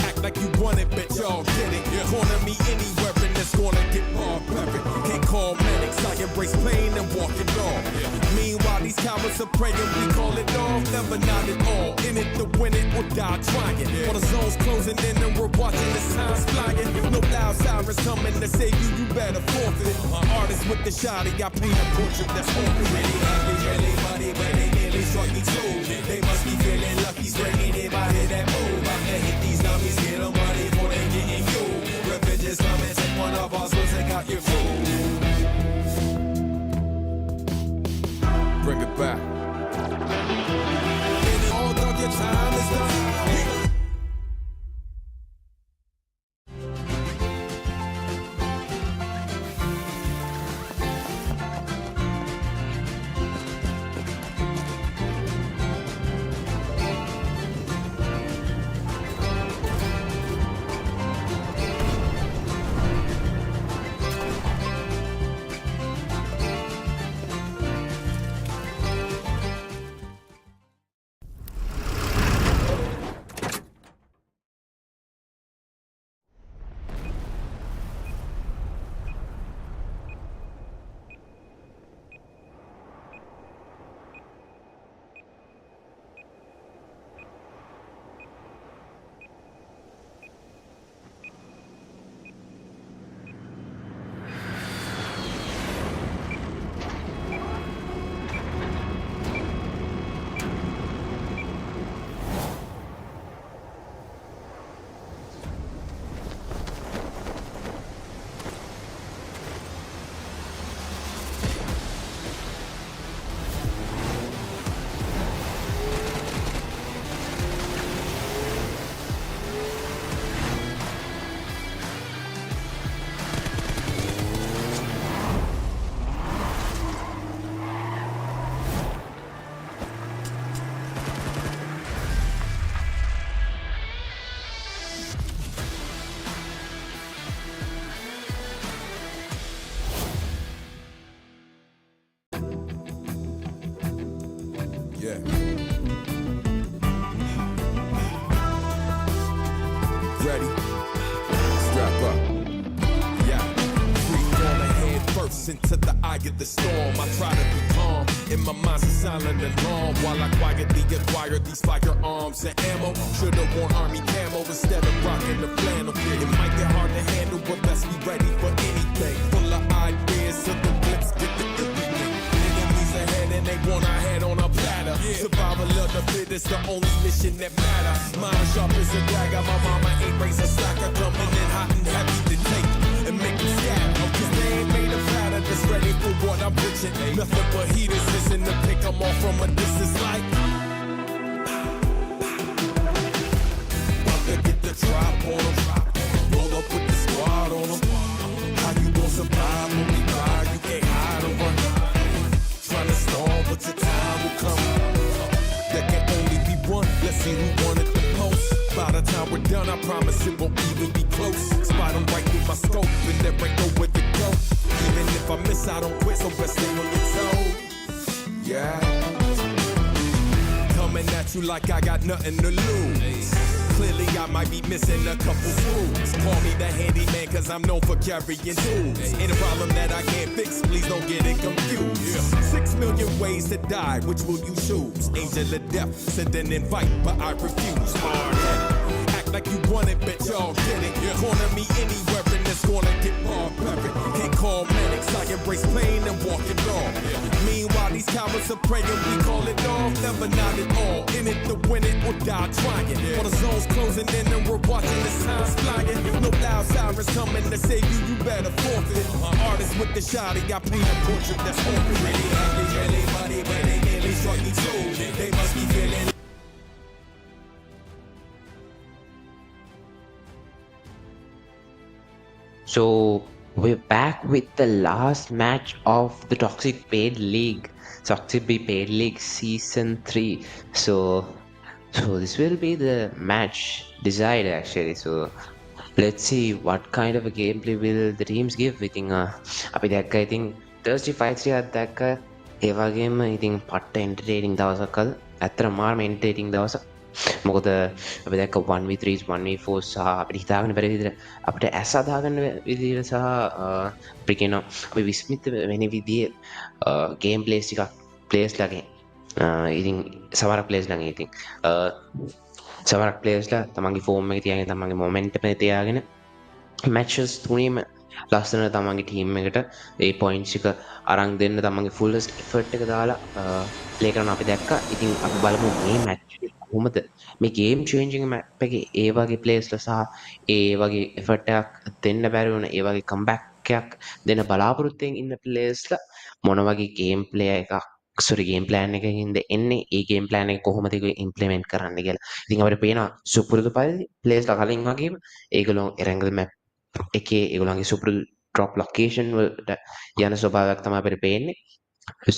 Act like you want it, bitch, y'all get it. Corner me anywhere in this corner, get barbaric. Can't call medics, I embrace pain and walk it off. Meanwhile, these cowards are praying, we call it off. Never not at all, in it to win it or die trying. For the zone's closing in and we're watching the signs flying. No loud sirens coming to save you, you better forfeit. Artists with the shotty, I paint a portrait that's awkward. Really money, but they nearly struck me too. They must be feeling lucky, spraying anybody that move. I'm into the eye of the storm. I try to be calm, in my mind's a silent alarm, while I quietly acquire these firearms and ammo. Should've worn army camo instead of rocking the flannel. It might get hard to handle, but best be ready for anything. Full of ideas, so the blips get the everything. Enemies ahead and they want our head on a platter. Survival of the fittest, the only mission that matters. Mind sharp as a dagger, my mama ain't raised a slacker. Coming in hot and heavy to take and make them scatter. Cause they ain't made a platter that's ready for what I'm pitching. Nothing but heaters missing to pick them off from a distance like. About to get the drop on them. Roll up with the squad on them. How you gon' survive when we ride? You can't hide or run. Trying to stall, but your time will come. There can only be one. Let's see who won it the most. By the time we're done, I promise it won't even be close. Spot them right through my scope, and there ain't nowhere to go. Even if I miss, I don't quit, so best stay on your toes. Yeah. Coming at you like I got nothing to lose. Clearly I might be missing a couple screws. Call me the handyman cause I'm known for carrying tools. Ain't a problem that I can't fix, please don't get it confused. 6 million ways to die, which will you choose? Angel of death, send an invite, but I refuse. Hard-headed, act like you want it, bet y'all get it. Corner me anywhere and it's gonna get barbaric. Can't call medics, I embrace pain and walk it off. Meanwhile these cowards are praying, we call it off. Never not at all, in it to win it or die trying. For the zone's closing in and we're watching the signs flying. No loud sirens coming to save you, you better forfeit. Artists with the shotty, I paint a portrait that's open. Really happy, really money, but they nearly struck me too. They must be feeling. So we're back with the last match of the Toxic Paid League, Toxic Paid League Season 3. So this will be the match decided actually. So let's see what kind of a gameplay will the teams give. I think අපි දැක්ක ඉතින් Thursday fights එකක් දැක්ක. ඒ වගේම ඉතින් පට්ට entertaining දවසක් අද. ඇත්තටම මාරම entertaining දවසක්. මොකද අපි දැක්ක 1v3s 1v4 සහ අපිට හිතාගන්න බැරි විදිහට අපිට ඇස් අදාගන්න විදිහට සහ අපි කියනවා අපි විස්මිත වෙන විදිහේ ගේම් ප්ලේස් ටිකක් ප්ලේස් ලාගේ ඉතින් සමහර ප්ලේස් ලාගේ ඉතින් සමහර ප්ලේස් ලා තමන්ගේ ෆෝම් එක තියාගෙන තමන්ගේ මොමන්ටම් එක තියාගෙන මැචස් තුනේම ලස්සන තමන්ගේ ටීම් එකට ඒ පොයින්ට්ස් එක අරන් දෙන්න තමන්ගේ ෆුල්ලස්ට් එෆර්ට් එක දාලා ප්ලේ කරන අපි දැක්කා. ඉතින් අපි බලමු මේ මැච් එක කොහොමද මේ ගේම් චේන්ජින් මැප් එකේ ඒ වගේ ප්ලේස්ලා සහ ඒ වගේ එෆර්ට් එකක් දෙන්න බැරි වුණ ඒ වගේ කම්බැක් එකක් දෙන්න බලාපොරොත්තුෙන් ඉන්න ප්ලේස්ලා මොන වගේ ගේම් ප්ලේ එකක් ගේම් ප්ලෑන් එකකින්ද එන්නේ ඒ ගේම් ප්ලෑන් එක කොහොමද ඒක ඉම්ප්ලිමන්ට් කරන්න කියලා. ඉතින් අපිට පේනවා සුපුරුදු පරිදි ප්ලේස්ලා කලින් වගේම ඒගොල්ලෝ එරැංගල් මැප් එකේ ඒගොල්ලන්ගේ සුපුරුදු ඩ්‍රොප් ලොකේෂන් වලට යන ස්වභාවයක් තමයි අපිට පේන්නේ.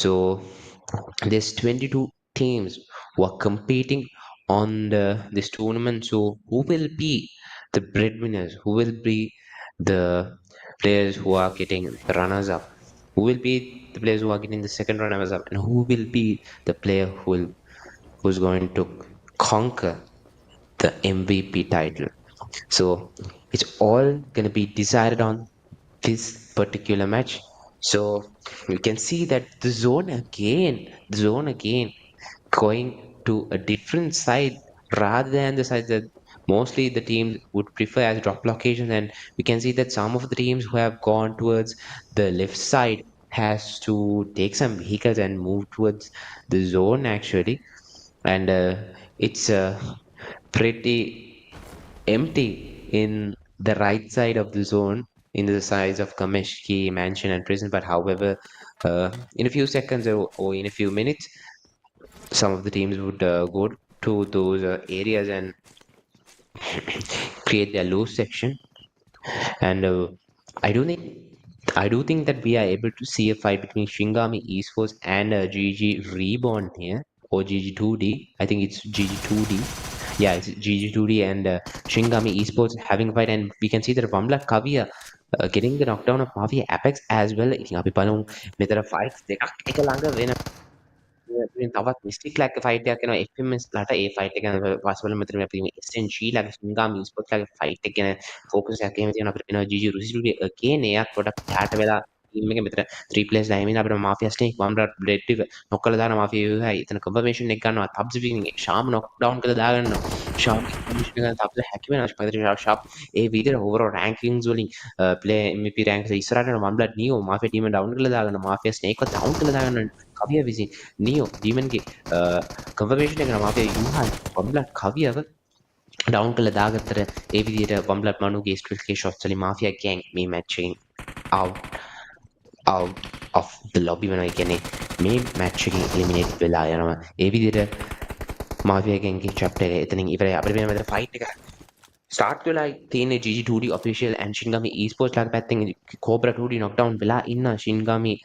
So there's 22 teams who are competing on this tournament. So who will be the breadwinners? Who will be the players who are getting the runners up? Who will be the players who are getting the second runners up? And who will be the player who's going to conquer the MVP title? So it's all going to be decided on this particular match. So you can see that the zone again going to a different side rather than the side that mostly the teams would prefer as drop locations, and we can see that some of the teams who have gone towards the left side has to take some vehicles and move towards the zone actually, and it's pretty empty in the right side of the zone in the size of Kameshki mansion and prison. But however, in a few seconds or in a few minutes, some of the teams would go to those areas and create their loose section. And I do think that we are able to see a fight between Shingami Esports and GG Reborn here, or GG2D. I think it's GG2D. Yeah, it's GG2D and Shingami Esports having a fight, and we can see that Vamla Kavia getting the knockdown of Mafia Apex as well. ඉතින් අපි බලමු මෙතන fights දෙකක් එක ළඟ වෙන තවත් mystic lag fight එකක් යනවා FMS ලට. ඒ ෆයිට් එක ගැන පස්සේ බලමු. මෙතන අපි SNG ලගේ Shingami Esports ලගේ ෆයිට් එක ගැන ෆෝකස් එකක් එහෙම තියෙනවා. අපිට වෙනවා GG Rusi again එයක් පොඩක් යාට වෙලා team එකේ මෙතන 3 players ලා එමින් අපිට Mafia Snake one blood bread එක knock කරලා දාන Mafia යුයි එතන confirmation එක ගන්නවා Thubs winning Sham knock down කරලා දාගන්නවා Sham confirmation එක Thubs හැකි වෙනවා Sham ඒ විදිහට overall rankings වලින් play MVP ranks ඉස්සරහට යන one blood Neo Mafia team එක down කරලා දාගන්නවා Mafia Snake එක down කරලා දාගන්නවා කවිය විසින් Neo demon ගේ confirmation එක Mafia යුයි one blood කවියව down කළ දාගත්තට ඒ විදිහට one blood මනුගේ skill ගේ shots වලින් Mafia gang මේ match එකෙන් out of the lobby වෙනවා. ඒ කියන්නේ මේ match එකෙන් eliminate වෙලා යනවා. ඒ විදිහට Mafia gang ගේ chapter එක එතනින් ඉවරයි. අපිට වෙන මෙතන fight එක start වෙලා තියෙන GG2D official and Shinigami esports ලාගේ පැත්තෙන් Cobra 2D knockdown වෙලා ඉන්න Shinigami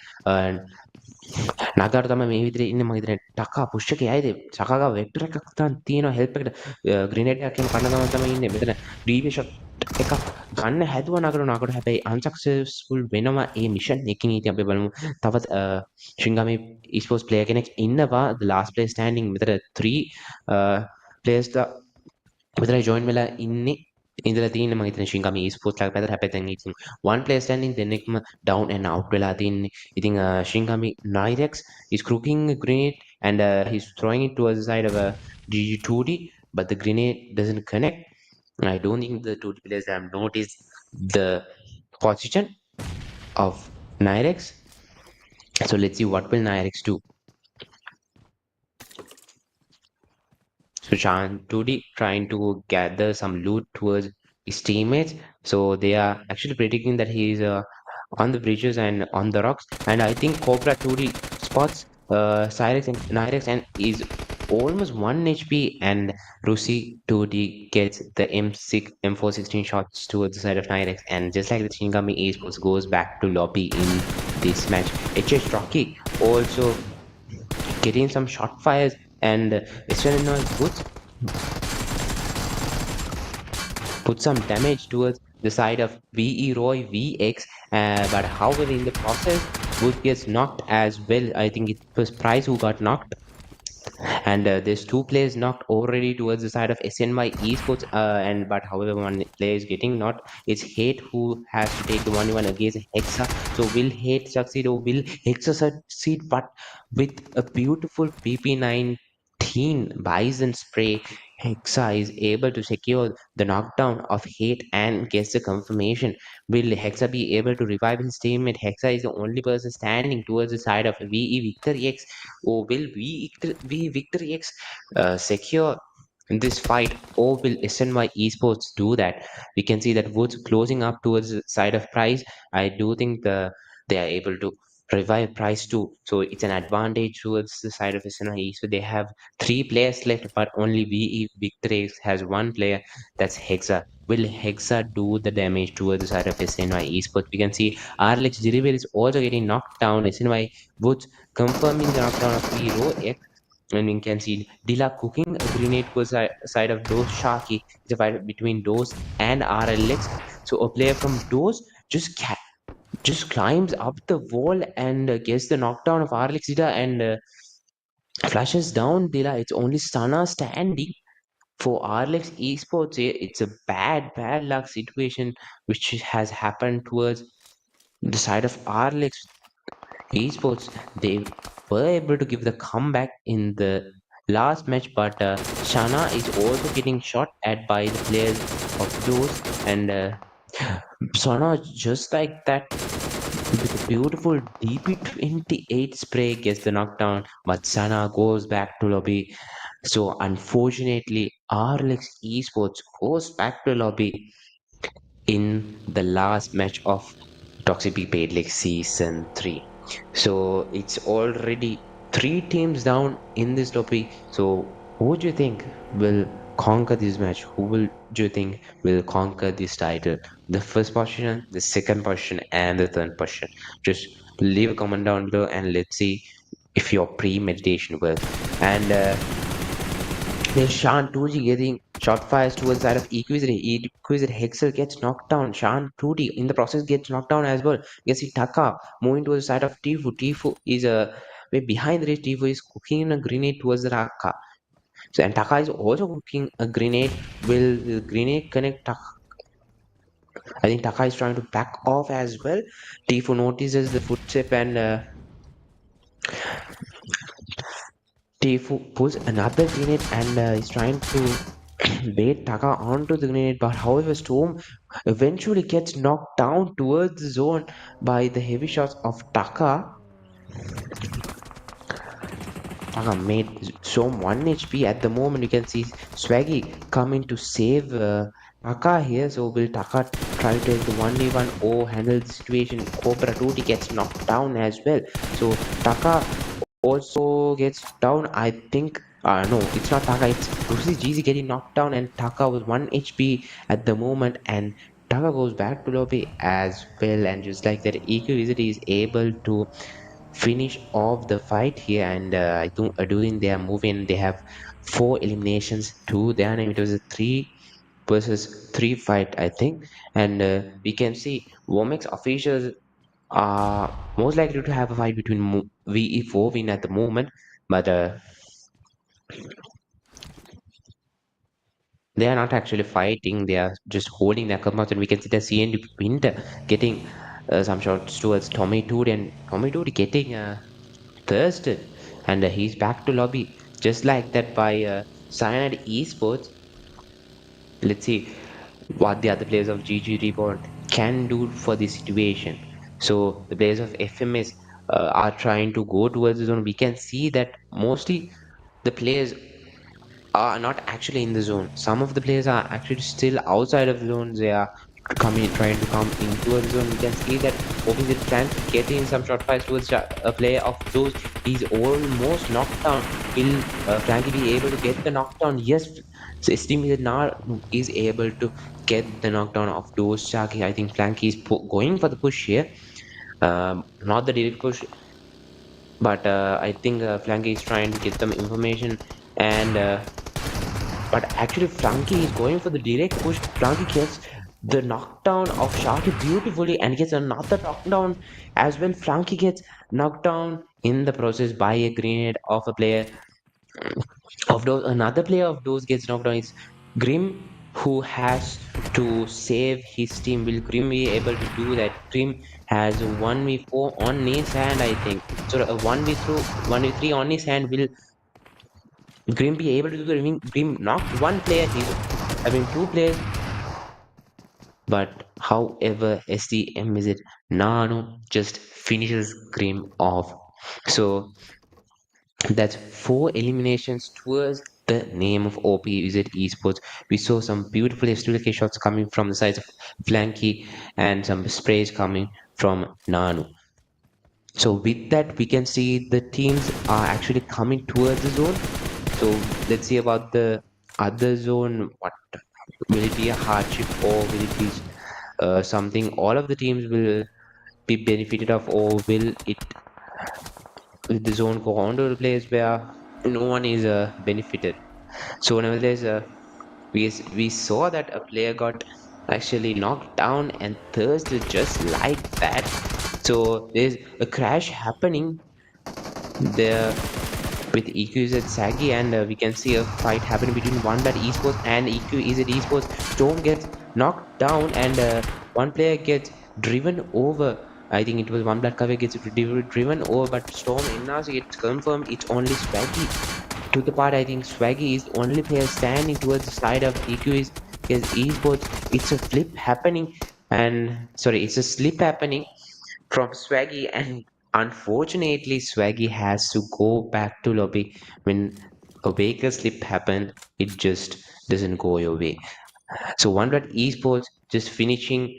නගර තමයි මේ විදිහට ඉන්නේ මම හිතන්නේ ටකා පුෂ් එකේ ඇයිද සකාගා වෙක්ටර් එකක් තාන් තියෙනවා හෙල්ප් එකට ග්‍රෙනේඩ් එකක් කියන කන්න ගමන් තමයි ඉන්නේ මෙතන ඩීවී ෂොට් එකක් ගන්න හැදුවා නගරට හැබැයි අන්සක්සස්ෆුල් වෙනවා ඒ මිෂන් එකකින් ඉතින් අපි බලමු තවත් Shinigami esports player කෙනෙක් ඉන්නවා the last player standing මෙතන 3 players මෙතන join වෙලා ඉන්නේ ඉඳලා තියෙන්නේ මම හිතන්නේ Shinigami esports ලාගේ පැත්තට හැබැයි දැන් ඉතින් one player standing දෙන්නෙක්ම down and out වෙලා තින්නේ ඉතින් Shinigami Nirex is cooking a grenade and he's throwing it towards the side of a GG2D but the grenade doesn't connect I don't think the 2D players have noticed the position of Nirex so let's see what will Nirex do. So Shan 2D trying to gather some loot towards his teammates. So they are actually predicting that he is on the bridges and on the rocks. And I think Cobra 2D spots Cyrex and Nyrex and is almost 1 HP and Rusi 2D gets the M416 shots towards the side of Nyrex. And just like the Shinigami esports goes back to lobby in this match. HS Rocky also getting some shot fires and SHINIGAMI put some damage towards the side of VE Roy VX but however in the process Wood gets knocked as well. I think it was Price who got knocked and there's 2 players knocked already towards the side of SNY esports and but however one player is getting knocked. It's Hate who has to take the 1v1 against Hexa. So will Hate succeed or will Hexa succeed? But with a beautiful PP19 Bison spray, Hexa is able to secure the knockdown of Hate and gets the confirmation. Will Hexa be able to revive his teammate? Hexa is the only person standing towards the side of VE Victory X. Or will VE Victory X secure this fight or will SNY esports do that? We can see that Woods closing up towards the side of Price. I do think they are able to revive Price too. So it's an advantage towards the side of SNY. So they have 3 players left, but only VE Victory has 1 player. That's Hexa. Will Hexa do the damage towards the side of SNY esports? We can see RLX Derivative is also getting knocked down. SNY Woods confirming the knockdown of Hero X. And we can see Dila cooking a grenade to the side of Dose Sharky. It's a fight between Dose and RLX. So a player from Dose just climbs up the wall and gets the knockdown of RLX Dila and flashes down Dila. It's only Sana standing for RLX esports. It's a bad luck situation which has happened towards the side of RLX esports. They were able to give the comeback in the last match, but Shana is also getting shot at by the players of those and Sana just like that with a beautiful DP28 spray gets the knockdown, but Sana goes back to lobby. So unfortunately, RLX esports goes back to lobby in the last match of Toxic Peak Paid League Season 3. So it's already 3 teams down in this lobby. So who do you think will conquer this match? Who do you think will conquer this title? The first position, the second position, and the third position. Just leave a comment down below and let's see if your pre-meditation works. And there's Shan 2G getting shot fires towards the side of Equizity. Hexel gets knocked down. Shan 2D in the process gets knocked down as well. You can see Taka moving towards the side of Tifu. Tifu is way behind the race. Tifu is cooking a grenade towards the Taka. So and Taka is also cooking a grenade. Will the grenade connect Taka? I think Taka is trying to back off as well. Tifo notices the footstep and Tifo pulls another grenade and is trying to bait Taka onto the grenade. But however, Storm eventually gets knocked down towards the zone by the heavy shots of Taka. Taka made Storm 1 HP at the moment. You can see Swaggy coming to save Taka here. So will Taka try to take the 1v1 or handle the situation? Cobra Tutti gets knocked down as well. So Taka also gets down. I think no, it's not Taka, it's Brucey GZ getting knocked down, and Taka was 1 HP at the moment, and Taka goes back to lobby as well. And just like that, EQ Wizard is able to finish off the fight here. And I think during their moving, they have 4 eliminations to their name. It was a 3 versus 3 fight, I think. And we can see Womex officials are most likely to have a fight between VE4 win at the moment, but they are not actually fighting. They are just holding their compounds, and we can see the CN Winter getting some shots towards Tommy Tood, and Tommy Tood getting thirsted, and he's back to lobby just like that by Cyanide Esports. Let's see what the other players of GG Reborn can do for this situation. So the players of FMS are trying to go towards the zone. We can see that mostly the players are not actually in the zone. Some of the players are actually still outside of the zone. They are trying to come into the zone. We can see that opposite flank getting some shot fires towards a player of those. He's almost knocked down. Will Frankie be able to get the knockdown? Yes. So estimated now is able to get the knockdown of those Shaki. I think Frankie is going for the push here. Not the direct push, but I think Frankie is trying to get some information, and but actually Frankie is going for the direct push. Frankie gets the knockdown of Sharky beautifully and gets another knockdown as well. Frankie gets knocked down in the process by a grenade of a player of those. Another player of those gets knocked down. It's Grim who has to save his team. Will Grim be able to do that? Grim has a 1v4 on his hand, I think. So a 1v3 on his hand. Will Grim be able to do the remaining? Grim knocked one player. He's having 2 players. But however, SDM is it? Nano just finishes Grim off. So that's 4 eliminations towards the name of OP Is it Esports. We saw some beautiful SWK shots coming from the sides of Flanky and some sprays coming from Nano. So with that, we can see the teams are actually coming towards the zone. So let's see about the other zone. What will it be, a hardship, or will it be something all of the teams will be benefited of, or will the zone go on to a place where no one is benefited? So nevertheless, we saw that a player got actually knocked down and thirsted just like that. So there's a crash happening there with EQ is at Saggy, and we can see a fight happening between one that esports and EQ is at esports. Storm gets knocked down, and one player gets driven over. I think it was one black cover gets driven over, but Storm NRC it's confirmed it's only Swaggy. To the part, I think Swaggy is the only player standing towards the side of EQ is esports. It's a flip happening, and sorry, it's a slip happening from Swaggy, and unfortunately Swaggy has to go back to lobby. When a Baker slip happened, it just doesn't go your way. So one red esports just finishing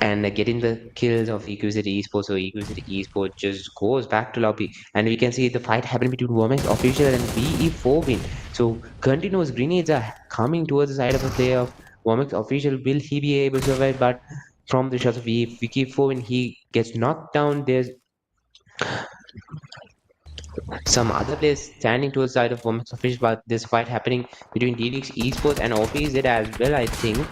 and getting the kills of EQZ esports. So EQZ esports just goes back to lobby, and we can see the fight happening between VOMEX official and VE4 win. So continuous grenades are coming towards the side of a player of VOMEX official. Will he be able to survive? But from the shots of VE4 when he gets knocked down, there's some other players standing to the side of Women's Official, but there's a fight happening between DDX Esports and OPZ as well, I think.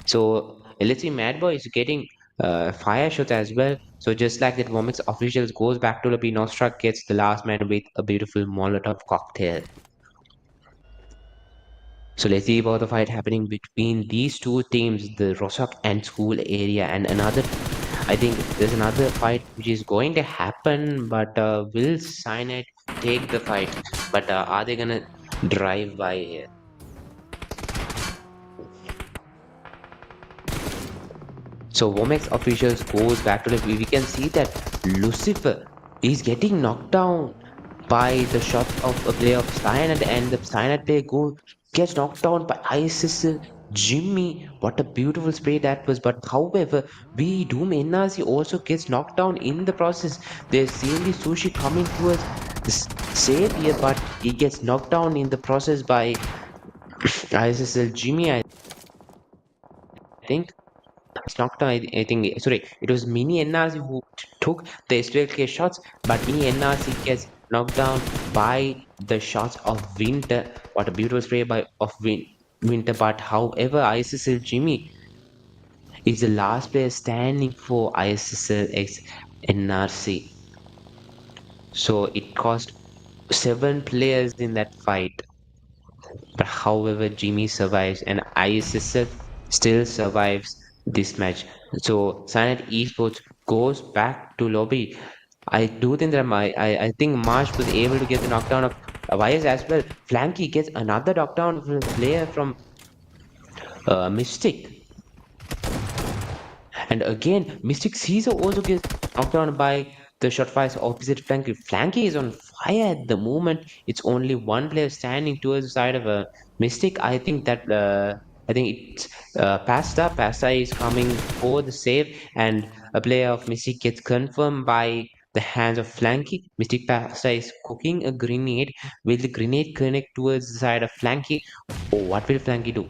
So let's see, Madboy is getting fire shots as well. So just like that, Women's Officials goes back to the Nostra gets the last man with a beautiful Molotov cocktail. So let's see about the fight happening between these two teams, the Rosak and School area, and another. I think there's another fight which is going to happen, but will Cyanide take the fight? But are they gonna drive by here? So VOMEX officials goes back to the. We can see that Lucifer is getting knocked down by the shot of a player of Cyanide, and the Cyanide player gets knocked down by ISSL Jimmy. What a beautiful spray that was. But however, we Doom NRC also gets knocked down in the process. There's CMD Sushi coming towards save here, but he gets knocked down in the process by ISSL Jimmy, I think. It's knocked down. I think sorry, it was Mini NRC who took the SLK shots, but Mini NRC gets knocked down by the shots of Winter. What a beautiful spray by of Winter. But however, ISSL Jimmy is the last player standing for ISSLX NRC. So it cost 7 players in that fight. But however, Jimmy survives and ISSL still survives this match. So Cyanide Esports goes back to lobby. I do think that I think Marsh was able to get the knockdown of YS as well. Flanky gets another knockdown of a player from Mystic. And again, Mystic Caesar also gets knocked down by the shot fires opposite Flanky. Flanky is on fire at the moment. It's only one player standing towards the side of a Mystic. I think it's Pasta. Pasta is coming for the save, and a player of Mystic gets confirmed by the hands of Flanky. Mystic Pasta is cooking a grenade. Will the grenade connect towards the side of Flanky? Oh, what will Flanky do?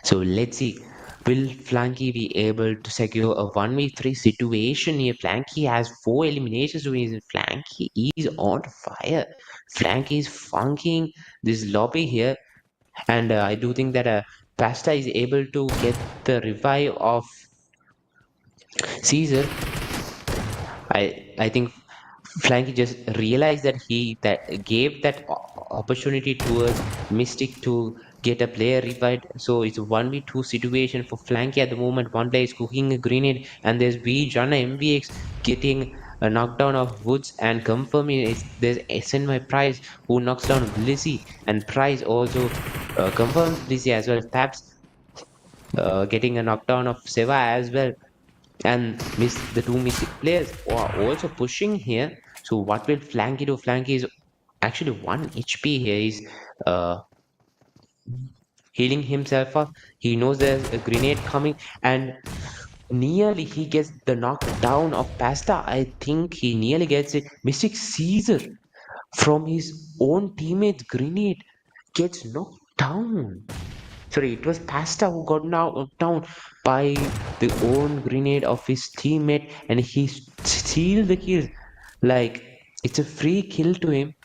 So let's see. Will Flanky be able to secure a 1v3 situation here? Flanky has 4 eliminations to his. Flanky is on fire. Flanky is funking this lobby here. And I do think that Pasta is able to get the revive of Caesar. I think Flanky just realized that he that gave that opportunity towards Mystic to get a player revived. So it's a 1v2 situation for Flanky at the moment. One player is cooking a grenade, and there's V Jana MVX getting a knockdown of Woods and confirming there's SNY Price who knocks down Blissey, and Price also confirms Blissey as well. Tabs getting a knockdown of Seva as well, and the two Mystic players are also pushing here. So what will Flanky do? Flanky is actually 1 HP here. He's healing himself up. He knows there's a grenade coming, and nearly he gets the knockdown of Pasta. I think he nearly gets it. Mystic Caesar from his own teammate's grenade gets knocked down. Sorry, it was Pasta who got knocked down by the own grenade of his teammate, and he steals the kill. Like, it's a free kill to him.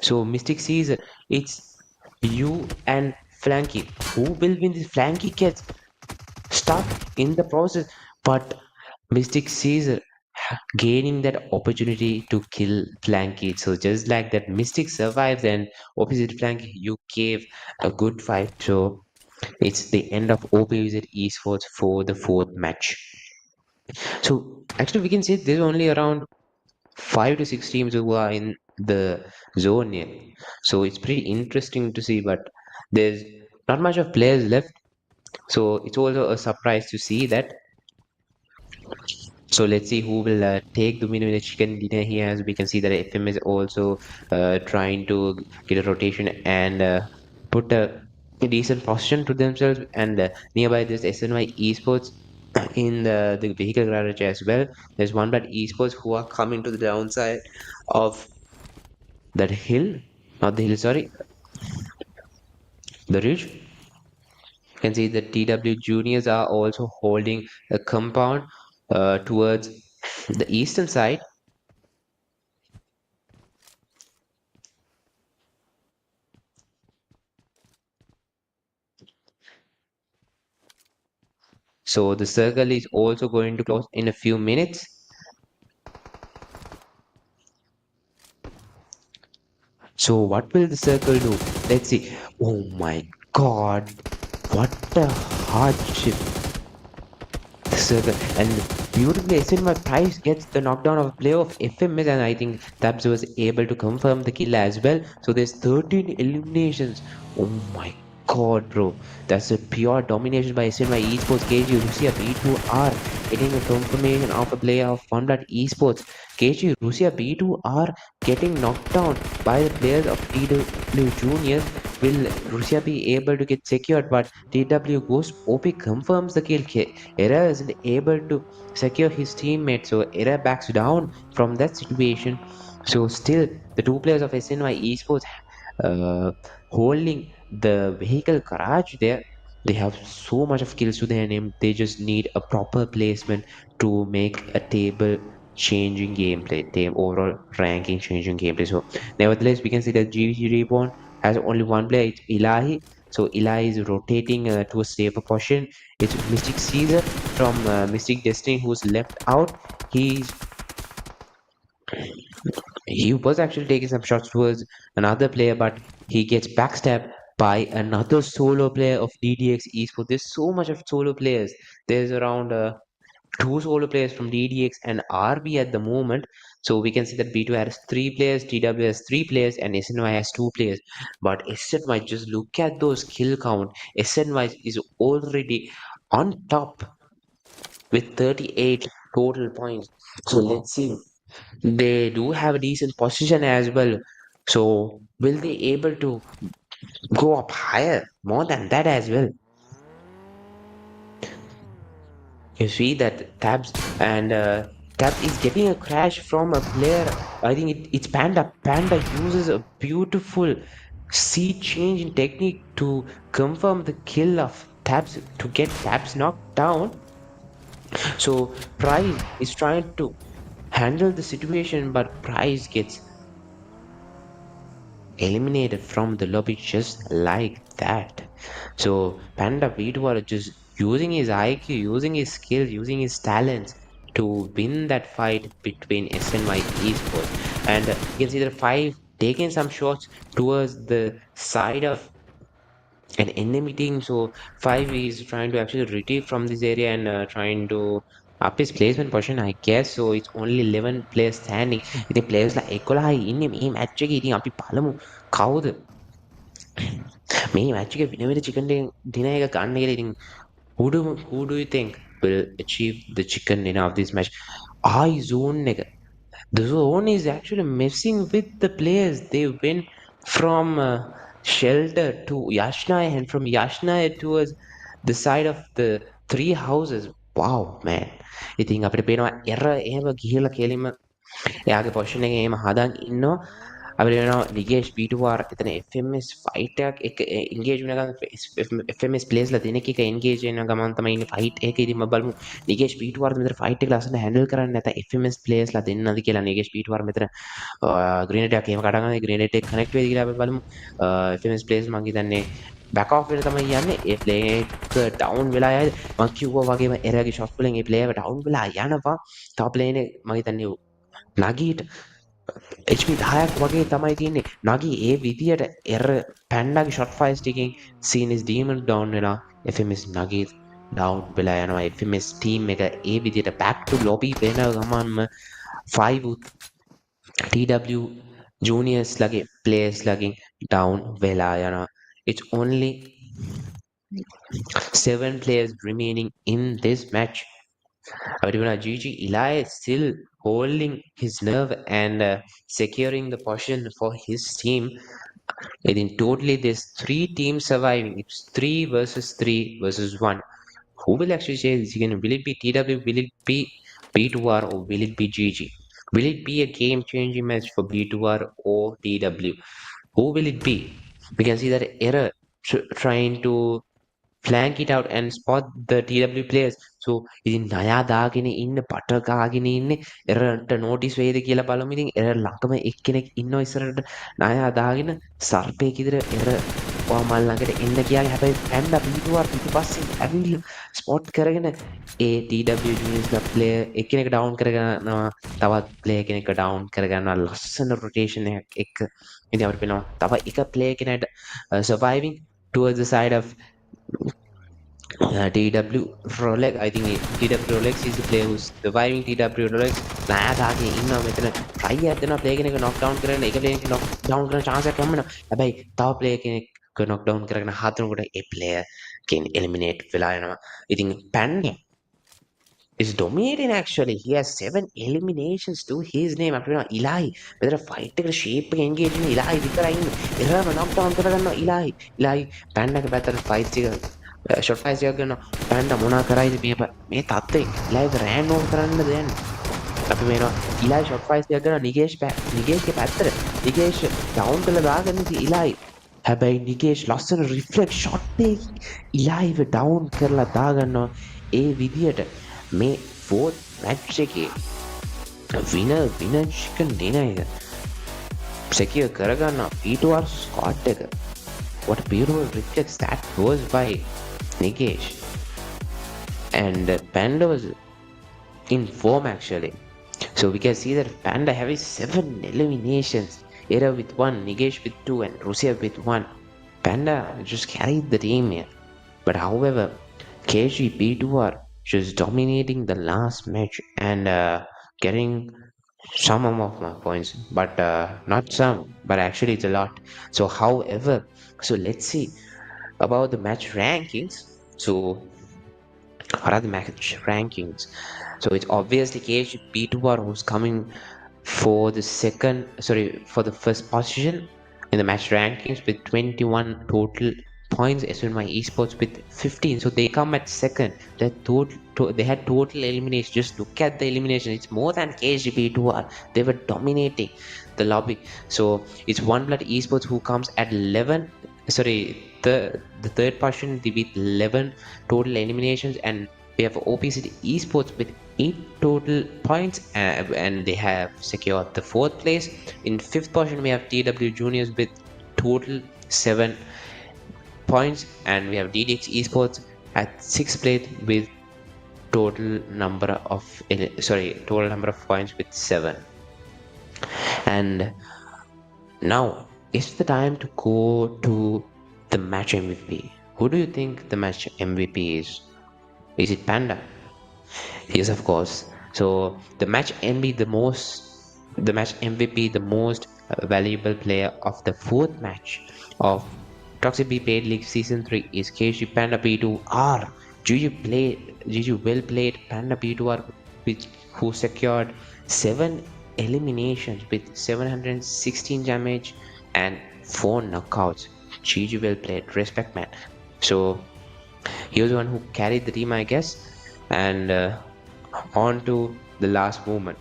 So Mystic Caesar, it's you and Flanky. Who will win this? Flanky gets stuck in the process, but Mystic Caesar gaining that opportunity to kill Flanky. So just like that, Mystic survives, and opposite Flanky, you gave a good fight. So it's the end of OPZ esports for the 4th match. So actually, we can say there's only around 5 to 6 teams who are in the zone here. So it's pretty interesting to see, but there's not much of players left. So it's also a surprise to see that. So let's see who will take the winner in the chicken dinner here. As we can see that FM is also trying to get a rotation and put a decent position to themselves. And nearby this SNY esports in the vehicle garage as well. There's one but esports who are coming to the downside of that hill, not the hill, sorry, the ridge. You can see the TW juniors are also holding a compound towards the eastern side. So the circle is also going to close in a few minutes. So what will the circle do? Let's see. Oh my God, what a hardship. Circle. And beautifully, SNY Price gets the knockdown of a player of FMS, and I think Tabs was able to confirm the kill as well. So there's 13 eliminations. Oh my god, bro. That's a pure domination by SNY Esports. KG Russia B2R getting a confirmation of a player of Funblood Esports. KG Russia B2R getting knocked down by the players of TW Juniors. Will Russia be able to get secured? But TW Ghost OP confirms the kill. Era isn't able to secure his teammate, so Era backs down from that situation. So still, the two players of SNY Esports uh, holding the vehicle garage there. They have so much of kills to their name. They just need a proper placement to make a table changing gameplay, the overall ranking changing gameplay. So nevertheless, we can see that GVG Reborn has only one player, it's Ilahi. So Ilahi is rotating to a safer position. It's Mystic Caesar from Mystic Destiny who's left out. He was actually taking some shots towards another player, but he gets backstabbed by another solo player of DDX Esports. There's so much of solo players. There's around two solo players from DDX and RB at the moment. So we can see that B2 has three players, TW has three players, and SNY has two players. But SNY, just look at those kill count. SNY is already on top with 38 total points. So let's see. They do have a decent position as well. So will they able to go up higher, more than that as well? You see that Tabs and Tab is getting a crash from a player. I think it's Panda. Panda uses a beautiful sea change in technique to confirm the kill of Tabs to get Tabs knocked down. So Price is trying to handle the situation, but Price gets eliminated from the lobby just like that. So Panda Vidwar just using his IQ, using his skills, using his talents to win that fight between SNY Esports. And you can see the five taking some shots towards the side of an enemy team. So five is trying to actually retrieve from this area and trying to up his placement position, I guess. So it's only 11 players standing. ඉතින් players like 11 ඉන්නේ මේ match එකේ. ඉතින් අපි බලමු කවුද මේ match එකේ වින වෙන chicken dinner එක ගන්න කියලා. ඉතින් who do you think will achieve the chicken dinner of this match? I zone එක. The zone is actually messing with the players. They went from shelter to Yashnaya and from Yashnaya towards the side of the three houses. Wow, man. ඉතින් අපිට පේනවා එර එහෙම ගිහිල්ලා කෙලින්ම එයාගේ position එකේ එහෙම හදන් ඉන්නවා. අපිට වෙනවා නිගේෂ් B2R එතන FMS ෆයිට් එකක් එක එන්ගේජ් වෙන ගමන් FMS ප්ලේයර්ස්ලා දෙනෙක් එක එන්ගේජ් වෙන ගමන් තමයි ඉන්නේ ෆයිට් එක. ඉතින් මම බලමු නිගේෂ් B2R මෙතන ෆයිට් එක ලස්සන හැන්ඩල් කරන්නේ නැත්නම් FMS ප්ලේයර්ස්ලා දෙන්නද කියලා. නිගේෂ් B2R මෙතන ග්‍රේනේඩ් එකක් එහෙම කඩ ගන්න ග්‍රේනේඩ් එක කනෙක්ට් වෙයිද කියලා අපි බලමු. FMS ප්ලේයර්ස් මං හිතන්නේ බැක් ඔෆ් වෙන තමයි යන්නේ. ඒ ප්ලේ එක ඩවුන් වෙලා යයිද මං කිව්වා වගේම එරගේ ෂොට් වලින් ඒ ප්ලේයර් ඩවුන් වෙලා යනවා. තව ප්ලේ එකේ මං හිතන්නේ නගීට HP 10ක් වගේ තමයි තියෙන්නේ. නගී ඒ විදියට එර පැන්ඩාගේ ෂොට් ෆයිර්ස් ටිකෙන් සීන් ඉස් ඩීමන් ඩවුන් වෙලා FMS නගී ඩවුන් වෙලා යනවා. FMS ටීම් එක ඒ විදියට බැක් ටු ලොබි වෙන ගමන්ම 5 TW juniors ලගේ players ලගෙන් down වෙලා යනවා. It's only 7 players remaining in this match. GG Eli is still holding his nerve and securing the position for his team. And in totally, there's 3 teams surviving. It's 3 versus 3 versus 1. Who will actually say this again? Will it be TW? Will it be B2R? Or will it be GG? Will it be a game-changing match for B2R or TW? Who will it be? We can see that Error trying to flank it out and spot the TW players. So ඉතින් නයා දාගෙන ඉන්න butter කාගෙන ඉන්නේ එරට notice වෙයිද කියලා බලමු. ඉතින් එර ළඟම එක්කෙනෙක් ඉන්නවා ඉස්සරහට නයා දාගෙන සර්පෙක් ඉදිරිය එර ඔයා මල් ළඟට එන්න කියාගේ හැබැයි පැන්ඩා පිටුවාර පිටුපස්සේ ඇවිල්ලා ස්පොට් කරගෙන ඒ TW ජුනියර්ස්ලා ප්ලේයර් එක්කෙනෙක් ඩවුන් කරගන්නවා. තවත් ප්ලේයර් කෙනෙක්ව ඩවුන් කරගන්නවා ලස්සන රොටේෂන් එකක් එක්ක. ඉතින් අපිට පේනවා තව එක ප්ලේයර් කෙනෙක්ට සර්වයිවිං towards the side of TW Rolex. I think TW Rolex is the player who's surviving TW Rolex. නෑතාගේ ඉන්නවා මෙතන try එකක් දෙනවා play කෙනෙක් knock down කරන්න එක player කෙනෙක් knock down කරන chance එකක් හම්බ වෙනවා. හැබැයි තව player කෙනෙක් knock down කරගෙන හතරකට ඒ player කෙනෙක් eliminate වෙලා යනවා. ඉතින් Panda is dominating actually. He has 7 eliminations to his name. අපිට වෙනවා ඉලායි. මෙතන fight එකට shape එක engage වෙන ඉලායි විතරයි ඉන්නේ. එරම knock down කරගන්නවා ඉලායි. ඉලායි Panda ගේ පැත්තට fight එක ෂොට් ෆයිස් එකක් ගන්නවා. Panda මොනා කරයිද මේ තත්ත්වේ ඉලායිව රෑන් ඕන් කරන්නද යන්නේ. අපි මේනවා ඉලායි ෂොට් ෆයිස් එකක් ගන්නවා නිගේෂ්ගේ පැත්තට. නිගේෂ් ඩවුන් කරලා දාගන්න ඉතින් ඉලායි. හැබැයි නිගේෂ් ලස්සන රිෆ්ලෙක්ට් ෂොට් එක ඉලායිව ඩවුන් කරලා දාගන්නවා. ඒ විදියට මේ ෆෝර්ත් මැච් එකේ විනර් චිකන් ඩිනර් එක secure කරගන්නවා P2R ස්ක්වාඩ් එක. What a beautiful reflex that was by Nigesh. And Panda was in form actually. So we can see that Panda having 7 eliminations. Era with 1, Nigesh with 2 and Russia with 1. Panda just carried the team here. But however, KG P2R just dominating the last match and getting some of my points, but not some, but actually it's a lot. So however, so let's see about the match rankings. So what are the match rankings? So it's obviously KG P2R who's coming for the first position in the match rankings with 21 total points. SNY Esports with 15, so they come at second. They had total elimination. Just look at the elimination. It's more than KGP2R. They were dominating the lobby. So it's One Blood Esports who comes at 11. The third position with 11 total eliminations, and we have OPC Esports with 8 total points, and they have secured the 4th place. In 5th position, we have TW Juniors with total 7 points, and we have DDX Esports at 6th place with total number of points with 7. And now it's the time to go to the match MVP. Who do you think the match MVP is? Is it Panda? Yes, of course. So the match MVP, the most valuable player of the 4th match of Toxic B Paid League Season 3 is KG Panda P2R. GG well played Panda P2R, who secured 7 eliminations with 716 damage and 4 knockouts. GG well played, respect man. So he was the one who carried the team, I guess. And on to the last movement.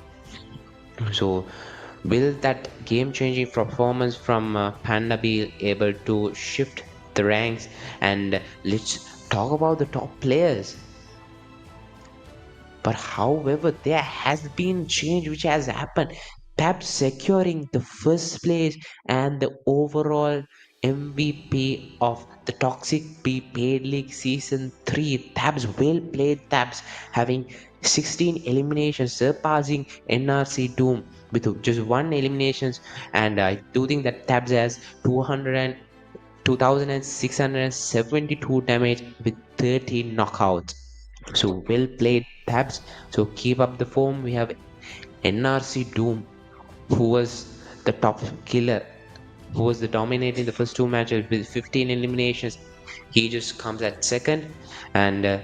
So will that game-changing performance from Panda be able to shift the ranks? And let's talk about the top players. But however, there has been change which has happened. Perhaps securing the first place and the overall MVP of the Toxic B Paid League Season 3. Tabs, well played Tabs, having 16 eliminations, surpassing NRC Doom with just 1 eliminations. And I do think that Tabs has 2,672 damage with 13 knockouts. So well played Tabs. So keep up the form. We have NRC Doom, who was the top killer, who was the dominating the first 2 matches with 15 eliminations. He just comes at second, and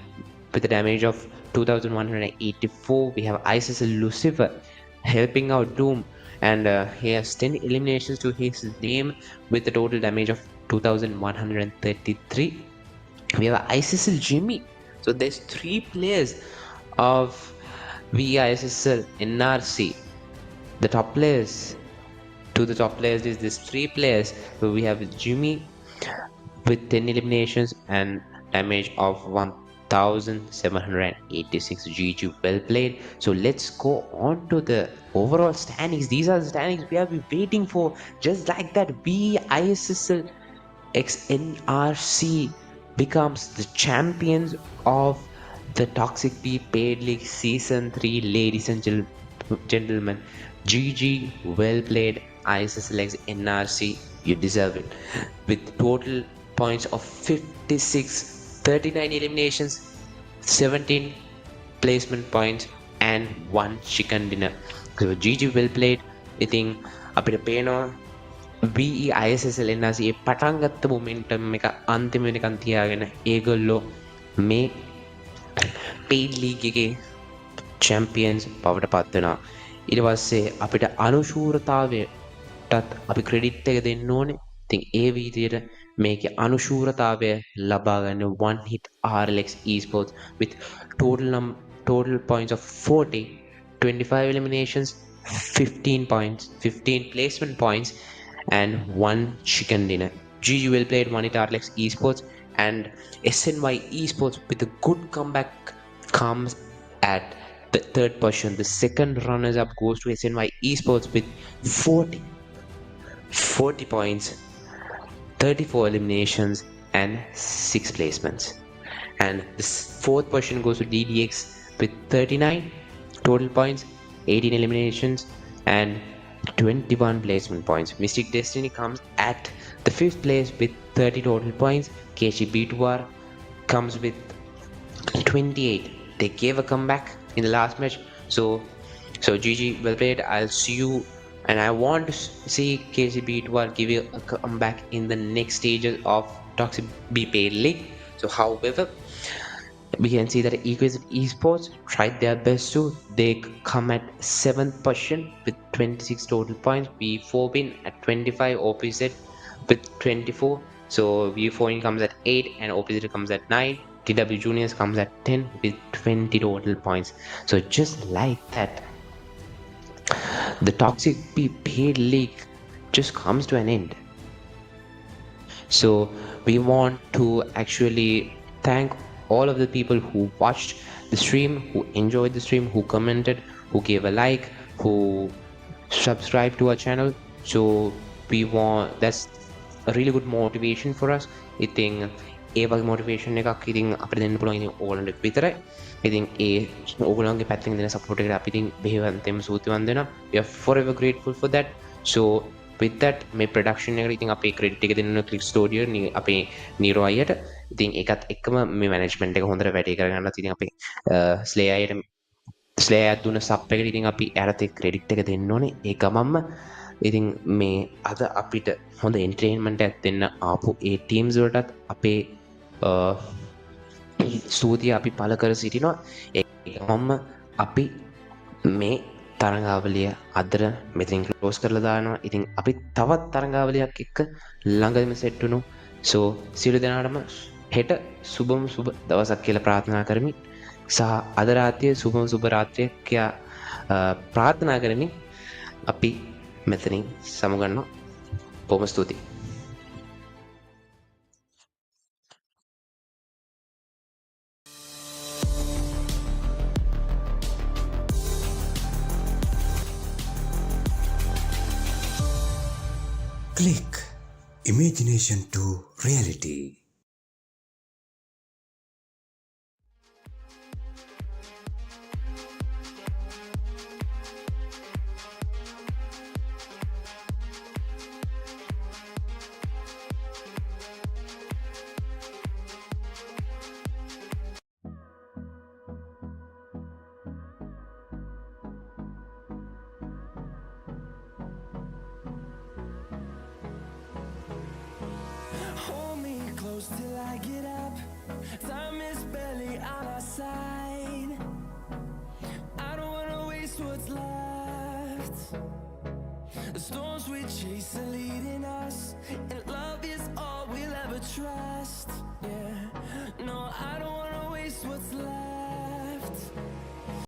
with the damage of 2,184, we have ISSL Lucifer helping out Doom, and he has 10 eliminations to his name with the total damage of 2,133. We have ISSL Jimmy. So there's 3 players of ISSLNRC. The top players is these 3 players. So we have Jimmy with 10 eliminations and damage of 1,786. GG, well played. So let's go on to the overall standings. These are the standings we have been waiting for. Just like that, ISSLxNRC becomes the champions of the Toxic B Paid League Season 3, ladies and gentlemen. GG, well played ISSLxNRC, you deserve it. With total points of 56, 39 eliminations, 17 placement points, and 1 chicken dinner. So GG well played. I think අපිට පේනවා VE ISSLNRC ඒ පටන් ගත්ත momentum එක අන්තිම වෙනකන් තියාගෙන ඒගොල්ලෝ මේ paid league එකේ champions බවට පත් වෙනවා. ඊට පස්සේ අපිට අනුශූරතාවයටත් අපි ක්‍රෙඩිට් එක දෙන්න ඕනේ. ඉතින් ඒ විදිහට මේකේ අනුශූරතාවය ලබා ගන්න one hit RLX esports with total points of 40, 25 eliminations, 15 points, 15 placement points, and 1 chicken dinner. GG well played, one hit RLX esports, and SNY esports with a good comeback comes at the third position. The second runners up goes to SNY esports with 40 points, 34 eliminations, and 6 placements. And the fourth position goes to DDX with 39 total points, 18 eliminations, and 21 placement points. Mystic Destiny comes at the 5th place with 30 total points. KGB2R comes with 28. They gave a comeback in the last match. So GG, well played. I'll see you, and I want to see KGB2R give you a comeback in the next stages of Toxic B Paid League. So however, we can see that esports tried their best too. They come at 7th position with 26 total points. V4 at 25, OPZ with 24. So V4 comes at 8 and OPZ comes at 9. TW Juniors comes at 10 with 20 total points. So just like that, the Toxic B Paid League just comes to an end. So we want to actually thank all of the people who watched the stream, who enjoyed the stream, who commented, who gave a like, who subscribed to our channel. So that's a really good motivation for us. I think ඒ වගේ motivation එකක් ඉතින් අපිට දෙන්න පුළුවන් ඉතින් ඕගොල්ලන්ට විතරයි. ඉතින් ඒ ඕගොල්ලන්ගේ පැත්තෙන් දෙන සපෝට් එකට අපි ඉතින් බෙහෙවන්තෙම සූතිවන්ත වෙනවා. We are forever grateful for that. So with that, මේ ප්‍රොඩක්ෂන් එකට ඉතින් අපේ ක්‍රෙඩිට් එක දෙන්න ක්ලික් ස්ටුඩියෝ අපේ නීරෝ අයියට. ඉතින් ඒකත් එක්කම මේ මැනේජ්මන්ට් එක හොඳට වැඩේ කරගන්නත් ඉතින් අපේ ස්ලේ අයියට දුන්න සප් එකට ඉතින් අපි එයාට ක්‍රෙඩිට් එක දෙන්න ඕනේ. ඒ ගමන්ම ඉතින් මේ අද අපිට හොඳ එන්ටර්ටේන්මන්ට් එකක් දෙන්න ආපු ඒ ටීම්ස් වලටත් අපේ ස්තුතිය අපි පළ කර සිටිනවා. ඒ ගමන්ම අපි මේ තරඟාවලිය අදට මෙතනින් ක්ලෝස් කරලා දානවා. ඉතින් අපි තවත් තරඟාවලියක් එක්ක ළඟදම සෙට් වුණු. සෝ සියලු දෙනාටම හෙට සුබම සුබ දවසක් කියලා ප්‍රාර්ථනා කරමින් සහ අද රාත්‍රියේ සුබම සුබ රාත්‍රියක් කියලා ප්‍රාර්ථනා කරමින් අපි මෙතනින් සමුගන්නවා. බොහොම ස්තුතියි. Click imagination to reality. Hold me close till I get up. Time is barely on our side. I don't wanna waste what's left. The storms we chase are leading us, and love is all we'll ever trust. Yeah.